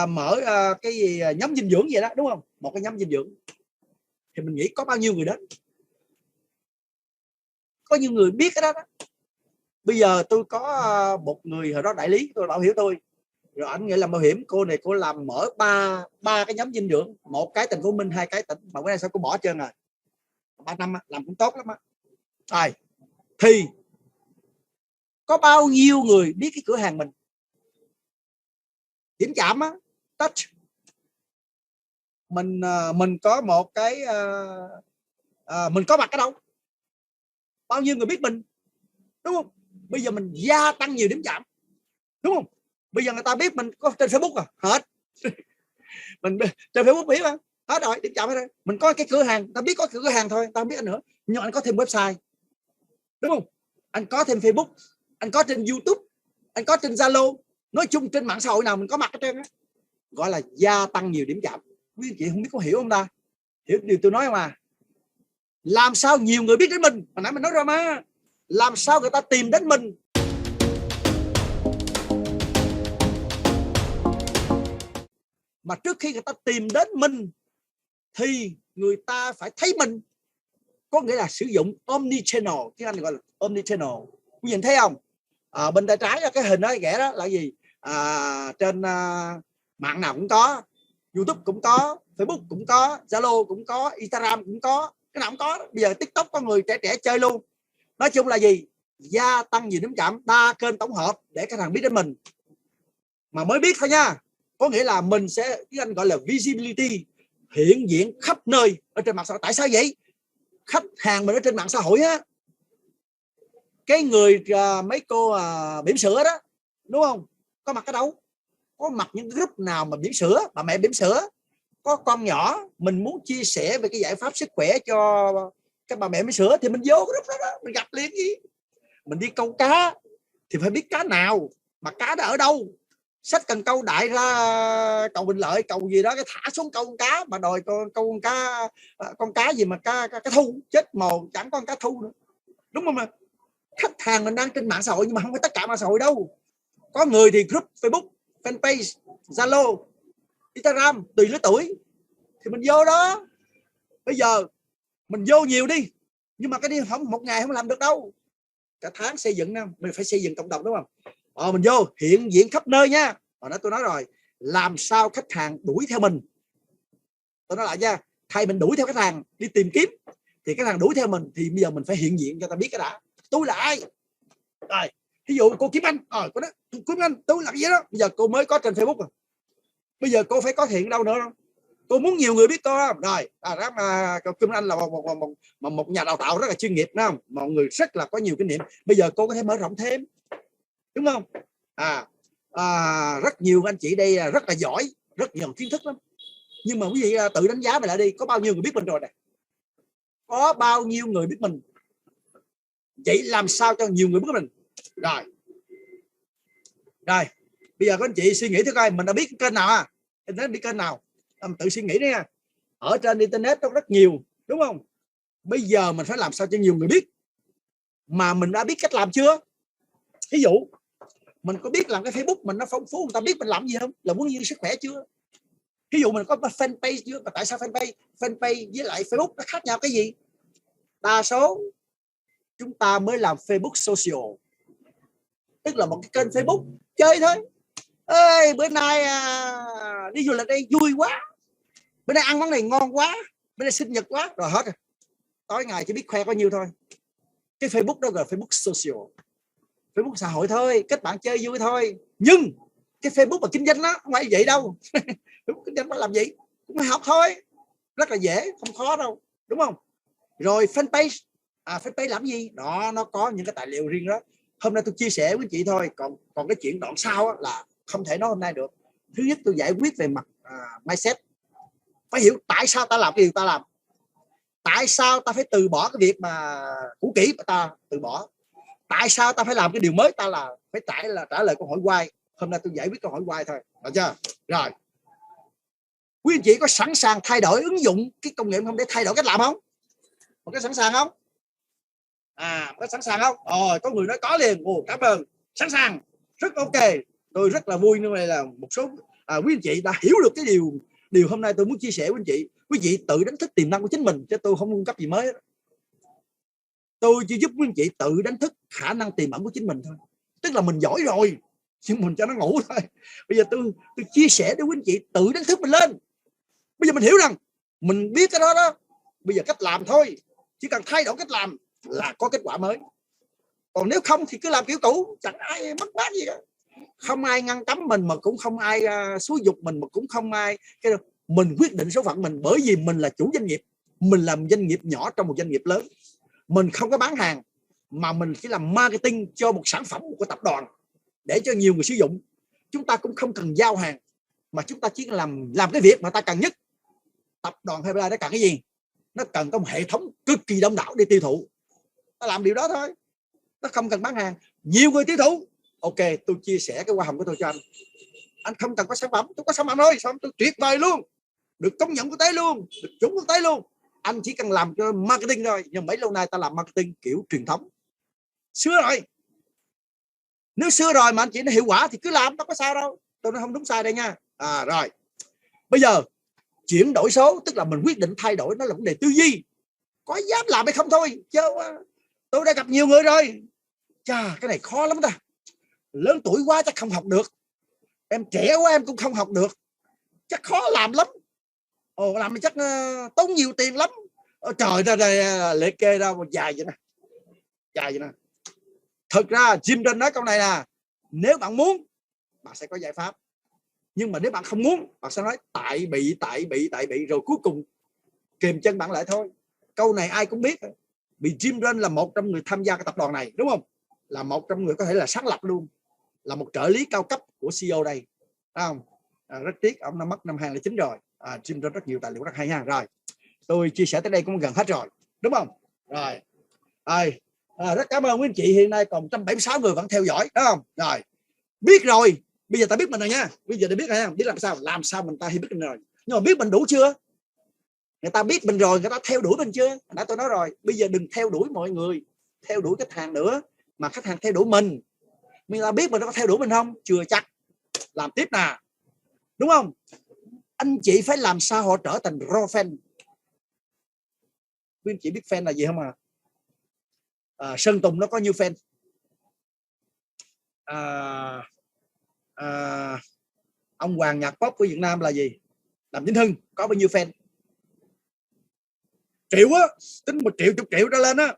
mở cái gì nhóm dinh dưỡng vậy đó, đúng không? Một cái nhóm dinh dưỡng thì mình nghĩ có bao nhiêu người đến? Có nhiều người biết cái đó. Bây giờ tôi có một người hồi đó đại lý tôi bảo hiểm tôi, rồi anh nghĩa làm bảo hiểm, cô này cô làm mở ba cái nhóm dinh dưỡng, một cái Thành phố Hồ Chí Minh, 2 cái tỉnh, mà cái này sao cô bỏ trơn rồi. 3 năm làm cũng tốt lắm á. Thì có bao nhiêu người biết cái cửa hàng mình? Điểm chạm á, touch. Mình có một cái mình có mặt ở đâu? Bao nhiêu người biết mình, đúng không? Bây giờ mình gia tăng nhiều điểm chạm, đúng không? Bây giờ người ta biết mình có trên Facebook à, hết. Mình trên Facebook biết không? Hết rồi, điểm chạm hết rồi. Mình có cái cửa hàng, ta biết có cửa hàng thôi, ta không biết anh nữa. Nhưng anh có thêm website, đúng không? Anh có thêm Facebook, anh có trên YouTube, anh có trên Zalo, nói chung trên mạng xã hội nào mình có mặt ở trên đó. Gọi là gia tăng nhiều điểm chạm. Quý anh chị không biết có hiểu không ta? Hiểu điều tôi nói không à? Làm sao nhiều người biết đến mình? Hồi nãy mình nói rồi mà. Làm sao người ta tìm đến mình? Mà trước khi người ta tìm đến mình thì người ta phải thấy mình. Có nghĩa là sử dụng omnichannel, tiếng Anh gọi là omnichannel. Quý vị thấy không? Bên tay trái cái hình đó vẽ đó là gì? Trên mạng nào cũng có, YouTube cũng có, Facebook cũng có, Zalo cũng có, Instagram cũng có, cái nào cũng có. Bây giờ TikTok có người trẻ chơi luôn. Nói chung là gì? Gia tăng nhiều điểm chạm, đa kênh tổng hợp để khách hàng biết đến mình. Mà mới biết thôi nha. Có nghĩa là mình sẽ, tiếng Anh gọi là visibility, hiện diện khắp nơi ở trên mạng xã hội. Tại sao vậy? Khách hàng mình ở trên mạng xã hội á, cái người mấy cô bỉm sữa đó, đúng không? Có mặt ở đâu? Có mặt những group nào mà bỉm sữa, bà mẹ bỉm sữa, có con nhỏ mình muốn chia sẻ về cái giải pháp sức khỏe cho các bà mẹ bỉm sữa thì mình vô group đó, mình gặp liền gì. Mình đi câu cá thì phải biết cá nào, mà cá đó ở đâu. Sách cần câu đại ra cầu Bình Lợi, cầu gì đó, cái thả xuống câu con cá mà đòi câu con cá gì mà cá thu, chết mồ, chẳng có con cá thu nữa, đúng không? Mà khách hàng mình đang trên mạng xã hội, nhưng mà không phải tất cả mạng xã hội đâu. Có người thì group Facebook, fanpage, Zalo, Instagram, tùy lứa tuổi thì mình vô đó. Bây giờ mình vô nhiều đi, nhưng mà cái đi không một ngày không làm được đâu, cả tháng xây dựng nè, mình phải xây dựng cộng đồng, đúng không? Mình vô hiện diện khắp nơi nha. Hồi đó tôi nói rồi, làm sao khách hàng đuổi theo mình. Tôi nói lại nha, thay mình đuổi theo khách hàng đi tìm kiếm thì khách hàng đuổi theo mình, thì bây giờ mình phải hiện diện cho ta biết cái đã, tôi là ai. Rồi ví dụ cô Kim Anh, cô nói Kim Anh tôi làm gì đó, bây giờ cô mới có trên Facebook rồi, bây giờ cô phải có hiện đâu nữa không? Cô muốn nhiều người biết cô không? Rồi Kim Anh là một nhà đào tạo rất là chuyên nghiệp, đúng không? Mọi người rất là có nhiều kinh nghiệm. Bây giờ cô có thể mở rộng thêm, đúng không? Rất nhiều anh chị đây rất là giỏi, rất nhiều kiến thức lắm, nhưng mà quý vị tự đánh giá mình lại đi, có bao nhiêu người biết mình rồi này? Có bao nhiêu người biết mình? Vậy làm sao cho nhiều người biết mình? Rồi bây giờ các anh chị suy nghĩ thử coi, mình đã biết kênh nào à? Internet biết kênh nào? Tự suy nghĩ đi nha. Ở trên internet nó rất nhiều, đúng không? Bây giờ mình phải làm sao cho nhiều người biết. Mà mình đã biết cách làm chưa? Ví dụ mình có biết làm cái Facebook mình nó phong phú, người ta biết mình làm gì không? Là muốn như sức khỏe chưa? Ví dụ mình có fanpage chưa? Mà tại sao fanpage với lại Facebook nó khác nhau cái gì? Đa số chúng ta mới làm Facebook social, tức là một cái kênh Facebook chơi thôi. Ê, bữa nay đi du lịch đây vui quá, bữa nay ăn món này ngon quá, bữa nay sinh nhật quá, rồi hết rồi. Tối ngày chỉ biết khoe bao nhiêu thôi. Cái Facebook đó là Facebook social, Facebook xã hội thôi, kết bạn chơi vui thôi. Nhưng cái Facebook mà kinh doanh đó không phải vậy đâu. Facebook kinh doanh nó làm gì cũng phải học thôi, rất là dễ, không khó đâu, đúng không? Rồi fanpage, fanpage làm gì đó, nó có những cái tài liệu riêng đó. Hôm nay tôi chia sẻ với chị thôi, còn cái chuyện đoạn sau là không thể nói hôm nay được. Thứ nhất tôi giải quyết về mặt mindset, phải hiểu tại sao ta làm cái điều ta làm, tại sao ta phải từ bỏ cái việc mà cũ kỹ ta từ bỏ, tại sao ta phải làm cái điều mới, ta là phải trả lời câu hỏi why. Hôm nay tôi giải quyết câu hỏi why thôi, được chưa? Rồi quý anh chị có sẵn sàng thay đổi, ứng dụng cái công nghệ không để thay đổi cách làm không? Có sẵn sàng không? Có sẵn sàng không? Có người nói có liền. Cảm ơn, sẵn sàng, rất ok. Tôi rất là vui như vậy là một số quý anh chị đã hiểu được cái điều hôm nay tôi muốn chia sẻ với anh chị. Quý vị tự đánh thức tiềm năng của chính mình, chứ tôi không cung cấp gì mới. Tôi chỉ giúp quý anh chị tự đánh thức khả năng tiềm ẩn của chính mình thôi. Tức là mình giỏi rồi, nhưng mình cho nó ngủ thôi. Bây giờ tôi chia sẻ để quý anh chị tự đánh thức mình lên. Bây giờ mình hiểu rằng mình biết cái đó đó, bây giờ cách làm thôi, chỉ cần thay đổi cách làm là có kết quả mới. Còn nếu không thì cứ làm kiểu cũ, chẳng ai mất mát gì cả. Không ai ngăn cấm mình, mà cũng không ai xúi giục mình, mà cũng không ai mình quyết định số phận mình, bởi vì mình là chủ doanh nghiệp. Mình làm doanh nghiệp nhỏ trong một doanh nghiệp lớn. Mình không có bán hàng, mà mình chỉ làm marketing cho một sản phẩm của tập đoàn để cho nhiều người sử dụng. Chúng ta cũng không cần giao hàng, mà chúng ta chỉ làm cái việc mà ta cần nhất. Tập đoàn Herbalife nó cần cái gì? Nó cần có một hệ thống cực kỳ đông đảo để tiêu thụ. Ta làm điều đó thôi. Nó không cần bán hàng, nhiều người tiêu thụ. Ok, tôi chia sẻ cái hoa hồng của tôi cho anh. Anh không cần có sản phẩm, tôi có sản phẩm thôi, sản phẩm tôi tuyệt vời luôn, được công nhận quốc tế luôn, được chuẩn quốc tế luôn. Anh chỉ cần làm cho marketing thôi. Nhưng mấy lâu nay ta làm marketing kiểu truyền thống. Xưa rồi. Nếu xưa rồi mà anh chị nó hiệu quả thì cứ làm, đâu có sao đâu. Tôi nói không đúng sai đây nha. Rồi. Bây giờ chuyển đổi số, tức là mình quyết định thay đổi, nó là vấn đề tư duy. Có dám làm hay không thôi. Chứ tôi đã gặp nhiều người rồi. Chà, cái này khó lắm ta. Lớn tuổi quá chắc không học được. Em trẻ quá em cũng không học được. Chắc khó làm lắm. Làm chắc tốn nhiều tiền lắm. Trời ơi, liệt kê ra một dài vậy nè. Dài vậy nè. Thực ra Jim Rohn nói câu này là nếu bạn muốn, bạn sẽ có giải pháp. Nhưng mà nếu bạn không muốn, bạn sẽ nói tại bị, rồi cuối cùng kìm chân bạn lại thôi. Câu này ai cũng biết. Vì Jim Rohn là một trong người tham gia cái tập đoàn này, đúng không? Là một trong người có thể là sáng lập luôn, là một trợ lý cao cấp của CEO đây, phải không? Rất tiếc ông đã mất năm 2009 rồi. Jim Rohn rất nhiều tài liệu rất hay ha. Rồi tôi chia sẻ tới đây cũng gần hết rồi, đúng không? Rồi rất cảm ơn quý anh chị. Hiện nay còn 176 người vẫn theo dõi, đúng không? Rồi biết rồi, bây giờ ta biết mình rồi nha. Bây giờ ta biết rồi, biết làm sao mình ta hay biết mình rồi. Nhưng mà biết mình đủ chưa? Người ta biết mình rồi, người ta theo đuổi mình chưa? Đã tôi nói rồi, bây giờ đừng theo đuổi mọi người, theo đuổi khách hàng nữa, mà khách hàng theo đuổi mình. Mình ta biết mình có theo đuổi mình không? Chưa chắc. Làm tiếp nè, đúng không? Anh chị phải làm sao họ trở thành raw fan. Quý anh chị biết fan là gì không Sơn Tùng nó có nhiêu fan? Ông hoàng nhạc pop của Việt Nam là gì? Đàm Vĩnh Hưng có bao nhiêu fan? Triệu á, tính 1 triệu, 10 triệu trở lên á.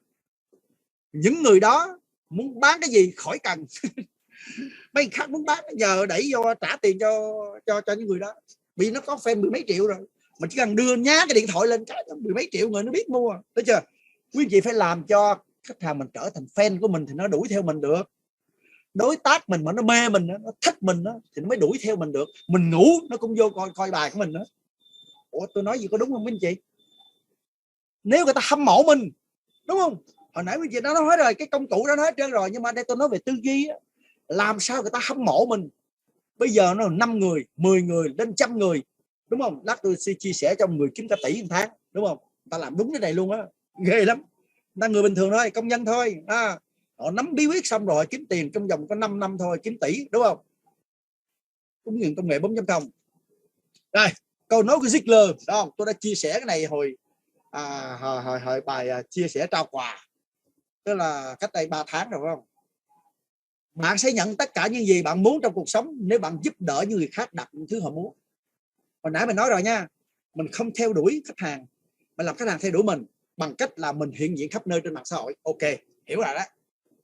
Những người đó muốn bán cái gì khỏi cần. Mấy khác muốn bán giờ đẩy vô trả tiền cho những người đó, vì nó có fan 10 mấy triệu rồi. Mình chỉ cần đưa nhá cái điện thoại lên cái 10 mấy triệu người nó biết mua, thấy chưa? Quý anh chị phải làm cho khách hàng mình trở thành fan của mình thì nó đuổi theo mình được. Đối tác mình mà nó mê mình, nó thích mình đó, thì nó mới đuổi theo mình được. Mình ngủ nó cũng vô coi bài của mình nữa. Ủa tôi nói gì có đúng không quý anh chị? Nếu người ta hâm mộ mình, đúng không? Hồi nãy quý anh chị nó nói rồi, cái công cụ đó nói hết trơn rồi. Nhưng mà đây tôi nói về tư duy á. Làm sao người ta hâm mộ mình? Bây giờ nó 5 người, 10 người, đến 100 người, đúng không? Lát tôi sẽ chia sẻ cho người kiếm cả tỷ một tháng, đúng không? Ta làm đúng cái này luôn á, ghê lắm. Ta người bình thường thôi, công nhân thôi, họ nắm bí quyết xong rồi kiếm tiền trong vòng có 5 năm thôi kiếm tỷ, đúng không? Ứng dụng công nghệ 4.0. Rồi câu nói của Ziegler đó, tôi đã chia sẻ cái này hồi bài chia sẻ trao quà, tức là cách đây 3 tháng rồi, phải không? Bạn sẽ nhận tất cả những gì bạn muốn trong cuộc sống nếu bạn giúp đỡ những người khác đạt những thứ họ muốn. Hồi nãy mình nói rồi nha, mình không theo đuổi khách hàng, mình làm khách hàng theo đuổi mình bằng cách là mình hiện diện khắp nơi trên mạng xã hội. Ok, hiểu rồi đó.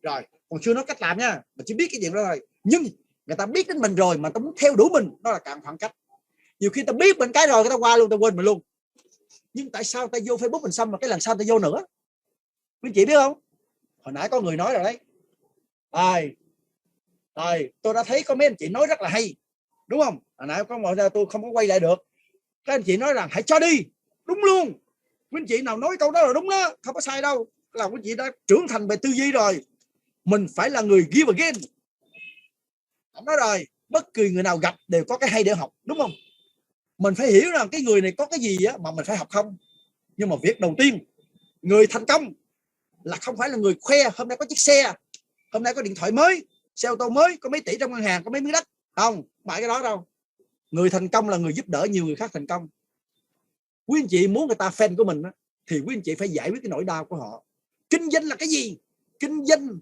Rồi, còn chưa nói cách làm nha, mình chỉ biết cái chuyện đó rồi. Nhưng người ta biết đến mình rồi mà ta muốn theo đuổi mình, đó là càng khoảng cách. Nhiều khi ta biết mình cái rồi, người ta qua luôn, ta quên mình luôn. Nhưng tại sao ta vô Facebook mình xong mà cái lần sau ta vô nữa? Quý chị biết không? Hồi nãy có người nói rồi đấy. Tôi đã thấy có mấy anh chị nói rất là hay, đúng không? Hồi nãy có mọi tôi không có quay lại được. Các anh chị nói rằng hãy cho đi, đúng luôn. Quý anh chị nào nói câu đó là đúng đó, không có sai đâu. Là quý anh chị đã trưởng thành về tư duy rồi. Mình phải là người give again. Ông nói rồi, bất kỳ người nào gặp đều có cái hay để học, đúng không? Mình phải hiểu rằng cái người này có cái gì á mà mình phải học không. Nhưng mà việc đầu tiên, người thành công là không phải là người khoe hôm nay có chiếc xe, hôm nay có điện thoại mới, xe ô tô mới, có mấy tỷ trong ngân hàng, có mấy miếng đất. Không phải cái đó đâu. Người thành công là người giúp đỡ nhiều người khác thành công. Quý anh chị muốn người ta fan của mình thì quý anh chị phải giải quyết cái nỗi đau của họ. Kinh doanh là cái gì? Kinh doanh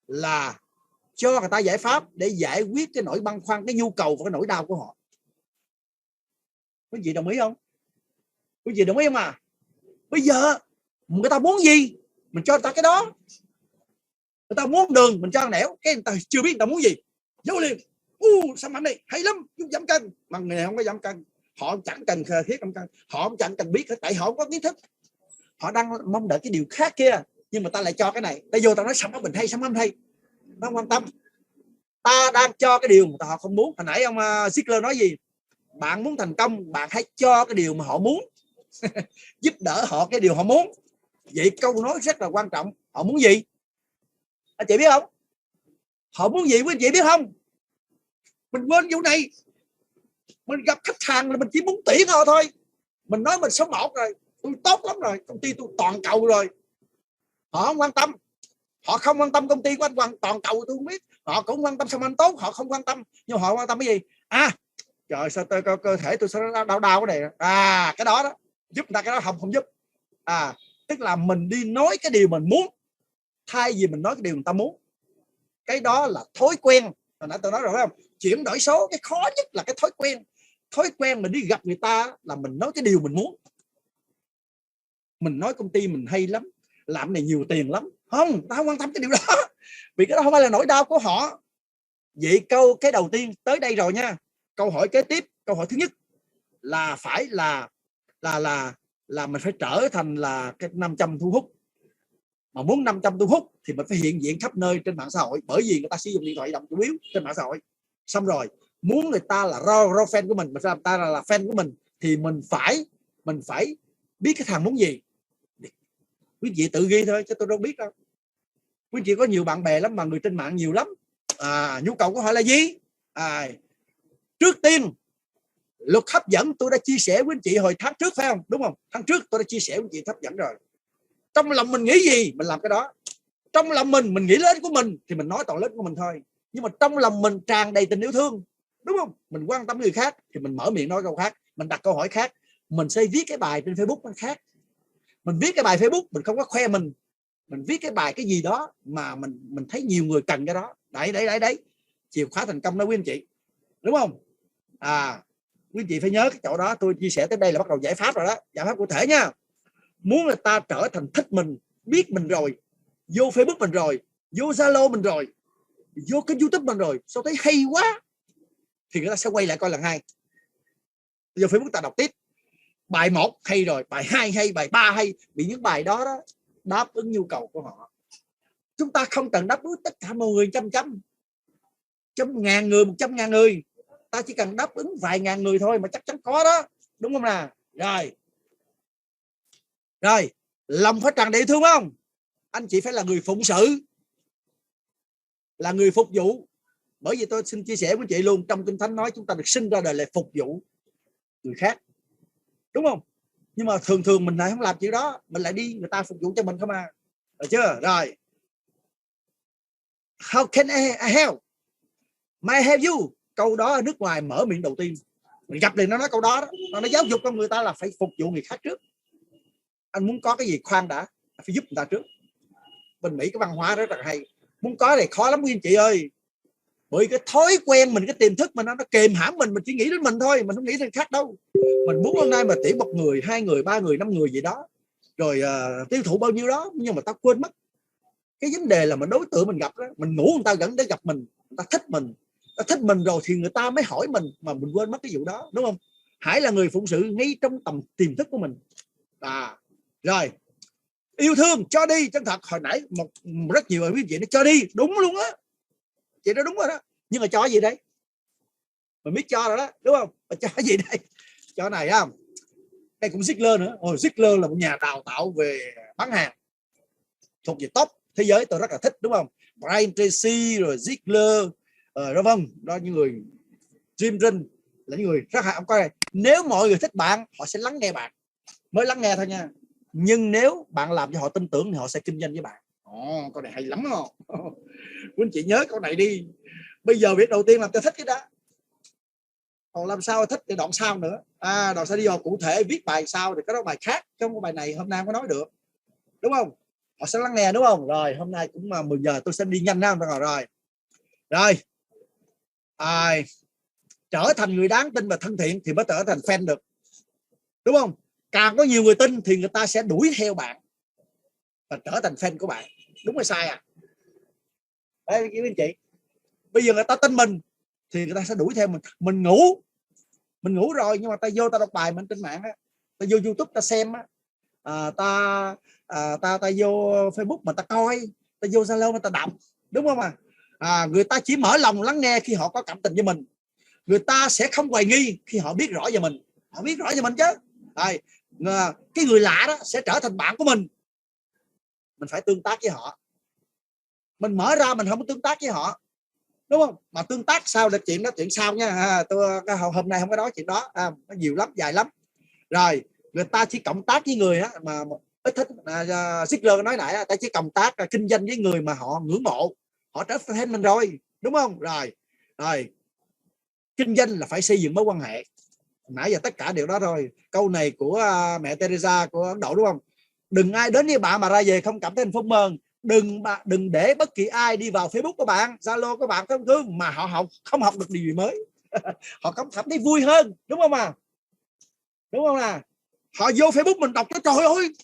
là cho người ta giải pháp để giải quyết cái nỗi băn khoăn, cái nhu cầu và cái nỗi đau của họ. Quý anh chị đồng ý không? Quý anh chị đồng ý không Bây giờ người ta muốn gì mình cho người ta cái đó. Người ta muốn đường mình cho ăn nẻo, cái người ta chưa biết người ta muốn gì, vô liền. Sản phẩm này hay lắm, giúp giảm cân. Mà người này không có giảm cân, họ chẳng cần thiết giảm cân, họ không chẳng cần biết, tại họ không có kiến thức, họ đang mong đợi cái điều khác kia, nhưng mà ta lại cho cái này. Ta vô ta nói sản phẩm mình hay, sản phẩm hay, nó không quan tâm. Ta đang cho cái điều mà họ không muốn. Hồi nãy ông Ziegler nói gì? Bạn muốn thành công, bạn hãy cho cái điều mà họ muốn. Giúp đỡ họ cái điều họ muốn. Vậy câu nói rất là quan trọng. Họ muốn gì? Anh chị biết không? Họ muốn gì quý anh chị biết không? Mình quên vụ này. Mình gặp khách hàng là mình chỉ muốn tiền họ thôi. Mình nói mình số 1 rồi, tôi tốt lắm rồi, công ty tôi toàn cầu rồi. Họ không quan tâm. Họ không quan tâm công ty của anh toàn cầu, tôi không biết. Họ cũng quan tâm sao anh tốt, họ không quan tâm. Nhưng họ quan tâm cái gì? Trời sao cơ thể tôi sao đau cái này. Cái đó đó. Giúp người ta cái đó không giúp. Tức là mình đi nói cái điều mình muốn thay vì mình nói cái điều người ta muốn. Cái đó là thói quen. Hồi nãy tôi nói rồi phải không? Chuyển đổi số cái khó nhất là cái thói quen. Thói quen mình đi gặp người ta là mình nói cái điều mình muốn. Mình nói công ty mình hay lắm, làm này nhiều tiền lắm. Không, tao không quan tâm cái điều đó. Vì cái đó không phải là nỗi đau của họ. Vậy cái đầu tiên tới đây rồi nha. Câu hỏi kế tiếp, câu hỏi thứ nhất là phải là mình phải trở thành là cái 500 thu hút. Mà muốn 500 thu hút thì mình phải hiện diện khắp nơi trên mạng xã hội, bởi vì người ta sử dụng điện thoại di động chủ yếu trên mạng xã hội. Xong rồi muốn người ta là raw fan của mình phải làm ta là fan của mình, thì mình phải biết cái thằng muốn gì. Quý vị tự ghi thôi chứ tôi đâu biết đâu. Quý vị có nhiều bạn bè lắm mà người trên mạng nhiều lắm. Nhu cầu của họ là gì? Trước tiên luật hấp dẫn tôi đã chia sẻ với anh chị hồi tháng trước phải không? Đúng không? Tháng trước tôi đã chia sẻ với anh chị hấp dẫn rồi. Trong lòng mình nghĩ gì mình làm cái đó. Trong lòng mình nghĩ lợi ích của mình thì mình nói toàn lợi ích của mình thôi. Nhưng mà trong lòng mình tràn đầy tình yêu thương, đúng không? Mình quan tâm người khác thì mình mở miệng nói câu khác, mình đặt câu hỏi khác. Mình sẽ viết cái bài trên Facebook nó khác. Mình viết cái bài Facebook mình không có khoe mình viết cái bài cái gì đó mà mình thấy nhiều người cần cái đó. Đấy chìa khóa thành công đó quý anh chị, đúng không? Quý anh chị phải nhớ cái chỗ đó. Tôi chia sẻ tới đây là bắt đầu giải pháp rồi đó. Giải pháp cụ thể nha. Muốn người ta trở thành thích mình, biết mình rồi, vô Facebook mình rồi, vô Zalo mình rồi, vô kênh YouTube mình rồi, sao thấy hay quá, thì người ta sẽ quay lại coi lần 2. Vô Facebook ta đọc tiếp. Bài 1 hay rồi, bài 2 hay, bài 3 hay. Vì những bài đó đáp ứng nhu cầu của họ. Chúng ta không cần đáp ứng tất cả mọi người trăm ngàn người, 100.000 người. Ta chỉ cần đáp ứng vài ngàn người thôi mà chắc chắn có đó, đúng không nào? Rồi lòng phải tràn đầy thương không? Anh chị phải là người phụng sự, là người phục vụ. Bởi vì tôi xin chia sẻ với chị luôn, trong Kinh Thánh nói chúng ta được sinh ra đời để phục vụ người khác, đúng không? Nhưng mà thường mình lại không làm chuyện đó, mình lại đi người ta phục vụ cho mình không à. Được chưa? Rồi, how can I help? May I help you? Câu đó ở nước ngoài mở miệng đầu tiên mình gặp liền nó nói câu đó. Nó giáo dục con người ta là phải phục vụ người khác trước. Anh muốn có cái gì khoan đã, phải giúp người ta trước. Bên Mỹ cái văn hóa rất là hay. Muốn có này khó lắm quý anh chị ơi. Bởi cái thói quen mình, cái tiềm thức mình nó kềm hãm mình chỉ nghĩ đến mình thôi, mình không nghĩ đến khác đâu. Mình muốn hôm nay mà tuyển 1 người, 2 người, 3 người, 5 người gì đó, rồi tiêu thụ bao nhiêu đó, nhưng mà tao quên mất cái vấn đề là mình đối tượng mình gặp đó, mình ngủ người ta gần để gặp mình, người ta thích mình rồi thì người ta mới hỏi mình, mà mình quên mất cái vụ đó, đúng không? Hãy là người phụng sự ngay trong tầm tiềm thức của mình. Rồi, yêu thương, cho đi chân thật. Hồi nãy rất nhiều quý vị nó cho đi, đúng luôn á, chị nói đúng rồi đó. Nhưng mà cho gì đây? Mình biết cho rồi đó, đúng không? Mà cho gì đây? Cho này không? Đây cũng Ziegler nữa. Ziegler là một nhà đào tạo về bán hàng thuộc về top thế giới, tôi rất là thích, đúng không? Brian Tracy rồi Ziegler đó, vâng, đó những người. Jim Rohn là những người rất hay. Ông coi này, nếu mọi người thích bạn, họ sẽ lắng nghe bạn, mới lắng nghe thôi nha. Nhưng nếu bạn làm cho họ tin tưởng thì họ sẽ kinh doanh với bạn. Câu này hay lắm không? Quý anh chị nhớ câu này đi. Bây giờ việc đầu tiên làm cho thích cái đó, còn làm sao thích thì đoạn sau nữa. Đoạn sau đi vào cụ thể viết bài sau thì có đó bài khác, trong cái bài này hôm nay không có nói được, đúng không? Họ sẽ lắng nghe, đúng không? Rồi hôm nay cũng 10 giờ tôi sẽ đi nhanh ra rồi. Trở thành người đáng tin và thân thiện thì mới trở thành fan được, đúng không? Càng có nhiều người tin thì người ta sẽ đuổi theo bạn. và trở thành fan của bạn. Đúng hay sai à? Đấy quý anh chị, bây giờ người ta tin mình thì người ta sẽ đuổi theo mình. Mình ngủ rồi nhưng mà ta vô ta đọc bài mình trên mạng á, ta vô YouTube ta xem á, ta vô Facebook mà ta coi, ta vô Zalo mà ta đọc, đúng không người ta chỉ mở lòng lắng nghe khi họ có cảm tình với mình. Người ta sẽ không hoài nghi khi họ biết rõ về mình. Họ biết rõ về mình chứ. Rồi, cái người lạ đó sẽ trở thành bạn của mình phải tương tác với họ. Mình mở ra mình không có tương tác với họ, đúng không? Mà tương tác sau là chuyện đó, chuyện sau nha. Tôi hôm nay không có nói chuyện đó, nó nhiều lắm, dài lắm. Rồi người ta chỉ cộng tác với người á mà ít thích. Ziegler nói nãy ta chỉ cộng tác kinh doanh với người mà họ ngưỡng mộ, họ trở thành mình rồi, đúng không? Rồi kinh doanh là phải xây dựng mối quan hệ. Nãy giờ tất cả điều đó rồi. Câu này của mẹ Teresa của Ấn Độ, đúng không? Đừng ai đến với bạn mà ra về không cảm thấy hạnh phúc mơn. Đừng để bất kỳ ai đi vào Facebook của bạn, Zalo của bạn không thương mà họ không học được điều gì mới. Họ không cảm thấy vui hơn, đúng không đúng không nào? Họ vô Facebook mình đọc, trời ơi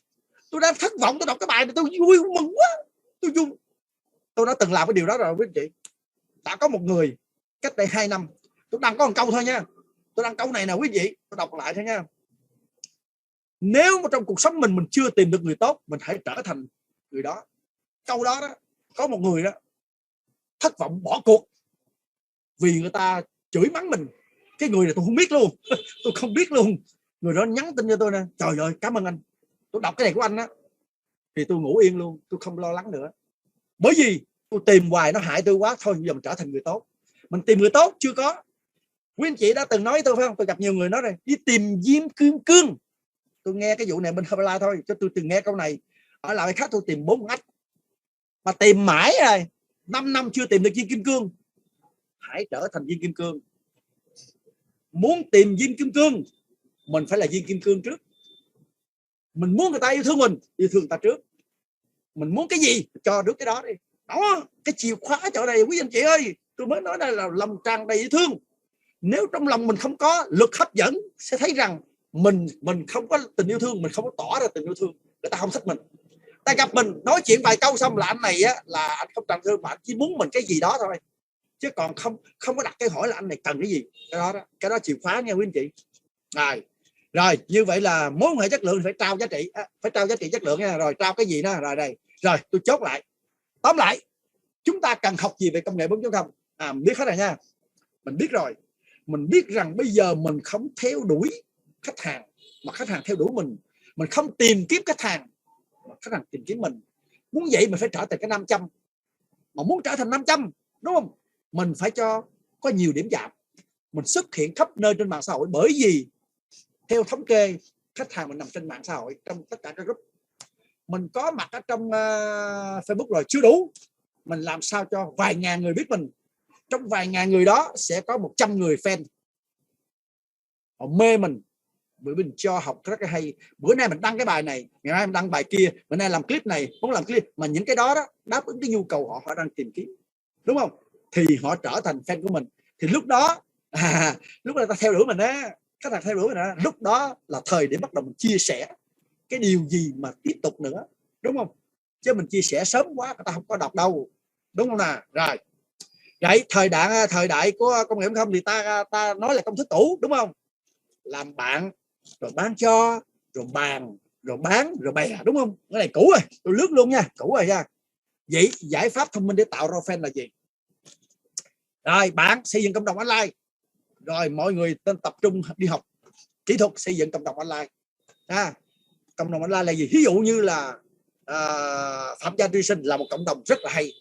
tôi đang thất vọng, tôi đọc cái bài này tôi vui mừng quá, tôi vui. Tôi đã từng làm cái điều đó rồi quý anh chị. Đã có một người cách đây 2 năm, tôi đăng có một câu thôi nha, tôi đăng câu này nè quý vị, tôi đọc lại thôi nha. Nếu mà trong cuộc sống mình chưa tìm được người tốt, mình hãy trở thành người đó. Câu đó đó, có một người đó thất vọng bỏ cuộc vì người ta chửi mắng mình. Cái người này tôi không biết luôn tôi không biết luôn. Người đó nhắn tin cho tôi nè, trời ơi cảm ơn anh, tôi đọc cái này của anh á thì tôi ngủ yên luôn, tôi không lo lắng nữa. Bởi vì tôi tìm hoài nó hại tôi quá, thôi bây giờ mình trở thành người tốt. Mình tìm người tốt chưa có. Quý anh chị đã từng nói với tôi phải không? Tôi gặp nhiều người nói rồi, đi tìm diêm kim cương. Tôi nghe cái vụ này bên Herbalife thôi, cho tôi từng nghe câu này. Ở lại khác tôi tìm 4 ách mà tìm mãi rồi 5 năm chưa tìm được diêm kim cương. Hãy trở thành diêm kim cương. Muốn tìm diêm kim cương, mình phải là diêm kim cương trước. Mình muốn người ta yêu thương mình, yêu thương người ta trước. Mình muốn cái gì cho được cái đó đi. Đó, cái chìa khóa chỗ này quý anh chị ơi, tôi mới nói đây là lòng tràn đầy yêu thương. Nếu trong lòng mình không có lực hấp dẫn, sẽ thấy rằng mình không có tình yêu thương, mình không có tỏ ra tình yêu thương, người ta không thích mình. Ta gặp mình nói chuyện vài câu xong là anh này á, là anh không tràn thương mà anh chỉ muốn mình cái gì đó thôi, chứ còn không có đặt cái hỏi là anh này cần cái gì. Cái đó chìa khóa nha quý anh chị. Rồi như vậy là mối quan hệ chất lượng phải trao giá trị, phải trao giá trị chất lượng nha. Rồi trao cái gì đó rồi đây. Rồi tôi chốt lại. Tóm lại, chúng ta cần học gì về công nghệ 4.0? Mình biết hết rồi nha. Mình biết rồi. Mình biết rằng bây giờ mình không theo đuổi khách hàng mà khách hàng theo đuổi mình. Mình không tìm kiếm khách hàng mà khách hàng tìm kiếm mình. Muốn vậy mình phải trở thành cái 500. Mà muốn trở thành 500, đúng không? Mình phải có nhiều điểm chạm. Mình xuất hiện khắp nơi trên mạng xã hội, bởi vì theo thống kê khách hàng mình nằm trên mạng xã hội, trong tất cả các group. Mình có mặt ở trong Facebook rồi chưa đủ. Mình làm sao cho vài ngàn người biết mình. Trong vài ngàn người đó sẽ có 100 người fan. Họ mê mình, bởi mình cho học rất là hay. Bữa nay mình đăng cái bài này, ngày mai mình đăng bài kia, bữa nay làm clip này, muốn làm clip. Mà những cái đó đáp ứng cái nhu cầu họ đang tìm kiếm, đúng không? Thì họ trở thành fan của mình. Thì lúc đó lúc đó ta theo đuổi mình á, khách hàng theo đuổi mình á, lúc đó là thời để bắt đầu mình chia sẻ cái điều gì mà tiếp tục nữa, đúng không? Chứ mình chia sẻ sớm quá người ta không có đọc đâu, đúng không nào? Rồi vậy thời đại của công nghệ không thì ta nói là công thức cũ, đúng không? Làm bạn rồi bán cho, rồi bàn rồi bán rồi bè, đúng không? Cái này cũ rồi, tôi lướt luôn nha, cũ rồi nha. Vậy giải pháp thông minh để tạo ra fan là gì? Rồi bạn xây dựng cộng đồng online. Rồi mọi người nên tập trung đi học kỹ thuật xây dựng cộng đồng online. Cộng đồng online là gì? Ví dụ như là Phạm Gia Tri Sinh là một cộng đồng rất là hay.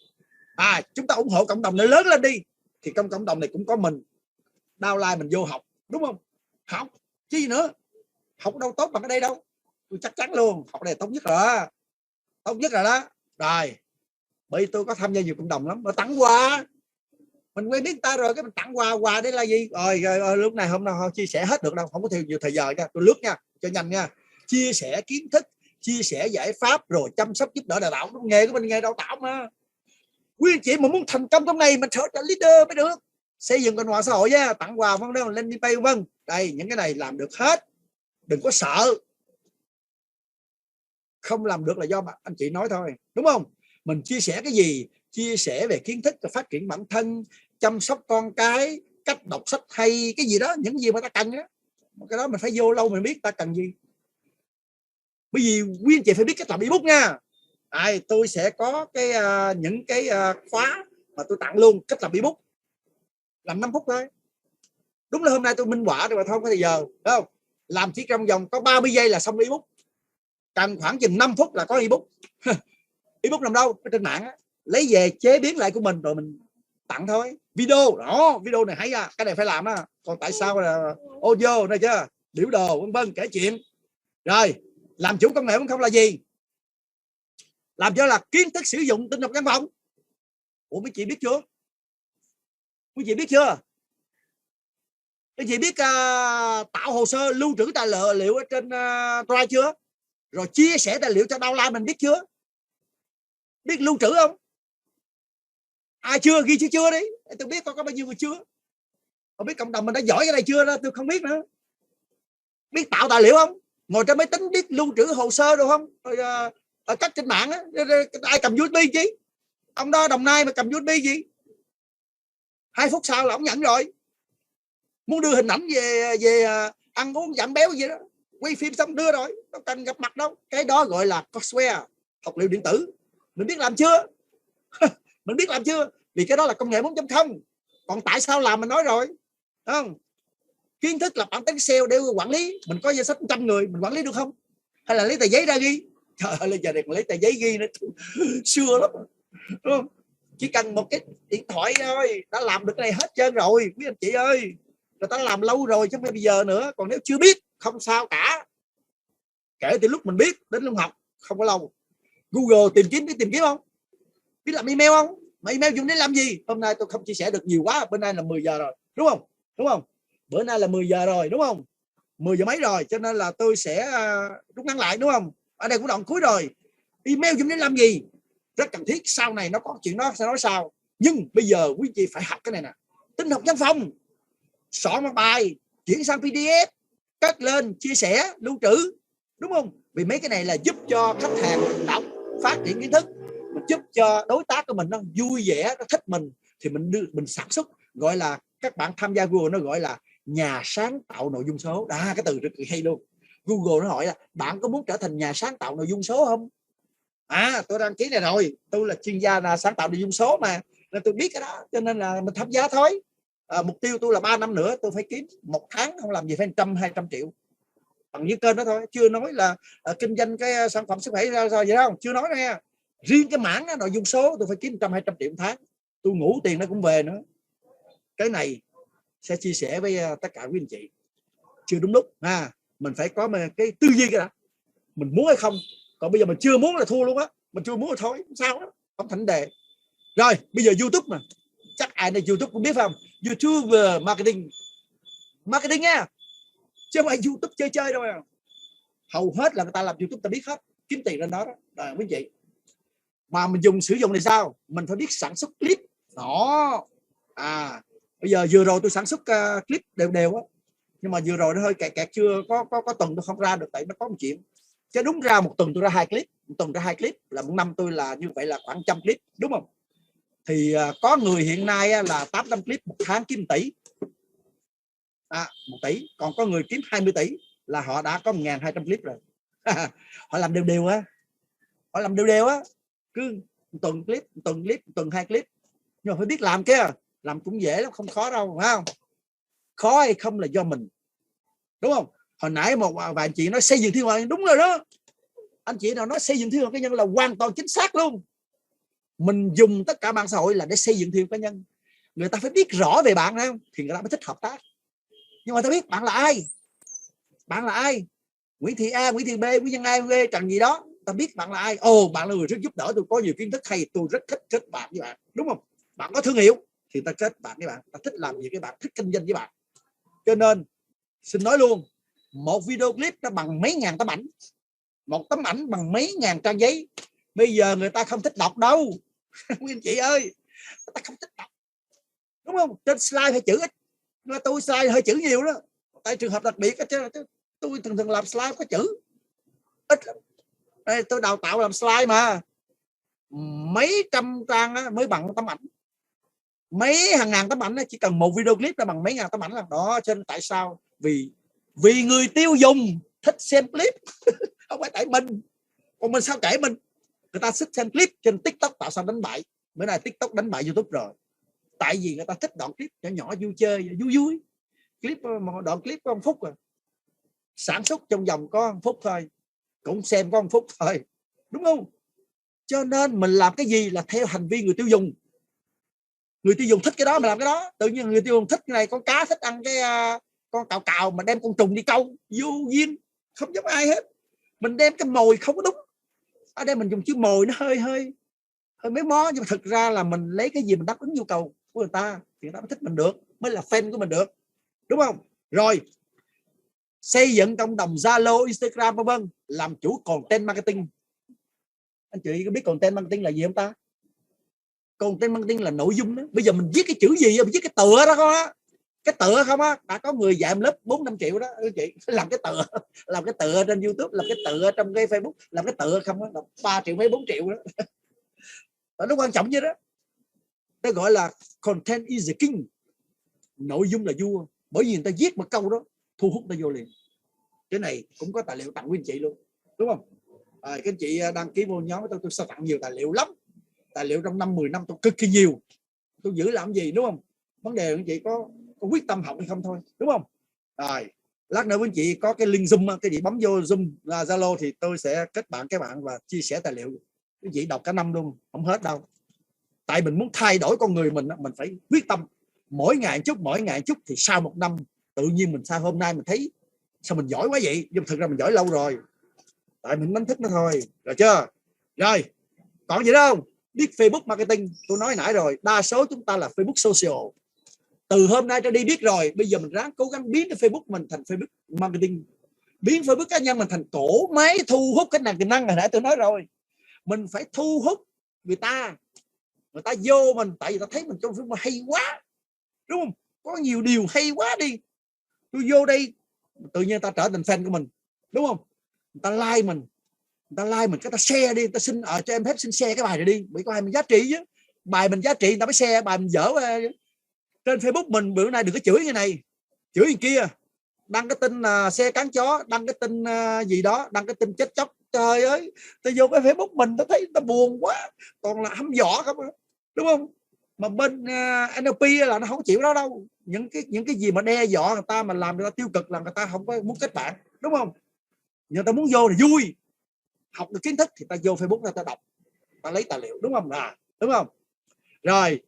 Chúng ta ủng hộ cộng đồng này lớn lên đi. Thì trong cộng đồng này cũng có mình. Downline mình vô học, đúng không? Học chứ gì nữa. Học đâu tốt bằng cái đây đâu. Tôi chắc chắn luôn, học này tốt nhất rồi. Tốt nhất rồi đó. Rồi bởi tôi có tham gia nhiều cộng đồng lắm. Mà tặng quà, mình quen biết ta rồi, cái mình tặng quà để là gì? Rồi lúc này hôm nào không chia sẻ hết được đâu, không có theo nhiều thời giờ nha. Tôi lướt nha, cho nhanh nha. Chia sẻ kiến thức, chia sẻ giải pháp, rồi chăm sóc giúp đỡ đào tạo. Nghề của mình nghề đào tạo mà. Quý anh chị mà muốn thành công trong này mình trở thành leader mới được. Xây dựng kênh mạng xã hội nha, tặng quà vân vân, lên đi pay vân. Đây những cái này làm được hết, đừng có sợ. không làm được là do anh chị nói thôi, đúng không? Mình chia sẻ cái gì? Chia sẻ về kiến thức, phát triển bản thân, chăm sóc con cái, cách đọc sách hay, cái gì đó, những gì mà ta cần á, cái đó mình phải vô lâu mình biết ta cần gì. Bởi vì quý anh chị phải biết cách làm ebook nha. Tôi sẽ có cái những cái khóa mà tôi tặng luôn cách làm ebook, làm 5 phút thôi. Đúng là hôm nay tôi minh họa rồi mà không có thời giờ, đúng không? Làm chỉ trong vòng có 30 giây là xong ebook, cần khoảng chừng 5 phút là có ebook. Ebook nằm đâu? Ở trên mạng á, lấy về chế biến lại của mình rồi mình tặng thôi. Video đó, video này hay cái này phải làm á. Còn tại sao là audio này chưa, biểu đồ vân vân, kể chuyện. Rồi làm chủ công nghệ không là gì? Làm cho là kiến thức sử dụng tin học văn phòng. Ủa mấy chị biết chưa? Mấy chị biết chưa? Mấy chị biết tạo hồ sơ lưu trữ tài liệu ở trên Drive chưa? Rồi chia sẻ tài liệu cho downline mình biết chưa? Biết lưu trữ không? Ai chưa ghi chưa đi. Tôi biết có bao nhiêu người chưa. Không biết cộng đồng mình đã giỏi cái này chưa đó, tôi không biết nữa. Biết tạo tài liệu không? Ngồi trên máy tính biết lưu trữ hồ sơ được không? Rồi ở cách trên mạng á, ai cầm USB chứ? Ông đó Đồng Nai mà cầm USB gì? 2 phút sau là ông nhận rồi. Muốn đưa hình ảnh về ăn uống giảm béo gì đó, quay phim xong đưa rồi, đâu cần gặp mặt đâu. Cái đó gọi là courseware, học liệu điện tử. Mình biết làm chưa? Mình biết làm chưa? Vì cái đó là công nghệ 4.0. Còn tại sao làm mình nói rồi, không? Kiến thức là bản tính SEO để quản lý. Mình có danh sách 100 người, mình quản lý được không? Hay là lấy tờ giấy ra ghi? Trời ơi, giờ này còn lấy tờ giấy ghi nữa, xưa lắm, đúng không? Chỉ cần một cái điện thoại thôi đã làm được cái này hết trơn rồi, quý anh chị ơi. Người ta làm lâu rồi chứ không phải bây giờ nữa. Còn nếu chưa biết không sao cả, kể từ lúc mình biết đến lúc học không có lâu. Google tìm kiếm, biết tìm kiếm không? Biết làm email không? Mà email dùng để làm gì? Hôm nay tôi không chia sẻ được nhiều quá, bữa nay là 10 giờ rồi, đúng không? Đúng không? Bữa nay là 10 giờ rồi, đúng không? 10 giờ mấy rồi, cho nên là tôi sẽ rút ngắn lại, đúng không? Ở đây cũng đoạn cuối rồi. Email dùng để làm gì? Rất cần thiết, sau này nó có chuyện đó sẽ nói sau. Nhưng bây giờ quý chị phải học cái này nè. Tin học văn phòng, soạn một bài, chuyển sang PDF, cất lên, chia sẻ, lưu trữ, đúng không? Vì mấy cái này là giúp cho khách hàng đọc, phát triển kiến thức, mình giúp cho đối tác của mình nó vui vẻ, nó thích mình, thì mình sản xuất, gọi là các bạn tham gia Google nó gọi là nhà sáng tạo nội dung số. Cái từ rất hay luôn. Google nó hỏi là bạn có muốn trở thành nhà sáng tạo nội dung số không? Tôi đăng ký này rồi, tôi là chuyên gia là sáng tạo nội dung số mà, nên tôi biết cái đó, cho nên là mình tham gia thôi. Mục tiêu tôi là 3 năm nữa tôi phải kiếm một tháng không làm gì phải 100-200 triệu bằng những kênh đó thôi. Chưa nói là kinh doanh cái sản phẩm sức khỏe ra vậy đâu, chưa nói nha. Riêng cái mảng nội dung số tôi phải kiếm 100-200 triệu một tháng, tôi ngủ tiền nó cũng về nữa. Cái này sẽ chia sẻ với tất cả quý anh chị. Chưa đúng lúc mình phải có cái tư duy cái đó, mình muốn hay không. Còn bây giờ mình chưa muốn là thua luôn á, mình chưa muốn là thôi, sao đó, không thành đề. Rồi bây giờ YouTube mà chắc ai này YouTube cũng biết không? YouTube marketing nha, chứ không phải YouTube chơi đâu. Hầu hết là người ta làm YouTube ta biết hết, kiếm tiền lên đó đó quý chị. Mà mình sử dụng này sao? Mình phải biết sản xuất clip đó. Bây giờ vừa rồi tôi sản xuất clip đều á, nhưng mà vừa rồi nó hơi kẹt chưa có tuần tôi không ra được, tại nó có một chuyện. Chứ đúng ra một tuần tôi ra 2 clip, một tuần ra 2 clip là một năm tôi là như vậy là khoảng 100 clip, đúng không? Thì có người hiện nay là 800 clip một tháng kiếm 1 tỷ. 1 tỷ. Còn có người kiếm 20 tỷ là họ đã có 1.200 clip rồi. Họ làm đều á. Họ làm đều á. Cứ một tuần clip, một tuần 2 clip. Nhưng mà phải biết làm kia. Làm cũng dễ lắm, không khó đâu, phải không? Khó hay không là do mình, đúng không? Hồi nãy một vài anh chị nói xây dựng thương hiệu, đúng rồi đó. Anh chị nào nói xây dựng thương hiệu cá nhân là hoàn toàn chính xác luôn. Mình dùng tất cả mạng xã hội là để xây dựng thương hiệu cá nhân. Người ta phải biết rõ về bạn không thì người ta mới thích hợp tác. Nhưng mà ta biết bạn là ai. Bạn là ai? Nguyễn Thị A, Nguyễn Thị B, Nguyễn Nhân A, B, Trần gì đó. Ta biết bạn là ai. Bạn là người rất giúp đỡ tôi, có nhiều kiến thức hay, tôi rất thích kết bạn với bạn, đúng không? Bạn có thương hiệu thì ta kết bạn với bạn. Ta thích làm gì cái bạn, thích kinh doanh với bạn. Cho nên xin nói luôn, một video clip nó bằng mấy ngàn tấm ảnh, một tấm ảnh bằng mấy ngàn trang giấy. Bây giờ người ta không thích đọc đâu. Quý anh chị ơi, người ta không thích đọc, đúng không? Trên slide phải chữ ít, mà tôi slide hơi chữ nhiều đó, tại trường hợp đặc biệt chứ tôi thường làm slide có chữ ít lắm. Đây, tôi đào tạo làm slide mà mấy trăm trang á, mới bằng tấm ảnh, mấy hàng ngàn tấm ảnh á, chỉ cần một video clip đã bằng mấy ngàn tấm ảnh lần đó. Cho nên tại sao? Vì người tiêu dùng thích xem clip không phải tại mình. Còn mình sao kể mình, người ta thích xem clip trên TikTok. Tại sao đánh bại? Bữa nay TikTok đánh bại YouTube rồi. Tại vì người ta thích đoạn clip nhỏ nhỏ vui chơi vui. Clip đoạn clip có 1 phút rồi, sản xuất trong vòng có 1 phút thôi, cũng xem có 1 phút thôi, đúng không? Cho nên mình làm cái gì là theo hành vi người tiêu dùng. Người tiêu dùng thích cái đó mình làm cái đó. Tự nhiên người tiêu dùng thích cái này, con cá thích ăn cái con cào cào mà đem con trùng đi câu, vô duyên, không giống ai hết. Mình đem cái mồi không có đúng, ở đây mình dùng chữ mồi nó hơi méo mó, nhưng mà thực ra là mình lấy cái gì mình đáp ứng nhu cầu của người ta thì người ta mới thích mình được, mới là fan của mình được, đúng không? Rồi xây dựng cộng đồng Zalo, Instagram vân vân, làm chủ content marketing. Anh chị có biết content marketing là gì không ta? Content marketing là nội dung đó. Bây giờ mình viết cái chữ gì, mình viết cái tựa đó không á, cái tựa không á, đã có người dạy em lớp 4-5 triệu đó anh chị, làm cái tựa, làm cái tựa trên YouTube, làm cái tựa trong cái Facebook, làm cái tựa không á, 3 triệu mấy 4 triệu đó. Nó quan trọng như đó. Nó gọi là content is the king, nội dung là vua. Bởi vì người ta viết một câu đó thu hút ta vô liền. Cái này cũng có tài liệu tặng quý anh chị luôn, đúng không? Các anh chị đăng ký vô nhóm tôi sẽ tặng nhiều tài liệu lắm. Tài liệu trong 5-10 năm tôi cực kỳ nhiều, tôi giữ làm gì, đúng không? Vấn đề anh chị có quyết tâm học hay không thôi, đúng không? Rồi lát nữa quý anh chị có cái link Zoom, cái gì bấm vô Zoom Zalo thì tôi sẽ kết bạn các bạn và chia sẻ tài liệu. Quý vị đọc cả năm luôn không hết đâu. Tại mình muốn thay đổi con người mình phải quyết tâm mỗi ngày chút thì sau 1 năm tự nhiên mình sao hôm nay mình thấy sao mình giỏi quá vậy, nhưng thực ra mình giỏi lâu rồi, tại mình đánh thức nó thôi, rồi chưa? Rồi còn gì đó không? Biết Facebook marketing tôi nói nãy rồi, đa số chúng ta là Facebook social. Từ hôm nay trở đi biết rồi, bây giờ mình ráng cố gắng biến cái Facebook mình thành Facebook marketing, biến Facebook cá nhân mình thành cổ máy thu hút cái tiềm năng. Hồi nãy tôi nói rồi, mình phải thu hút người ta vô mình, tại vì ta thấy mình trong Facebook hay quá, đúng không? Có nhiều điều hay quá đi, tôi vô đây tự nhiên ta trở thành fan của mình, đúng không? Người ta like mình, cái ta share đi, ta xin cho em phép xin share cái bài này đi, bởi có ai mình giá trị chứ. Bài mình giá trị người ta mới share, bài mình dở trên Facebook mình bữa nay đừng có chửi cái này, chửi cái kia, đăng cái tin xe cán chó, đăng cái tin gì đó, đăng cái tin chết chóc. Trời ơi, tôi vô cái Facebook mình tôi thấy tôi buồn quá, toàn là hăm dọa không, đúng không? Mà bên NLP là nó không chịu đó đâu. Những cái gì mà đe dọa người ta mà làm người ta tiêu cực là người ta không có muốn kết bạn, đúng không? Người ta muốn vô thì vui, học được kiến thức thì ta vô Facebook ta đọc, ta lấy tài liệu, đúng không? Đúng không? Rồi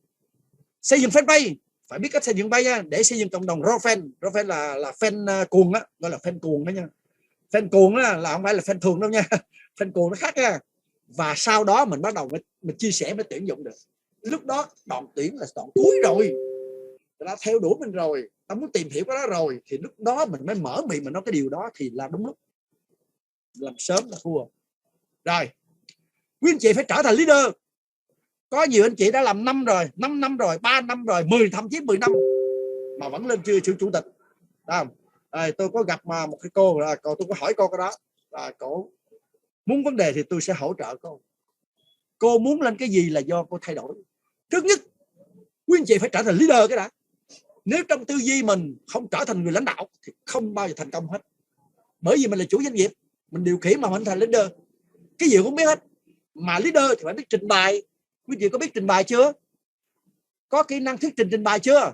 xây dựng fanpage, phải biết cách xây dựng page nha, để xây dựng cộng đồng raw fan là fan cuồng á, gọi là fan cuồng đó nha. Fan cuồng là không phải là fan thường đâu nha, fan cuồng nó khác nha. Và sau đó mình bắt đầu mình chia sẻ mới tuyển dụng được. Lúc đó đoạn tuyển là đoạn cuối rồi, người ta theo đuổi mình rồi, ta muốn tìm hiểu cái đó rồi, thì lúc đó mình mới mở miệng mình nói cái điều đó thì là đúng lúc. Làm sớm là thua. Rồi quý anh chị phải trở thành leader. Có nhiều anh chị đã làm 5 rồi, 5 năm rồi, 3 năm rồi, 10 thậm chí 10 năm mà vẫn lên chưa chủ tịch. Tôi có gặp một cái cô, tôi có hỏi cô cái đó, cô muốn vấn đề thì tôi sẽ hỗ trợ cô. Cô muốn lên cái gì là do cô thay đổi. Trước nhất quý anh chị phải trở thành leader cái đã. Nếu trong tư duy mình không trở thành người lãnh đạo thì không bao giờ thành công hết. Bởi vì mình là chủ doanh nghiệp, mình điều khiển mà mình thành leader, cái gì cũng không biết hết. Mà leader thì phải biết trình bày. Quý vị có biết trình bày chưa? Có kỹ năng thuyết trình bài chưa?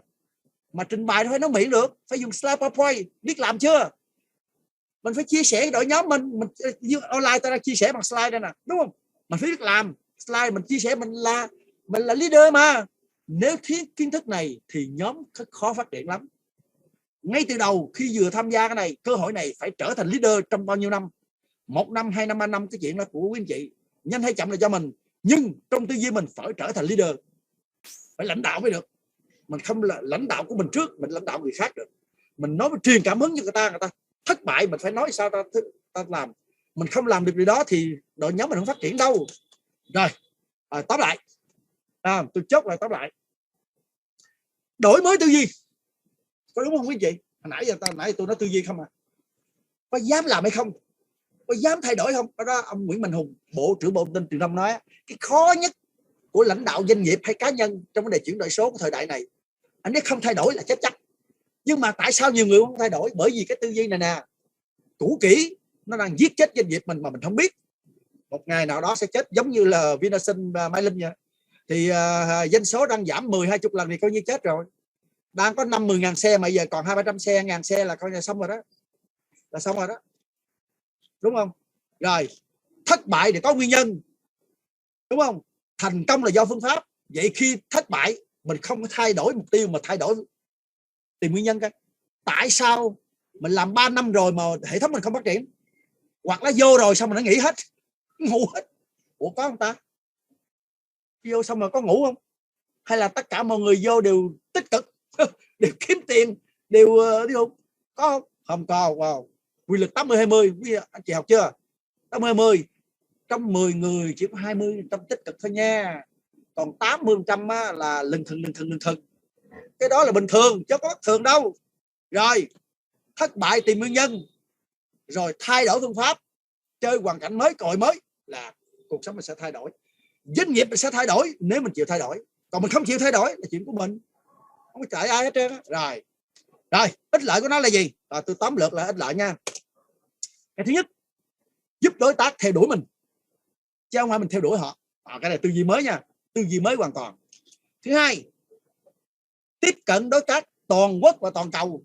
Mà trình bày nó phải nói miệng được, phải dùng slide PowerPoint, biết làm chưa? Mình phải chia sẻ đội nhóm mình online ta đang chia sẻ bằng slide đây nè, đúng không? Mình phải biết làm slide, mình chia sẻ mình là leader mà. Nếu thiếu kiến thức này thì nhóm khó phát triển lắm. Ngay từ đầu khi vừa tham gia cái này, cơ hội này phải trở thành leader trong bao nhiêu năm? 1 năm, 2 năm, 3 năm, cái chuyện đó của quý anh chị. Nhanh hay chậm là cho mình. Nhưng trong tư duy mình phải trở thành leader. Phải lãnh đạo mới được. Mình không là lãnh đạo của mình trước, mình lãnh đạo người khác được. Mình nói truyền cảm hứng cho người ta thất bại, mình phải nói sao ta làm. Mình không làm được điều đó thì đội nhóm mình không phát triển đâu. Rồi, tóm lại. Tôi chốt lại tóm lại. Đổi mới tư duy. Có đúng không quý chị? Nãy tôi nói tư duy không à? Có dám làm hay không? có dám thay đổi không? Đó ông Nguyễn Mạnh Hùng, Bộ trưởng Bộ Thông tin Truyền thông nói cái khó nhất của lãnh đạo doanh nghiệp hay cá nhân trong vấn đề chuyển đổi số của thời đại này, anh ấy không thay đổi là chết chắc. Nhưng mà tại sao nhiều người không thay đổi? Bởi vì cái tư duy này nè, cũ kỹ, nó đang giết chết doanh nghiệp mình mà mình không biết. Một ngày nào đó sẽ chết, giống như là Vinasun Mai Linh vậy. Thì doanh số đang giảm 10-20 lần thì coi như chết rồi. Đang có 50 ngàn xe mà giờ còn 200-300 xe, ngàn xe là coi như xong rồi đó. Là xong rồi đó. Đúng không? Rồi, thất bại thì có nguyên nhân. Đúng không? Thành công là do phương pháp. Vậy khi thất bại, mình không có thay đổi mục tiêu mà thay đổi tìm nguyên nhân. Tại sao mình làm 3 năm rồi mà hệ thống mình không phát triển? Hoặc là vô rồi xong mình nó nghỉ hết, ngủ hết. Ủa có không ta? Vô xong rồi có ngủ không? Hay là tất cả mọi người vô đều tích cực, đều kiếm tiền, đều đi không? Có không? Không có. Wow. Quy luật 80-20, anh chị học chưa? 80-20. Trong 10 người chỉ có 20% tích cực thôi nha. Còn 80% là lừng thừng. Cái đó là bình thường chứ có bất thường đâu. Rồi, thất bại tìm nguyên nhân, rồi thay đổi phương pháp, chơi hoàn cảnh mới, cội mới là cuộc sống mình sẽ thay đổi. Doanh nghiệp mình sẽ thay đổi nếu mình chịu thay đổi. Còn mình không chịu thay đổi là chuyện của mình, không có chạy ai hết trơn. Rồi, ích lợi của nó là gì? Rồi, tôi tóm lược là ích lợi nha. Cái thứ nhất, giúp đối tác theo đuổi mình chứ không phải mình theo đuổi họ. Cái này tư duy mới nha, tư duy mới hoàn toàn. Thứ hai, tiếp cận đối tác toàn quốc và toàn cầu.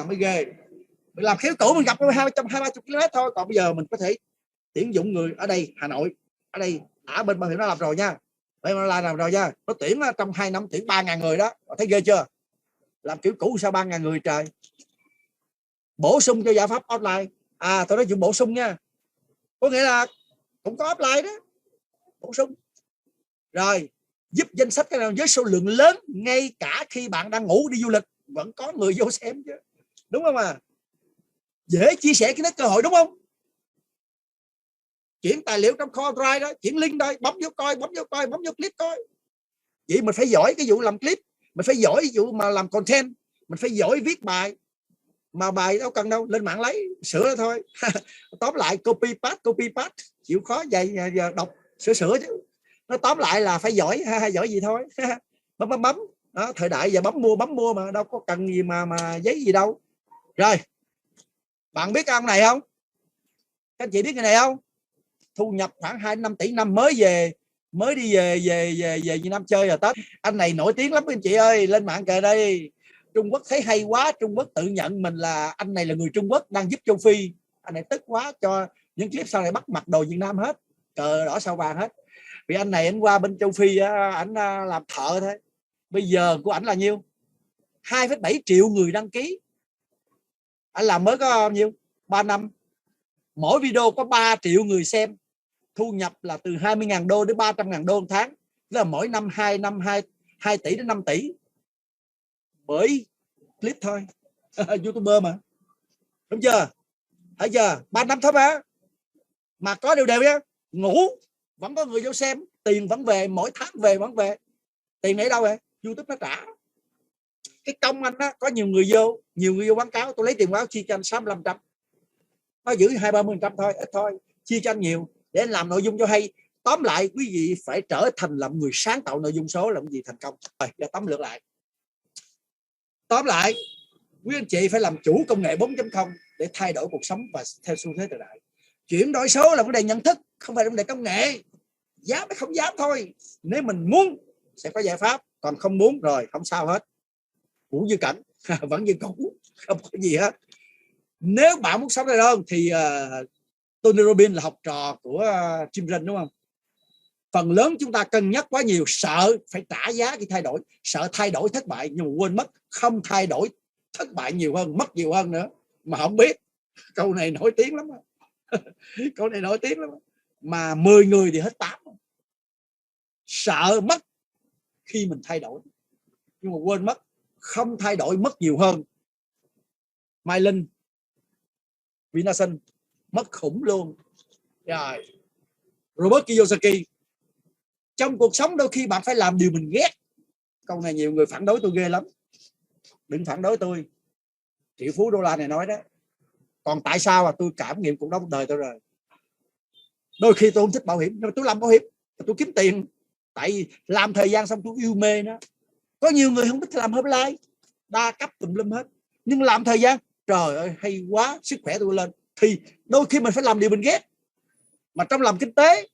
Mới ghê. Mình làm khiếu cũ mình gặp 200-230 km thôi, còn bây giờ mình có thể tuyển dụng người ở đây Hà Nội, ở đây ở bên bảo hiểm nó làm rồi nha, bên làm rồi nha, nó tuyển trong 2 năm tuyển 3.000 người đó, thấy ghê chưa? Làm kiểu cũ sao 3.000 người trời. Bổ sung cho giải pháp offline. Tôi nói chuyện bổ sung nha, có nghĩa là cũng có offline đó, bổ sung. Rồi, giúp danh sách cái nào với số lượng lớn, ngay cả khi bạn đang ngủ đi du lịch vẫn có người vô xem chứ, đúng không à? Dễ chia sẻ cái cơ hội, đúng không? Chuyển tài liệu trong kho drive đó, chuyển link đây, bấm vô coi, bấm vô clip coi. Vậy mình phải giỏi cái vụ làm clip, mình phải giỏi cái vụ mà làm content, mình phải giỏi viết bài. Mà bài đâu cần đâu, lên mạng lấy sửa thôi. Tóm lại copy paste, chịu khó vậy giờ đọc sửa chứ. Nó tóm lại là phải giỏi, giỏi gì thôi. bấm đó, thời đại giờ bấm mua mà đâu có cần gì mà giấy gì đâu. Rồi, bạn biết cái ông này không? Các anh chị biết cái này không? Thu nhập khoảng 2-5 tỷ năm, mới đi về Việt Nam chơi rồi Tết. Anh này nổi tiếng lắm anh chị ơi, lên mạng kề đây. Trung Quốc thấy hay quá, Trung Quốc tự nhận mình là anh này là người Trung Quốc đang giúp châu Phi. Anh này tức quá, cho những clip sau này bắt mặc đồ Việt Nam hết, cờ đỏ sao vàng hết. Vì anh này anh qua bên châu Phi anh làm thợ thôi. Bây giờ của ảnh là nhiêu? 2,7 triệu người đăng ký. Anh làm mới có bao nhiêu? 3 năm. Mỗi video có 3 triệu người xem. Thu nhập là từ 20.000 đô đến 300.000 đô một tháng. Tức là mỗi năm 2 tỷ đến 5 tỷ. Bởi clip thôi. YouTuber mà. Đúng chưa? Thấy chưa? 3 năm thôi mà có đều nhá. Ngủ vẫn có người vô xem, tiền vẫn về, mỗi tháng về vẫn về. Tiền này đâu vậy? YouTube nó trả. Cái công anh đó, có nhiều người vô quảng cáo, tôi lấy tiền quảng cáo chia cho anh 65%. Nó giữ 20-30% thôi, ít thôi, chia cho anh nhiều để anh làm nội dung cho hay. Tóm lại quý vị phải trở thành làm người sáng tạo nội dung số là cái gì thành công. Rồi, để tóm lược lại. Tóm lại, quý anh chị phải làm chủ công nghệ 4.0 để thay đổi cuộc sống và theo xu thế thời đại. Chuyển đổi số là vấn đề nhận thức, không phải vấn đề công nghệ. Dám hay không dám thôi. Nếu mình muốn sẽ có giải pháp, còn không muốn rồi không sao hết. Cũ như cảnh, vẫn như cũ, không có gì hết. Nếu bạn muốn sống đây đơn thì Tony Robbins là học trò của Jim Rohn, đúng không? Phần lớn chúng ta cân nhắc quá nhiều, sợ phải trả giá khi thay đổi, sợ thay đổi thất bại, nhưng mà quên mất không thay đổi thất bại nhiều hơn, mất nhiều hơn nữa mà không biết. Câu này nổi tiếng lắm. Câu này nổi tiếng lắm. Mà 10 người thì hết 8. Sợ mất khi mình thay đổi, nhưng mà quên mất không thay đổi mất nhiều hơn. Mai Linh, Vinasun mất khủng luôn. Rồi, Robert Kiyosaki, trong cuộc sống đôi khi bạn phải làm điều mình ghét. Câu này nhiều người phản đối tôi ghê lắm. Đừng phản đối tôi. Triệu phú đô la này nói đó. Còn tại sao tôi cảm nghiệm cuộc đời tôi rồi. Đôi khi tôi không thích bảo hiểm nhưng mà tôi làm bảo hiểm, tôi kiếm tiền. Tại vì làm thời gian xong tôi yêu mê nó. Có nhiều người không thích làm Herbalife, đa cấp tùm lum hết, nhưng làm thời gian trời ơi hay quá, sức khỏe tôi lên. Thì đôi khi mình phải làm điều mình ghét. Mà trong làm kinh tế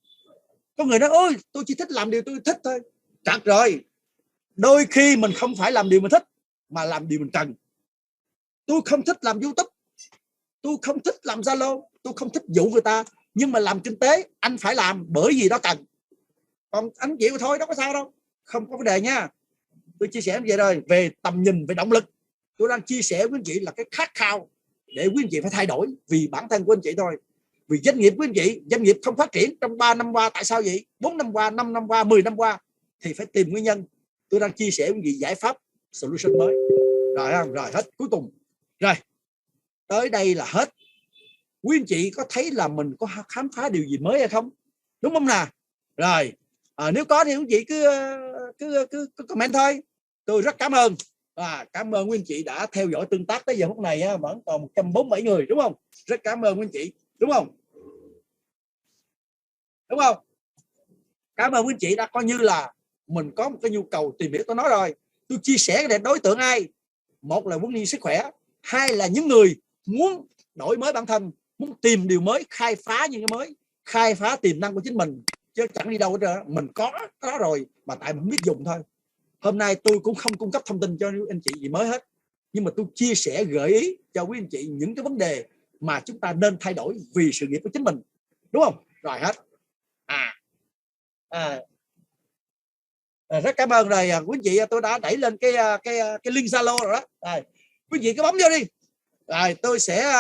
có người nói ôi tôi chỉ thích làm điều tôi thích thôi. Chặt rồi, đôi khi mình không phải làm điều mình thích mà làm điều mình cần. Tôi không thích làm YouTube, tôi không thích làm Zalo, tôi không thích dụ người ta, nhưng mà làm kinh tế anh phải làm bởi vì đó cần. Còn anh chịu thôi, đâu có sao đâu, không có vấn đề nha. Tôi chia sẻ vậy rồi, về tầm nhìn, về động lực. Tôi đang chia sẻ với anh chị là cái khát khao để quý anh chị phải thay đổi vì bản thân của anh chị thôi. Vì doanh nghiệp của anh chị, doanh nghiệp không phát triển trong 3 năm qua, tại sao vậy? 4 năm qua, 5 năm qua, 10 năm qua, thì phải tìm nguyên nhân. Tôi đang chia sẻ với anh chị giải pháp solution mới. Rồi không? Rồi hết, cuối cùng. Rồi, tới đây là hết. Quý anh chị có thấy là mình có khám phá điều gì mới hay không? Đúng không nào? Rồi, nếu có thì quý anh chị cứ comment thôi. Tôi rất cảm ơn. Cảm ơn quý anh chị đã theo dõi tương tác tới giờ phút này á, vẫn còn 147 người đúng không? Rất cảm ơn quý anh chị, đúng không? Đúng không? Cảm ơn quý anh chị đã coi như là mình có một cái nhu cầu tìm hiểu. Tôi nói rồi, tôi chia sẻ để đối tượng ai? Một là vấn đề sức khỏe, hai là những người muốn đổi mới bản thân, muốn tìm điều mới, khai phá những cái mới, khai phá tiềm năng của chính mình, chứ chẳng đi đâu hết trơn. Mình có đó rồi mà tại mình biết dùng thôi. Hôm nay tôi cũng không cung cấp thông tin cho anh chị gì mới hết, nhưng mà tôi chia sẻ gợi ý cho quý anh chị những cái vấn đề mà chúng ta nên thay đổi vì sự nghiệp của chính mình, đúng không? Rồi hết. Rất cảm ơn rồi quý anh chị. Tôi đã đẩy lên cái link Zalo rồi đó. Rồi quý anh chị cứ bấm vô đi, rồi tôi sẽ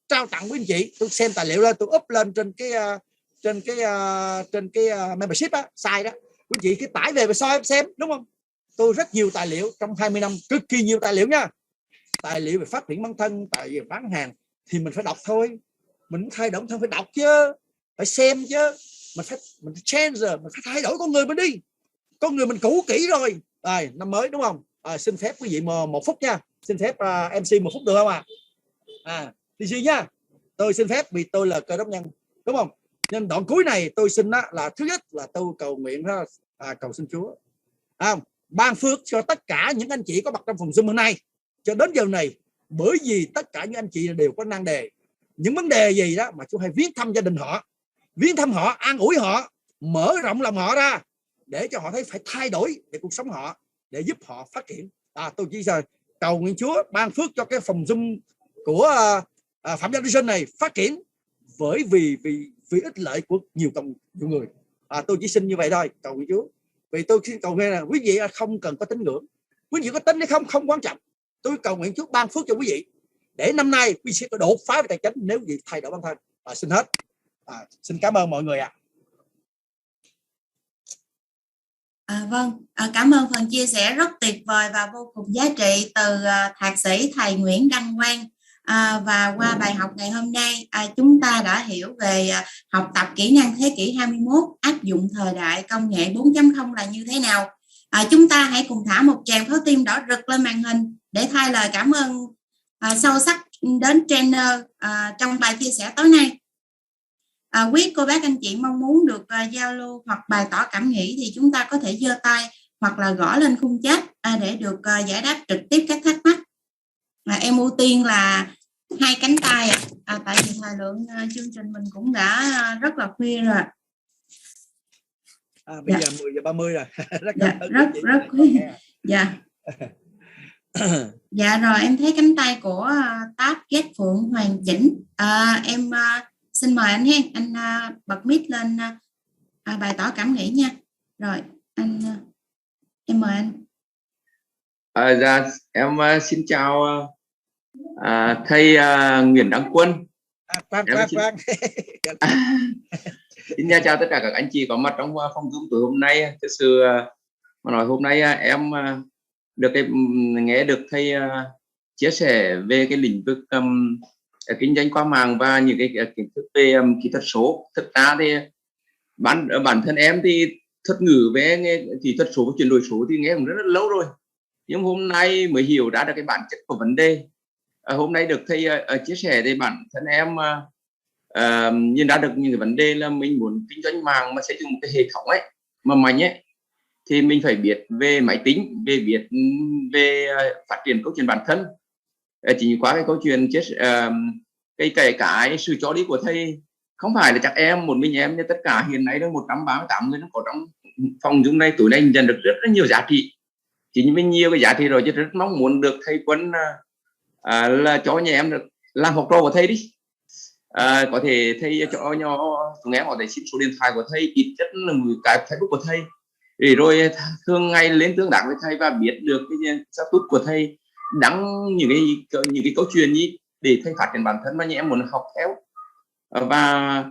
trao tặng quý anh chị. Tôi xem tài liệu lên, tôi up lên trên cái membership á, site đó. Quý anh chị cứ tải về và soi xem, đúng không? Tôi rất nhiều tài liệu trong 20 năm, cực kỳ nhiều tài liệu nha. Tài liệu về phát triển bản thân, tài liệu về bán hàng thì mình phải đọc thôi. Mình thay đổi thân phải đọc chứ, phải xem chứ. Mình change, mình phải thay đổi con người mình đi. Con người mình cũ kỹ rồi. Rồi năm mới đúng không? Xin phép quý vị 1 phút nha. Xin phép MC 1 phút được không DC nha. Tôi xin phép vì tôi là cơ đốc nhân, đúng không? Nên đoạn cuối này tôi xin đó là thứ nhất là tôi cầu nguyện đó, cầu xin Chúa ban phước cho tất cả những anh chị có mặt trong phòng Zoom hôm nay cho đến giờ này, bởi vì tất cả những anh chị đều có nan đề, những vấn đề gì đó mà Chúa hay viếng thăm gia đình họ, viếng thăm họ, an ủi họ, mở rộng lòng họ ra để cho họ thấy phải thay đổi để cuộc sống họ, để giúp họ phát triển. Tôi chỉ cầu nguyện Chúa ban phước cho cái phòng Zoom của Phạm Gia Vision này phát triển bởi vì ích lợi của nhiều người. Tôi chỉ xin như vậy thôi, cầu nguyện Chúa. Vì tôi xin cầu nguyện là quý vị không cần có tín ngưỡng, quý vị có tin hay không quan trọng. Tôi cầu nguyện Chúa ban phước cho quý vị để năm nay quý vị sẽ có đột phá về tài chính nếu quý vị thay đổi bản thân. Xin hết. Xin cảm ơn mọi người ạ. Vâng, cảm ơn phần chia sẻ rất tuyệt vời và vô cùng giá trị từ thạc sĩ thầy Nguyễn Đăng Quang. Và qua bài học ngày hôm nay, chúng ta đã hiểu về học tập kỹ năng thế kỷ 21, áp dụng thời đại công nghệ 4.0 là như thế nào. Chúng ta hãy cùng thả một tràng pháo tim đỏ rực lên màn hình để thay lời cảm ơn sâu sắc đến trainer trong bài chia sẻ tối nay. Quý cô bác anh chị mong muốn được giao lưu hoặc bày tỏ cảm nghĩ thì chúng ta có thể giơ tay hoặc là gõ lên khung chat để được giải đáp trực tiếp các thắc mắc. Em ưu tiên là 2 cánh tay tại vì thời lượng chương trình mình cũng đã rất là khuya rồi. Bây giờ 10:30 rồi. rất khuya. Dạ rồi, em thấy cánh tay của Táp Ghét Phượng hoàn chỉnh. Em xin mời anh hen, anh bật mic lên bày tỏ cảm nghĩ nha. Rồi anh em mời anh. Dạ em xin chào thầy Nguyễn Đăng Quân. Xin chào tất cả các anh chị có mặt trong phòng Zoom tối hôm nay. Thực sự mà nói hôm nay em được nghe được thầy chia sẻ về cái lĩnh vực kinh doanh qua mạng và những cái kiến thức về kỹ thuật số. Thực ra thì bản thân em thì thuật ngữ về kỹ thuật số và chuyển đổi số thì nghe cũng rất là lâu rồi, nhưng hôm nay mới hiểu ra được cái bản chất của vấn đề. Hôm nay được thầy chia sẻ thì bản thân em nhìn ra được những cái vấn đề là mình muốn kinh doanh mạng mà xây dựng một cái hệ thống ấy mà mạnh ấy, thì mình phải biết về máy tính, biết về phát triển câu chuyện bản thân. Chỉ qua cái câu chuyện cái sự cho đi của thầy, không phải là chắc em một mình em, nhưng tất cả hiện nay đang 138 người nó có trong phòng Zoom này, tối nay nhận được rất là nhiều giá trị. Chính mình nhiều cái giá trị rồi, chứ rất mong muốn được thầy Quân là cho nhà em được làm học trò của thầy đi. Có thể thầy cho chúng em có thể xin số điện thoại của thầy, ít nhất là cái Facebook của thầy, để rồi thường ngày lên tương tác với thầy và biết được cái status của thầy, đăng những cái câu chuyện gì để thầy phát triển bản thân mà nhà em muốn học theo. Và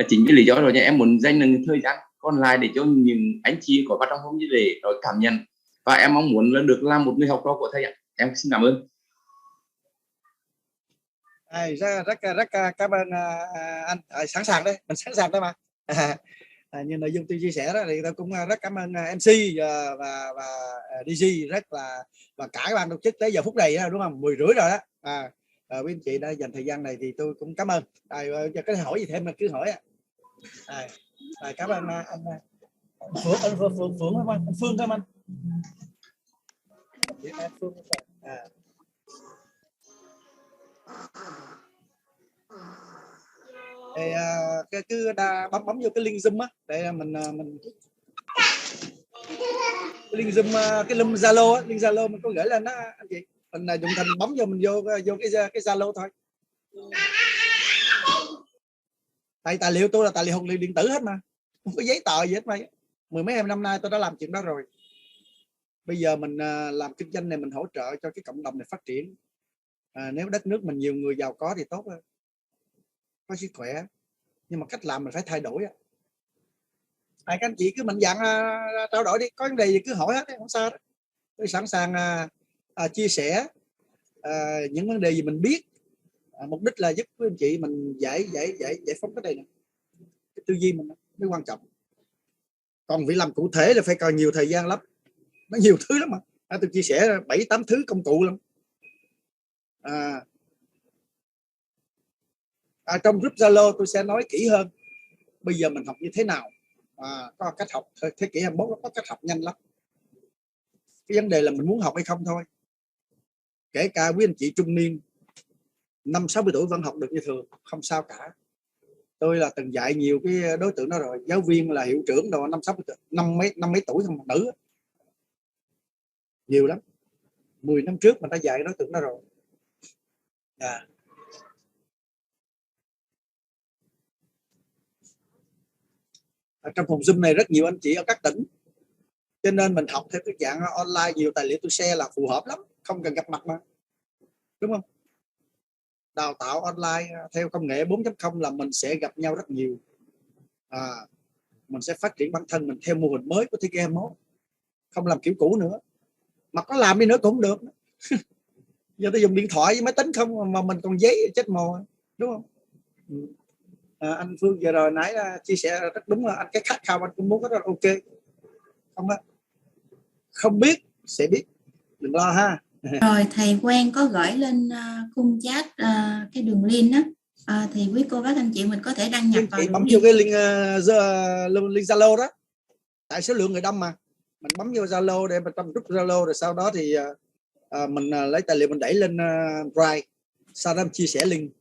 chính vì lý do rồi nhà em muốn dành những thời gian còn lại để cho những anh chị có vào trong hôm như để rồi cảm nhận, và em mong muốn là được làm một người học trò của thầy ạ. Em xin cảm ơn. Rất cảm ơn anh. Sẵn sàng đấy, mình sẵn sàng đấy mà. Như nội dung tôi chia sẻ đó thì tôi cũng rất cảm ơn MC và DG rất là, và cả các ban tổ chức tới giờ phút này đúng không, 10 rưỡi rồi đó. Quý anh chị đã dành thời gian này thì tôi cũng cảm ơn. Giờ có hỏi gì thêm mà cứ hỏi. Cảm ơn anh Phương cảm ơn anh Phương cảm ơn. Thì cứ bấm vô cái link Zoom á để mình cái link Zoom, cái link Zalo á, link Zalo mình có gửi lên đó anh chị, mình dùng thành bấm vô, mình vô cái Zalo thôi. Tài liệu tôi là tài liệu học liệu điện tử hết mà, không có giấy tờ gì hết mà. 10 mấy năm nay tôi đã làm chuyện đó rồi. Bây giờ mình làm kinh doanh này, mình hỗ trợ cho cái cộng đồng này phát triển. Nếu đất nước mình nhiều người giàu có thì tốt, có sức khỏe, nhưng mà cách làm mình phải thay đổi. Các anh chị cứ mạnh dạn trao đổi đi, có vấn đề gì cứ hỏi hết, không sao đó. Tôi sẵn sàng chia sẻ những vấn đề gì mình biết. Mục đích là giúp quý anh chị mình giải phóng cái này này. Cái tư duy mình mới quan trọng. Còn việc làm cụ thể là phải cần nhiều thời gian lắm, nó nhiều thứ lắm mà. Tôi chia sẻ 7-8 thứ công cụ lắm. Trong group Zalo tôi sẽ nói kỹ hơn bây giờ mình học như thế nào. Có cách học thế kỷ 21 có cách học nhanh lắm. Cái vấn đề là mình muốn học hay không thôi. Kể cả quý anh chị trung niên 50-60 tuổi vẫn học được như thường, không sao cả. Tôi là từng dạy nhiều cái đối tượng đó rồi, giáo viên là hiệu trưởng đồ 5 mấy tuổi không, nữ nhiều lắm. 10 năm trước mình đã dạy đối tượng đó rồi. Trong phòng Zoom này rất nhiều anh chị ở các tỉnh, cho nên mình học theo cái dạng online, nhiều tài liệu tôi share là phù hợp lắm, không cần gặp mặt mà, đúng không? Đào tạo online theo công nghệ 4.0 là mình sẽ gặp nhau rất nhiều. Mình sẽ phát triển bản thân mình theo mô hình mới của thế kỷ 21, không làm kiểu cũ nữa. Mà có làm đi nữa cũng không được. Giờ tôi dùng điện thoại với máy tính không mà mình còn giấy chết mồ, đúng không? Anh Phương giờ rồi nãy chia sẻ rất đúng, là anh cái khát khao anh cũng muốn, rất là ok. Không biết sẽ biết, đừng lo ha. Rồi thầy Quang có gửi lên khung chat cái đường link đó, thì quý cô bác anh chị mình có thể đăng nhập vào. Bấm vô cái link Zalo đó, tại số lượng người đông mà, mình bấm vô Zalo để mình trong group Zalo, rồi sau đó thì mình lấy tài liệu mình đẩy lên Drive, sau đó mình chia sẻ link,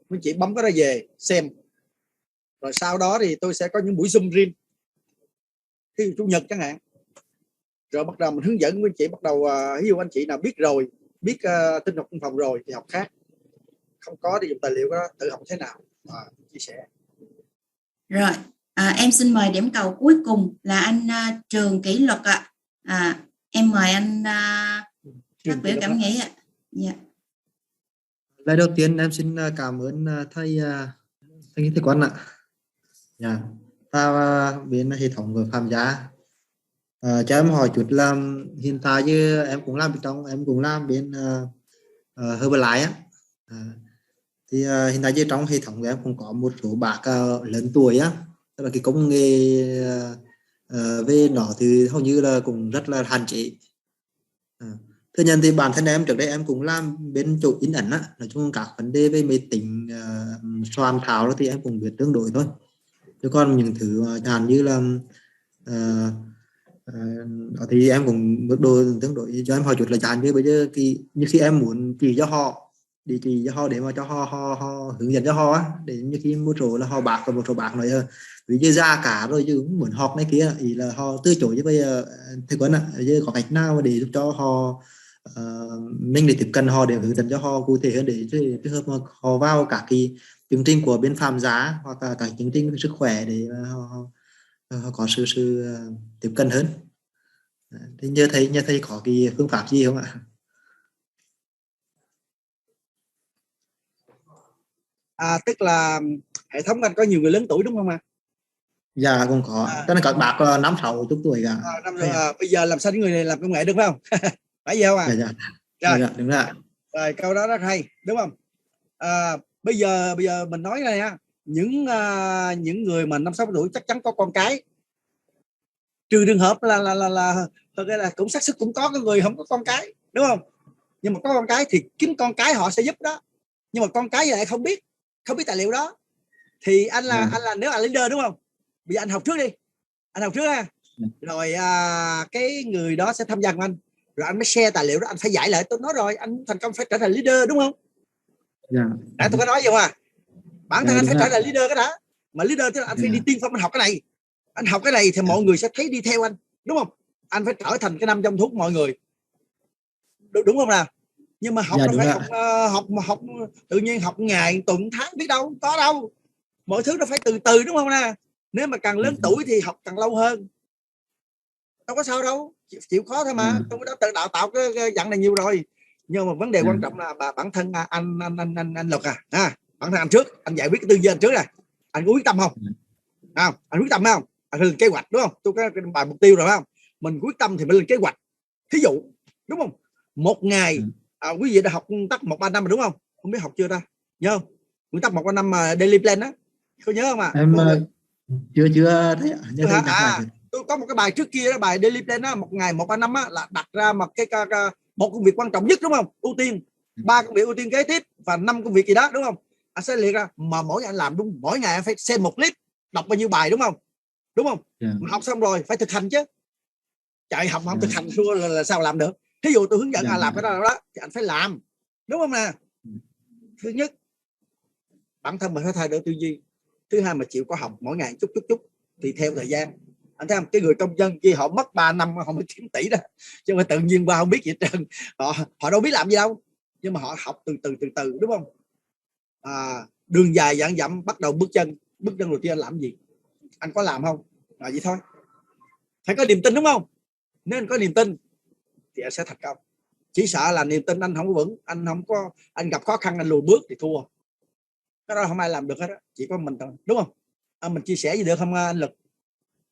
quý chị bấm cái đó về xem, rồi sau đó thì tôi sẽ có những buổi Zoom riêng khi Chủ nhật chẳng hạn, rồi bắt đầu mình hướng dẫn quý chị bắt đầu. Ví dụ anh chị nào biết rồi, biết tin học văn phòng rồi thì học khác, không có thì dùng tài liệu đó tự học thế nào chia sẻ. Rồi em xin mời điểm cầu cuối cùng là anh Trường Kỷ Luật ạ. Em mời anh phát biểu cảm nghĩ ạ. Lời đầu tiên em xin cảm ơn thầy Quán ạ. Ta bên hệ thống vừa tham gia. Cho em hỏi chút là hiện tại như em cũng làm em cũng làm bên Herbalife á. Thì hiện tại như trong hệ thống của em cũng có một số bác lớn tuổi á, tức là cái công nghệ về nó thì hầu như là cũng rất là hạn chế. Thứ nhất thì bản thân em trước đây em cũng làm bên chỗ in ấn á, nói chung các vấn đề về máy tính soạn thảo thì em cũng biết tương đối thôi, chứ còn những thứ chẳng như là thì em cũng bước đồ tương đối. Cho em hỏi chút là chẳng như bây giờ thì như khi em muốn chỉ cho họ để mà cho họ hướng dẫn cho họ á, để như khi một số là họ bạc và một số bạc nói ví như ra cả rồi chứ muốn học này kia, ý là họ từ chối. Chứ bây giờ thầy Quân ạ, giờ có cách nào để giúp cho họ mình để tiếp cận họ để hướng dẫn cho họ cụ thể hơn, để trường hợp mà họ vào các cái chương trình của bên Phạm Giá hoặc là các chương trình sức khỏe để họ có sự tiếp cận hơn. Thì như thầy có cái phương pháp gì không ạ? Tức là hệ thống anh có nhiều người lớn tuổi đúng không ạ? Dạ cũng có, tức là các bác 5-6 tuổi cả. Bây giờ làm sao những người này làm công nghệ được không? Phải gì không ạ? Dạ, đúng rồi. Rồi câu đó rất hay đúng không? Bây giờ mình nói này á, những người mà 5-6 tuổi chắc chắn có con cái, trừ trường hợp là cũng xác suất cũng có cái người không có con cái đúng không? Nhưng mà có con cái thì kiếm con cái họ sẽ giúp đó, nhưng mà con cái lại không biết tài liệu đó thì anh là nếu là leader đúng không? Bây giờ anh học trước đi, anh học trước ha, rồi cái người đó sẽ tham gia cùng anh, rồi anh mới share tài liệu đó, anh phải giải lại. Tôi nói rồi, anh thành công phải trở thành leader đúng không? Tôi có nói gì không bản thân anh phải trở thành leader cái đã, mà leader tức là anh phải đi tiên phong, anh học cái này thì mọi người sẽ thấy đi theo anh đúng không? Anh phải trở thành cái năm trong thuốc mọi người, đúng không nào? Nhưng mà học nó phải học tự nhiên, học ngày tuần tháng biết đâu có đâu, mọi thứ nó phải từ từ đúng không nè? Nếu mà càng lớn tuổi thì học càng lâu hơn, đâu có sao đâu, chịu khó thôi mà. Tôi đã tự đào tạo cái dặn này nhiều rồi, nhưng mà vấn đề quan trọng là bản thân anh Lộc bản thân anh trước, anh giải quyết cái tư duy anh trước này, anh có quyết tâm không? Anh quyết tâm không? Anh lên kế hoạch đúng không? Tôi có cái bài mục tiêu rồi phải không? Mình quyết tâm thì mình lên kế hoạch. Thí dụ đúng không? Một ngày quý vị đã học tắc 1-3 năm rồi đúng không? Không biết học chưa ta? Nhớ không? Nguyên tắc 1-3 năm mà daily plan đó, có nhớ không ạ? Em chưa thấy. Tôi có một cái bài trước kia đó, bài daily plan đó, một ngày 1-3 năm á, là đặt ra một một công việc quan trọng nhất đúng không? Ưu tiên 3 công việc ưu tiên kế tiếp và 5 công việc gì đó đúng không? Anh sẽ liệt ra, mà mỗi ngày anh làm đúng, mỗi ngày anh phải xem một clip, đọc bao nhiêu bài đúng không? Mà học xong rồi phải thực hành chứ, chạy học mà không thực hành là sao làm được? Thí dụ tôi hướng dẫn anh làm cái đó thì anh phải làm đúng không nè? Thứ nhất, bản thân mình phải thay đổi tư duy. Thứ hai, mà chịu có học mỗi ngày chút thì theo thời gian. Anh thấy không? Cái người công dân kia họ mất 3 năm họ mới kiếm tỷ đó, chứ mà tự nhiên qua không biết gì hết trơn. Họ đâu biết làm gì đâu, nhưng mà họ học từ từ đúng không? Đường dài dặn dặm, bắt đầu bước chân đầu tiên anh làm gì? Anh có làm không? Vậy thôi, phải có niềm tin đúng không? Nếu anh có niềm tin thì anh sẽ thành công. Chỉ sợ là niềm tin anh không có vững, anh gặp khó khăn anh lùi bước thì thua. Cái đó không ai làm được hết đó, chỉ có mình thôi đúng không? Mình chia sẻ gì được không anh Lực?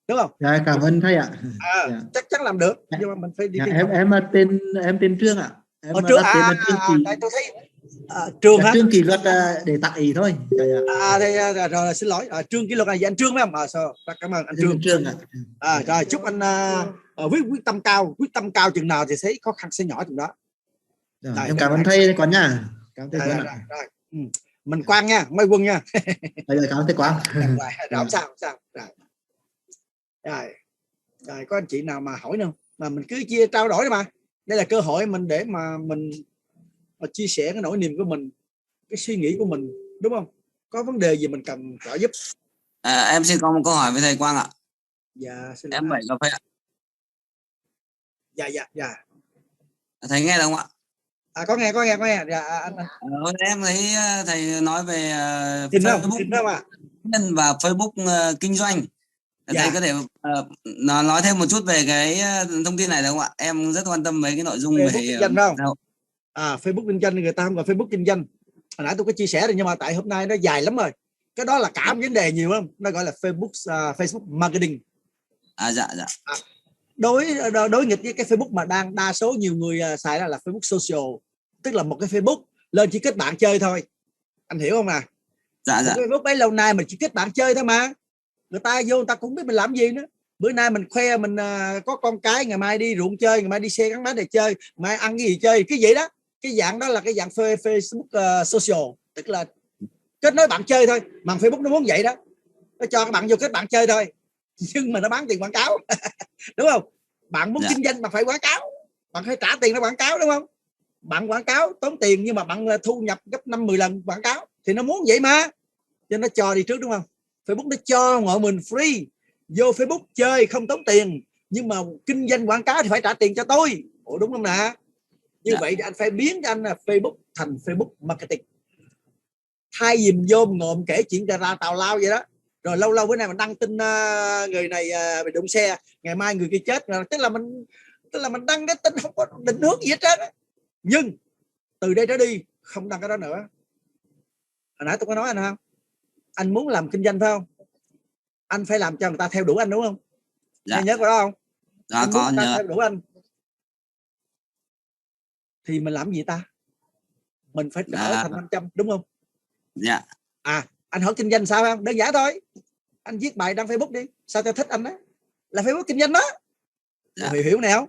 Đúng không? Dạ, cảm ơn thầy ạ. Chắc chắn làm được, nhưng mà mình phải đi. Em tên Trương ạ. Em Trương tôi thấy Trương hả? Trương Kỷ Luật để tặng ý thôi. Rồi xin lỗi, Trương Kỷ Luật là gì anh Trương phải không? Cảm ơn anh Trương ạ. Rồi chúc anh quyết tâm cao chừng nào thì thấy khó khăn sẽ nhỏ chừng đó. Em cảm ơn thầy Quang nha. Mình Quang nha, Mai Quân nha. Cảm ơn thầy Quang. Không sao. Rồi có anh chị nào mà hỏi nữa mà mình cứ trao đổi mà. Đây là cơ hội mình để mà mình chia sẻ cái nỗi niềm của mình, cái suy nghĩ của mình đúng không? Có vấn đề gì mình cần trợ giúp. Em xin có một câu hỏi với thầy Quang ạ. Dạ xin em 7 cà phê ạ. Dạ. Thầy nghe được không ạ? Có nghe. Dạ, anh. Em thấy thầy nói về Facebook và Facebook kinh doanh. Thầy có thể nói thêm một chút về cái thông tin này được không ạ? Em rất quan tâm với cái nội dung Facebook về kinh doanh không? Facebook kinh doanh người ta không gọi Facebook kinh doanh. Hồi nãy tôi có chia sẻ rồi, nhưng mà tại hôm nay nó dài lắm rồi. Cái đó là cả vấn đề nhiều lắm. Nó gọi là Facebook marketing. Dạ. Đối nghịch với cái Facebook mà đang đa số nhiều người xài là Facebook social, tức là một cái Facebook lên chỉ kết bạn chơi thôi. Anh hiểu không nè? Dạ. Facebook bấy lâu nay mình chỉ kết bạn chơi thôi mà. Người ta vô người ta cũng biết mình làm gì nữa. Bữa nay mình khoe mình có con cái, ngày mai đi ruộng chơi, ngày mai đi xe gắn máy để chơi, mai ăn cái gì chơi, cái gì đó. Cái dạng đó là cái dạng Facebook social, tức là kết nối bạn chơi thôi. Mà Facebook nó muốn vậy đó, nó cho các bạn vô kết bạn chơi thôi, nhưng mà nó bán tiền quảng cáo. Đúng không? Bạn muốn kinh doanh bạn phải quảng cáo, bạn phải trả tiền để quảng cáo, đúng không? Bạn quảng cáo tốn tiền nhưng mà bạn thu nhập gấp 5-10 lần quảng cáo, thì nó muốn vậy mà, cho nó cho đi trước, đúng không? Facebook nó cho mọi mình free, vô Facebook chơi không tốn tiền, nhưng mà kinh doanh quảng cáo thì phải trả tiền cho tôi. Ủa đúng không nè? Như vậy thì anh phải biến cho anh Facebook thành Facebook marketing, thay vì mình vô ngộm kể chuyện ra tào lao vậy đó, rồi lâu lâu bữa nay mình đăng tin người này bị đụng xe, ngày mai người kia chết, tức là mình đăng cái tin không có định hướng gì hết trơn. Nhưng từ đây trở đi không đăng cái đó nữa. Hồi nãy tôi có nói anh không, anh muốn làm kinh doanh phải không, anh phải làm cho người ta theo đuổi anh, đúng không? Anh nhớ có đó không? Anh có muốn người ta nhớ. theo đuổi anh thì mình làm gì ta? Mình phải trở thành 500, đúng không? Dạ. Anh hỏi kinh doanh sao không? Đơn giản thôi. Anh viết bài đăng Facebook đi, sao tôi thích anh đó, là Facebook kinh doanh đó. Hiểu này không?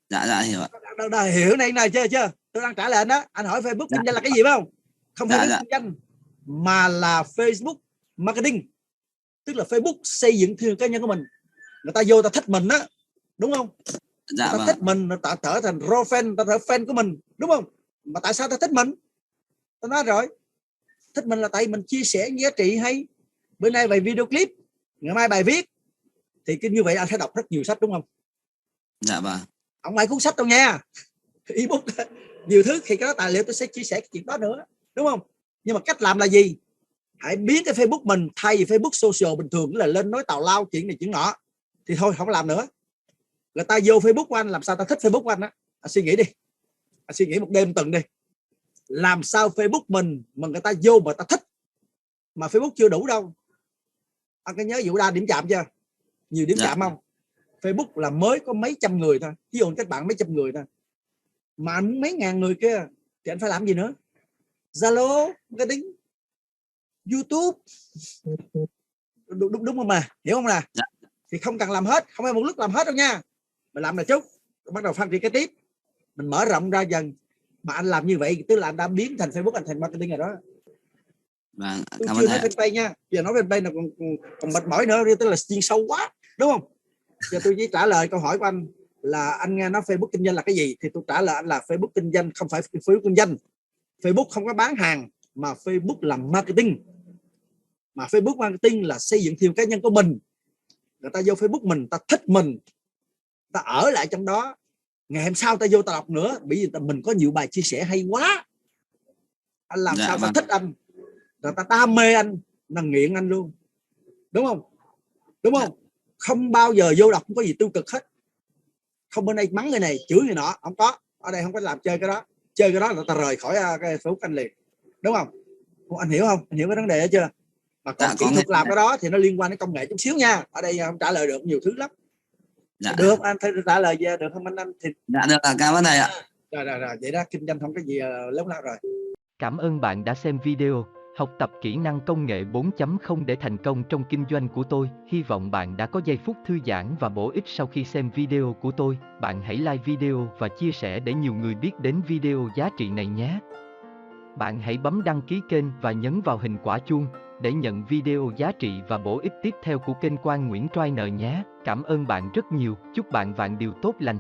Dạ hiểu ạ. Hiểu này chưa? Tôi đang trả lời anh đó. Anh hỏi Facebook kinh doanh là cái gì phải không? Không phải Facebook kinh doanh mà là Facebook marketing, tức là Facebook xây dựng thương cá nhân của mình. Người ta vô ta thích mình đó, đúng không? Người ta thích mình, người ta trở thành raw fan, ta trở fan của mình, đúng không? Mà tại sao ta thích mình? Tôi nói rồi, thích mình là tại mình chia sẻ những giá trị hay. Bữa nay bài video clip, ngày mai bài viết, thì như vậy anh phải đọc rất nhiều sách, đúng không? Dạ vâng. Không phải cuốn sách đâu nha, ebook nhiều thứ, thì cái đó tài liệu tôi sẽ chia sẻ cái chuyện đó nữa, đúng không? Nhưng mà cách làm là gì? Hãy biến cái Facebook mình, thay vì Facebook social bình thường là lên nói tào lao chuyện này chuyện nọ, thì thôi không làm nữa. Người ta vô Facebook của anh, làm sao ta thích Facebook của anh á? Anh suy nghĩ đi, anh suy nghĩ một đêm tuần đi, làm sao Facebook mình mà người ta vô mà ta thích. Mà Facebook chưa đủ đâu. Anh có nhớ vụ đa điểm chạm chưa? Nhiều điểm chạm không? Facebook là mới có mấy trăm người thôi, ví dụ các bạn mấy trăm người thôi, mà anh mấy ngàn người kia thì anh phải làm gì nữa? Zalo, marketing, YouTube, đúng không mà, hiểu không nè? Thì không cần làm hết, không phải một lúc làm hết đâu nha. Mình làm là chút, bắt đầu phát triển cái tiếp, mình mở rộng ra dần. Mà anh làm như vậy tức là anh đã biến thành Facebook anh thành marketing rồi đó. Vâng, tôi chưa nói fanpage nha, giờ nói fanpage là còn mệt mỏi nữa, tức là chuyên sâu quá, đúng không? Giờ tôi chỉ trả lời câu hỏi của anh là anh nghe nói Facebook kinh doanh là cái gì, thì tôi trả lời anh là Facebook kinh doanh không phải Facebook kinh doanh. Facebook không có bán hàng, mà Facebook làm marketing. Mà Facebook marketing là xây dựng thương cá nhân của mình. Người ta vô Facebook mình, ta thích mình, ta ở lại trong đó, ngày hôm sau ta vô ta đọc nữa, bởi vì mình có nhiều bài chia sẻ hay quá. Anh làm sao ta thích anh, người ta đam mê anh, là nghiện anh luôn, đúng không? Đúng không? Không bao giờ vô đọc không có gì tiêu cực hết. Không bên đây mắng người này chửi người nọ, không có. Ở đây không có làm chơi cái đó. Chơi cái đó là ta rời khỏi cái Facebook anh liền, đúng không? Anh hiểu không? Anh hiểu cái vấn đề đó chưa? Mà còn kỹ thuật làm cái đó thì nó liên quan đến công nghệ chút xíu nha. Ở đây không trả lời được nhiều thứ lắm. Được, anh phải trả lời được không anh? Thì... Dạ được, cảm ơn thầy ạ. Rồi, vậy đó, kinh doanh không có gì lớn lao rồi. Cảm ơn bạn đã xem video, học tập kỹ năng công nghệ 4.0 để thành công trong kinh doanh của tôi. Hy vọng bạn đã có giây phút thư giãn và bổ ích sau khi xem video của tôi. Bạn hãy like video và chia sẻ để nhiều người biết đến video giá trị này nhé. Bạn hãy bấm đăng ký kênh và nhấn vào hình quả chuông để nhận video giá trị và bổ ích tiếp theo của kênh Quang Nguyễn Trainer nhé. Cảm ơn bạn rất nhiều, chúc bạn vạn điều tốt lành.